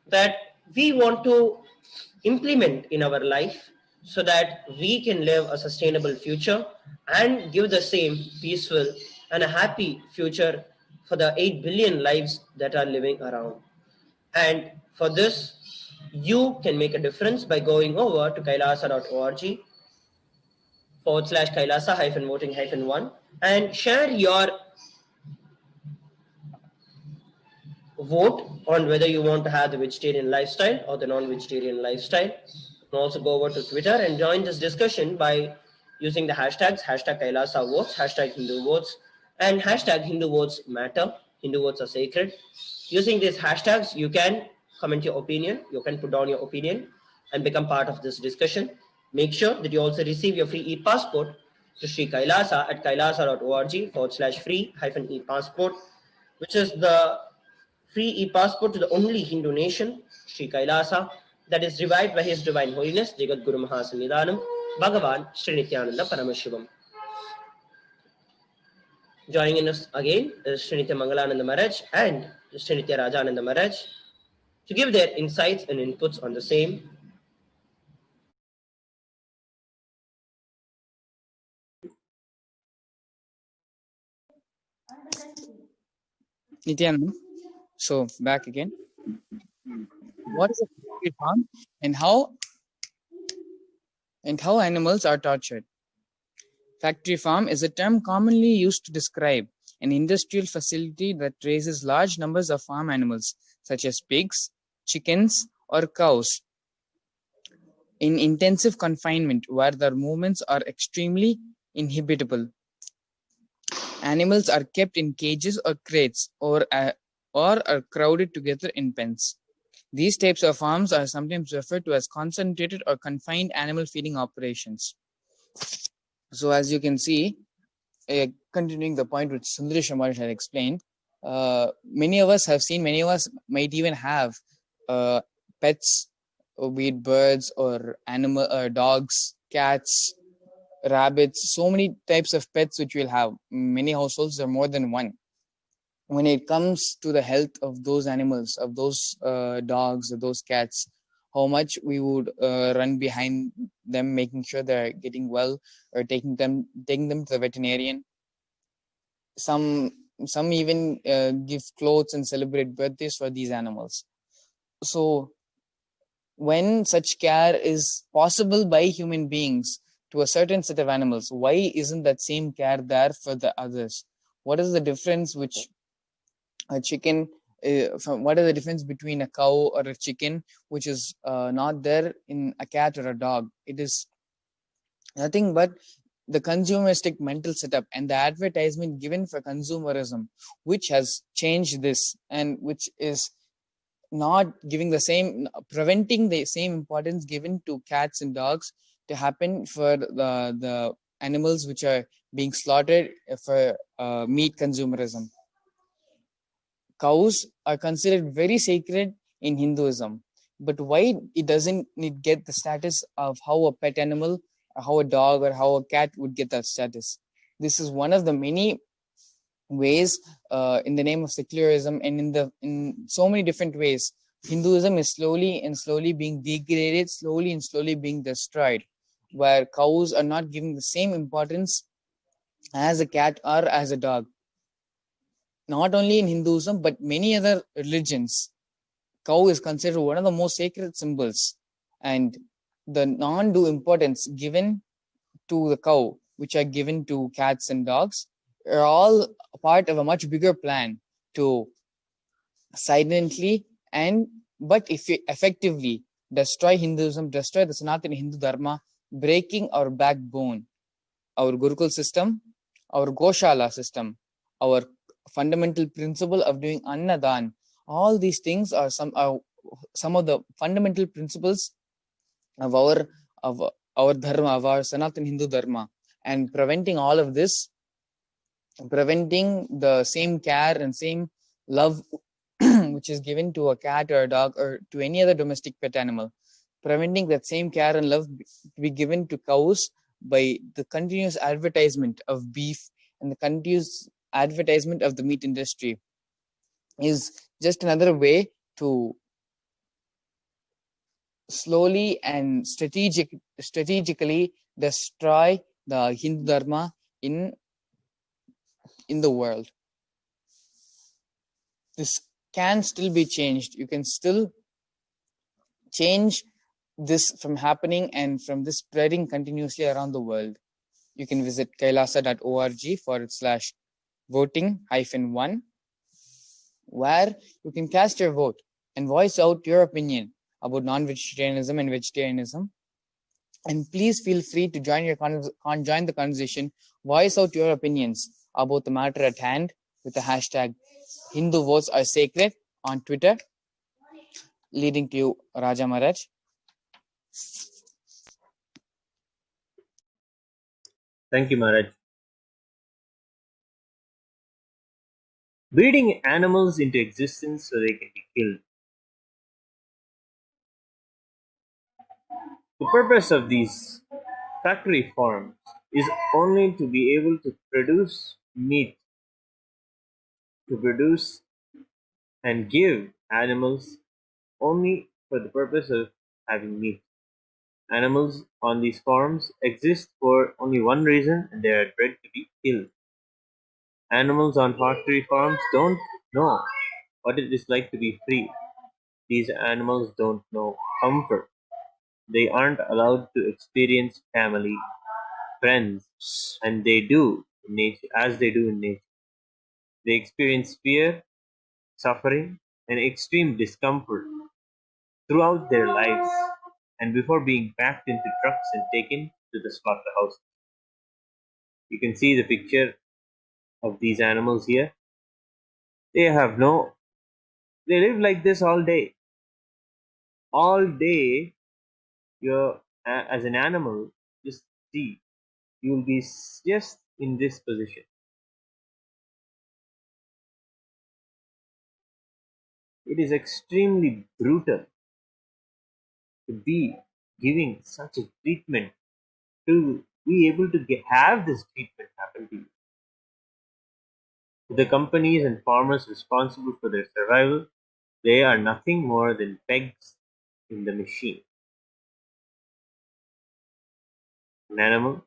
that we want to implement in our life so that we can live a sustainable future and give the same peaceful and a happy future for the 8 billion lives that are living around. And for this, you can make a difference by going over to kailasa.org/kailasa-voting-1 and share your vote on whether you want to have the vegetarian lifestyle or the non-vegetarian lifestyle. You can also go over to Twitter and join this discussion by using the hashtags #KailasaVotes, #HinduVotes, and #HinduVotesMatter. Hindu votes are sacred. Using these hashtags, you can comment your opinion, you can put down your opinion and become part of this discussion. Make sure that you also receive your free e-passport to Sri Kailasa at kailasa.org/free-e-passport, which is the free e-passport to the only Hindu nation, Sri Kailasa, that is revived by His Divine Holiness, Jagat Guru Mahasannidhanam, Bhagavan Sri Nithyananda Paramashivam. Joining us again is Sri Nithya Mangalananda Maharaj and Sri Nithya Rajananda Maharaj to give their insights and inputs on the same. Nityanand, so back again. What is a factory farm and how animals are tortured? Factory farm is a term commonly used to describe an industrial facility that raises large numbers of farm animals such as pigs, chickens, or cows in intensive confinement where their movements are extremely inhibitable. Animals are kept in cages or crates or are crowded together in pens. These types of farms are sometimes referred to as concentrated or confined animal feeding operations. So as you can see, continuing the point which Sundaresh Amar had explained, many of us have seen, many of us might even have pets, be it birds or animal, dogs, cats, rabbits, so many types of pets which we'll have. Many households are more than one. When it comes to the health of those animals, of those dogs, of those cats, how much we would run behind them, making sure they're getting well, or taking them to the veterinarian. Some even give clothes and celebrate birthdays for these animals. So when such care is possible by human beings to a certain set of animals, why isn't that same care there for the others? What is the difference which a chicken what is the difference between a cow or a chicken which is not there in a cat or a dog? It is nothing but the consumeristic mental setup and the advertisement given for consumerism, which has changed this, and which is not giving the same, preventing the same importance given to cats and dogs to happen for the animals which are being slaughtered for meat consumerism. Cows are considered very sacred in Hinduism, but why it doesn't it get the status of how a pet animal, or how a dog or how a cat would get that status? This is one of the many ways, in the name of secularism, and in so many different ways, Hinduism is slowly being degraded, slowly being destroyed, where cows are not given the same importance as a cat or as a dog. Not only in Hinduism, but many other religions, cow is considered one of the most sacred symbols, and the non-due importance given to the cow, which are given to cats and dogs, are all part of a much bigger plan to silently and but if effectively destroy Hinduism, destroy the Sanatana Hindu Dharma, breaking our backbone, our Gurukul system, our Goshala system, our fundamental principle of doing Annadan. All these things are some of the fundamental principles of our dharma, of our Sanatana Hindu Dharma, and preventing all of this, preventing the same care and same love which is given to a cat or a dog or to any other domestic pet animal, preventing that same care and love to be given to cows by the continuous advertisement of beef and the continuous advertisement of the meat industry is just another way to slowly and strategically destroy the Hindu Dharma in the world. This can still be changed. You can still change this from happening and from this spreading continuously around the world. You can visit kailasa.org/voting-1, where you can cast your vote and voice out your opinion about non-vegetarianism and vegetarianism. And please feel free to join the conversation, voice out your opinions about the matter at hand with the hashtag Hindu votes are sacred on Twitter, leading to you, Raja Maharaj. Thank you, Maharaj. Breeding animals into existence so they can be killed. The purpose of these factory farms is only to be able to produce meat, to produce and give animals only for the purpose of having meat. Animals on these farms exist for only one reason, and they are bred to be killed. Animals on factory farms don't know what it is like to be free. These animals don't know comfort. They aren't allowed to experience family, friends, and they do in nature, as they do in nature. They experience fear, suffering, and extreme discomfort throughout their lives and before being packed into trucks and taken to the slaughterhouse. You can see the picture of these animals here. They have no, they live like this all day. All day, you're, as an animal, just see, you will be just in this position. It is extremely brutal to be giving such a treatment, to be able to have this treatment happen to you. To the companies and farmers responsible for their survival, they are nothing more than pegs in the machine. An animal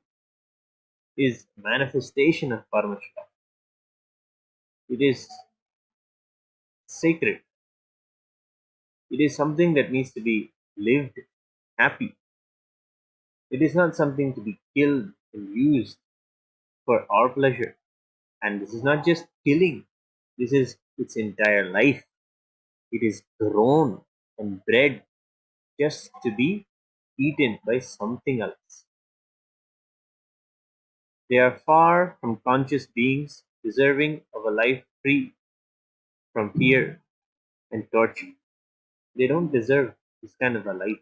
is a manifestation of Paramashiva. It is sacred. It is something that needs to be lived happy. It is not something to be killed and used for our pleasure. And this is not just killing, this is its entire life. It is grown and bred just to be eaten by something else. They are far from conscious beings deserving of a life free from fear and torture. They don't deserve this kind of a life.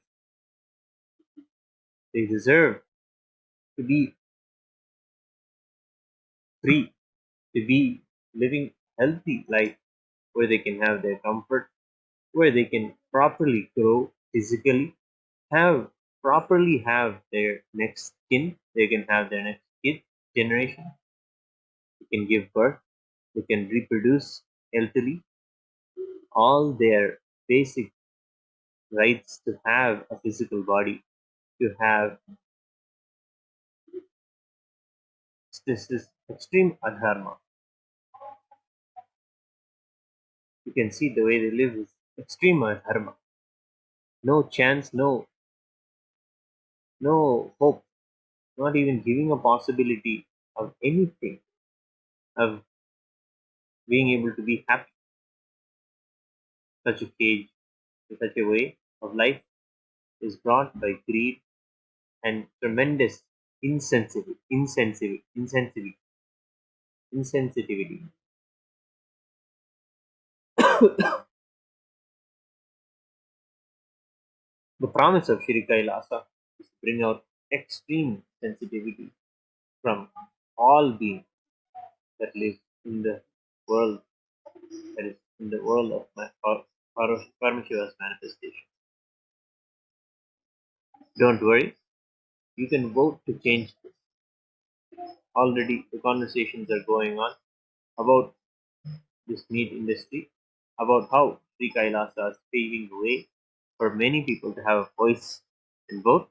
They deserve to be free, to be living healthy life where they can have their comfort, where they can properly grow physically, have properly have their next kin, they can have their next kid generation, they can give birth, they can reproduce healthily, all their basic rights to have a physical body, to have this is extreme adharma. You can see the way they live is extreme adharma. No chance, no hope, not even giving a possibility of anything, of being able to be happy. Such a cage, such a way of life is brought by greed and tremendous insensitivity. The promise of Shri Kailasa is to bring out extreme sensitivity from all beings that live in the world, that is in the world of Paramashiva's manifestation. Don't worry, you can vote to change this. Already the conversations are going on about this meat industry, about how Sri Kailasa is paving the way for many people to have a voice and vote.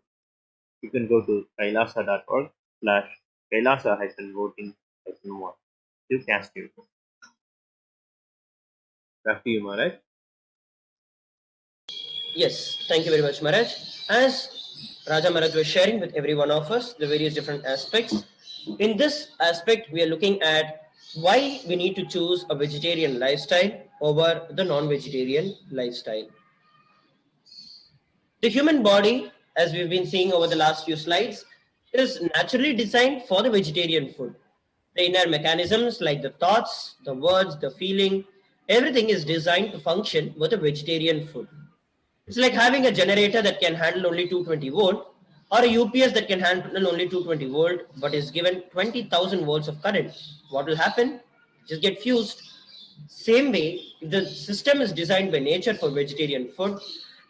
You can go to kailasa.org/kailasa-voting-more to cast your vote. Back to you, Maharaj. Yes, thank you very much, Maharaj. As Raja Maharaj was sharing with every one of us the various different aspects, in this aspect we are looking at why we need to choose a vegetarian lifestyle over the non-vegetarian lifestyle. The human body, as we've been seeing over the last few slides, is naturally designed for the vegetarian food. The inner mechanisms like the thoughts, the words, the feeling, everything is designed to function with a vegetarian food. It's like having a generator that can handle only 220 volt or a UPS that can handle only 220 volt but is given 20,000 volts of current. What will happen? Just get fused. Same way, if the system is designed by nature for vegetarian food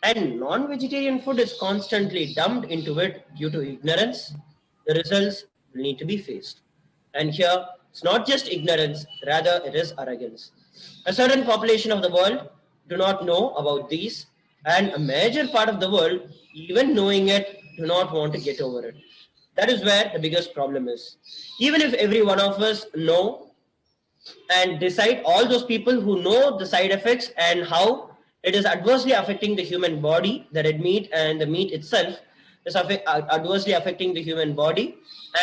and non-vegetarian food is constantly dumped into it due to ignorance, the results will need to be faced. And here, it's not just ignorance, rather it is arrogance. A certain population of the world do not know about these, and a major part of the world, even knowing it, do not want to get over it. That is where the biggest problem is. Even if every one of us know and decide, all those people who know the side effects and how it is adversely affecting the human body, the red meat and the meat itself is adversely affecting the human body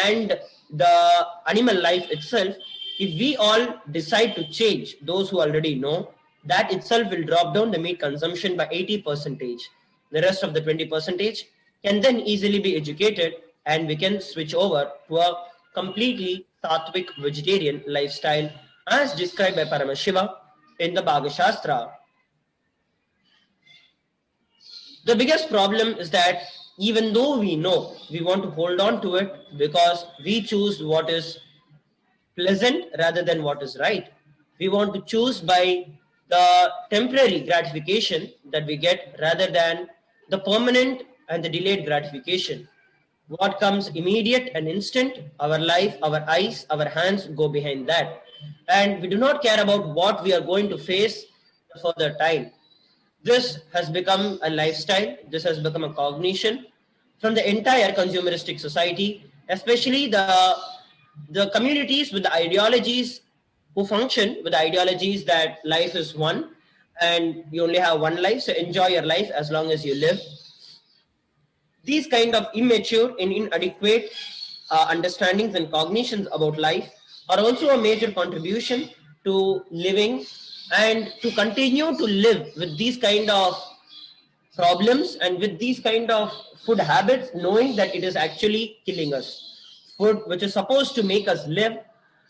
and the animal life itself. If we all decide to change, those who already know, that itself will drop down the meat consumption by 80 percentage. The rest of the 20 percentage can then easily be educated and we can switch over to a completely sattvic vegetarian lifestyle as described by Paramashiva in the Bhagavad Shastra. The biggest problem is that even though we know, we want to hold on to it because we choose what is pleasant rather than what is right. We want to choose by the temporary gratification that we get rather than the permanent and the delayed gratification. What comes immediate and instant, our life, our eyes, our hands go behind that. And we do not care about what we are going to face for the time. This has become a lifestyle, this has become a cognition from the entire consumeristic society, especially the communities with the ideologies who function with the ideologies that life is one and you only have one life, so enjoy your life as long as you live. These kind of immature and inadequate understandings and cognitions about life are also a major contribution to living and to continue to live with these kind of problems and with these kind of food habits, knowing that it is actually killing us. Food which is supposed to make us live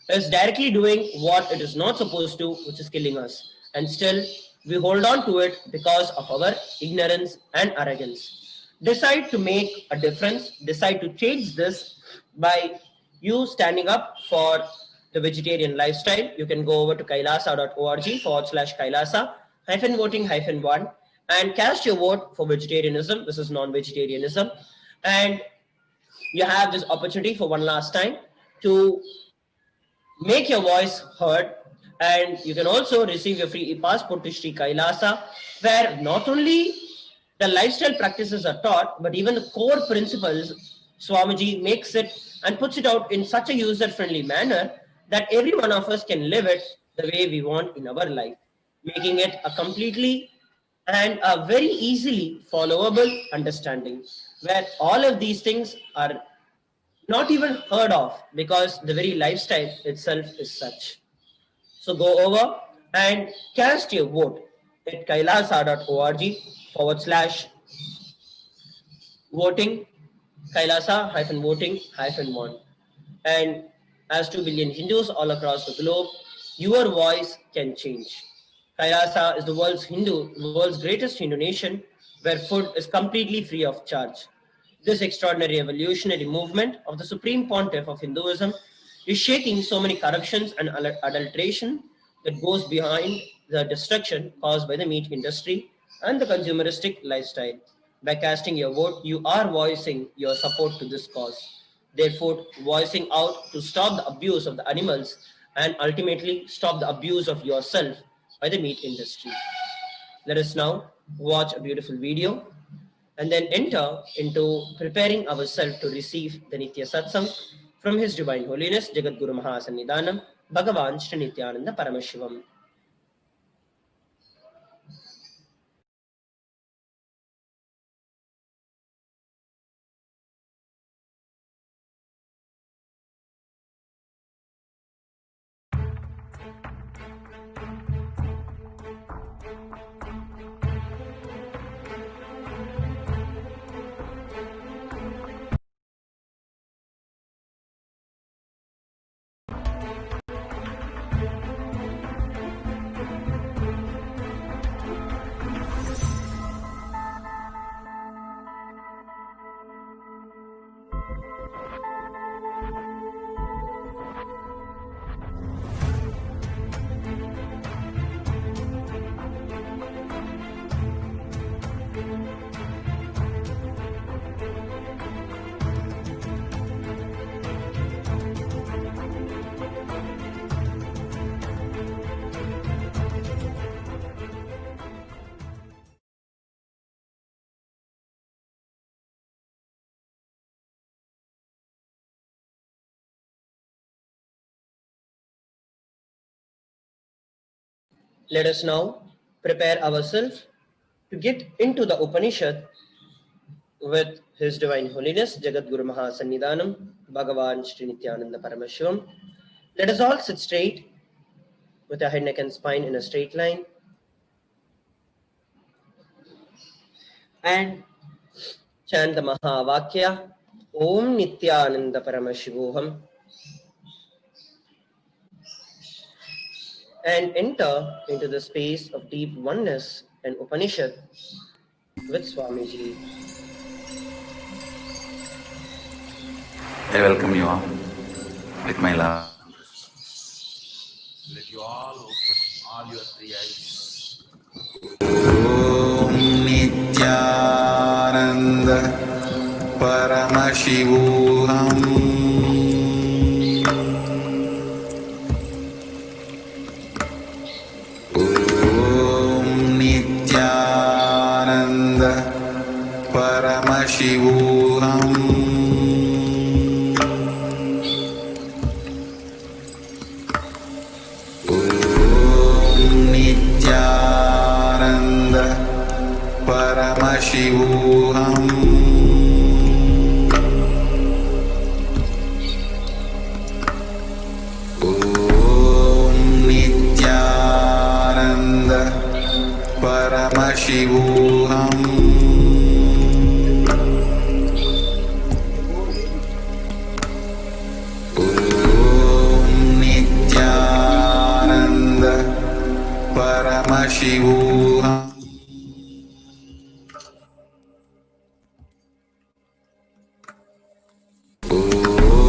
is directly doing what it is not supposed to, which is killing us. And still we hold on to it because of our ignorance and arrogance. Decide to make a difference, decide to change this by you standing up for the vegetarian lifestyle. You can go over to kailasa.org/kailasa voting -1 and cast your vote for vegetarianism. This is non-vegetarianism. And you have this opportunity for one last time to make your voice heard. And you can also receive your free passport to Sri Kailasa, where not only the lifestyle practices are taught, but even the core principles, Swamiji makes it and puts it out in such a user-friendly manner that every one of us can live it the way we want in our life, making it a completely and a very easily followable understanding, where all of these things are not even heard of because the very lifestyle itself is such. So go over and cast your vote at kailasa.org/voting, kailasa-voting-1. And as 2 billion Hindus all across the globe, your voice can change. Kailasa is the world's greatest Hindu nation, where food is completely free of charge. This extraordinary evolutionary movement of the Supreme Pontiff of Hinduism is shaking so many corruptions and adulteration that goes behind the destruction caused by the meat industry and the consumeristic lifestyle. By casting your vote, you are voicing your support to this cause. Therefore, voicing out to stop the abuse of the animals and ultimately stop the abuse of yourself by the meat industry. Let us now watch a beautiful video and then enter into preparing ourselves to receive the Nitya Satsang from His Divine Holiness Jagat Guru Mahasannidhanam Bhagavan Shri Nithyananda Paramashivam. Let us now prepare ourselves to get into the Upanishad with His Divine Holiness Jagat Guru Mahasannidhanam Bhagavan Shri Nithyananda Paramashivam. Let us all sit straight with our head, neck and spine in a straight line and chant the Mahavakya Om Nithyananda Paramashivoham and enter into the space of deep oneness and Upanishad with Swamiji. I welcome you all with my love. Let you all open all your three eyes. Om Nithyananda Paramashivoham. Om Nithyananda Paramashivoham. Nithyananda Paramashivoham. Om Nithyananda Paramashivoham. Om Nithyananda Paramashivoham.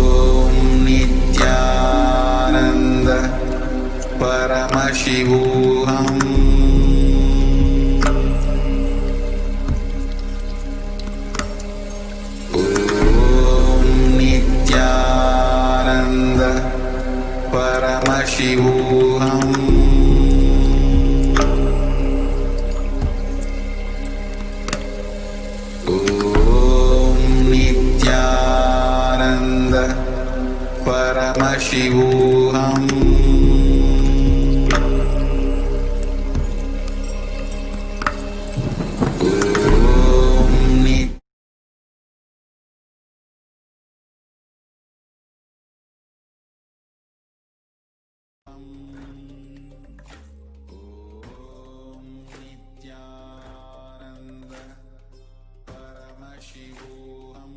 Om Nithyananda Paramashivoham. Om Nithyananda Paramashivoham. Om Nithyananda Paramashivoham. Om Nithyananda Paramashivoham. Om Nithyananda Paramashivoham. Om Nithyananda Paramashivoham.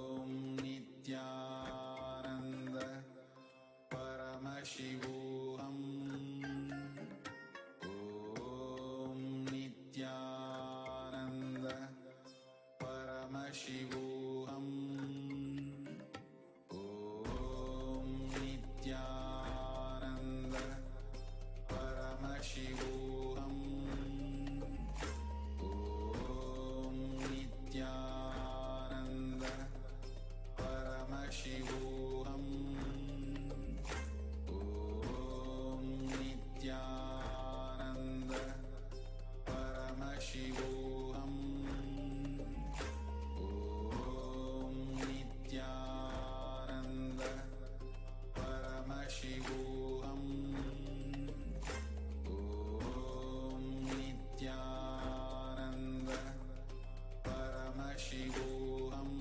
Om Nithyananda Paramashivoham. Om Nithyananda Paramashivoham. Om Nithyananda Paramashivoham. Om Nithyananda Paramashivoham. Om Nithyananda Paramashivoham. Om Nithyananda Paramashivoham.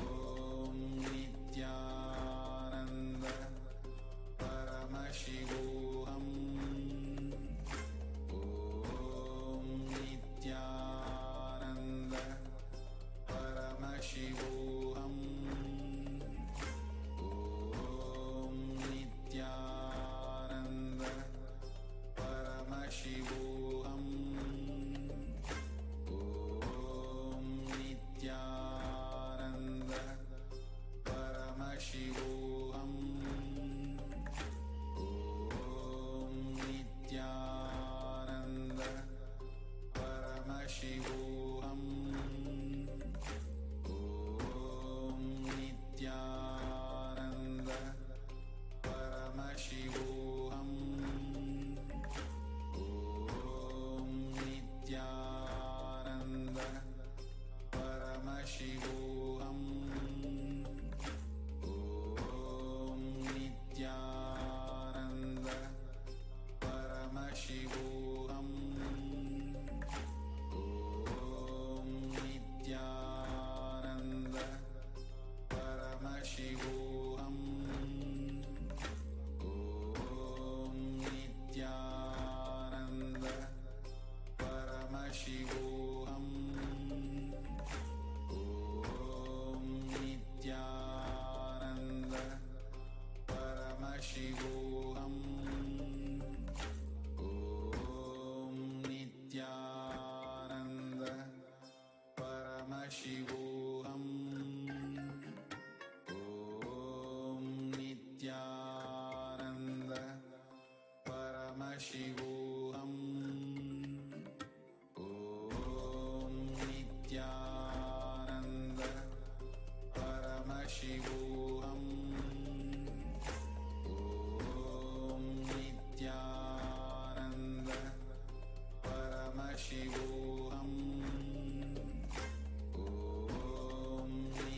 Om Nithyananda Paramashivoham. Om Nithyananda Paramashivoham. Om Nithyananda Paramashivoham.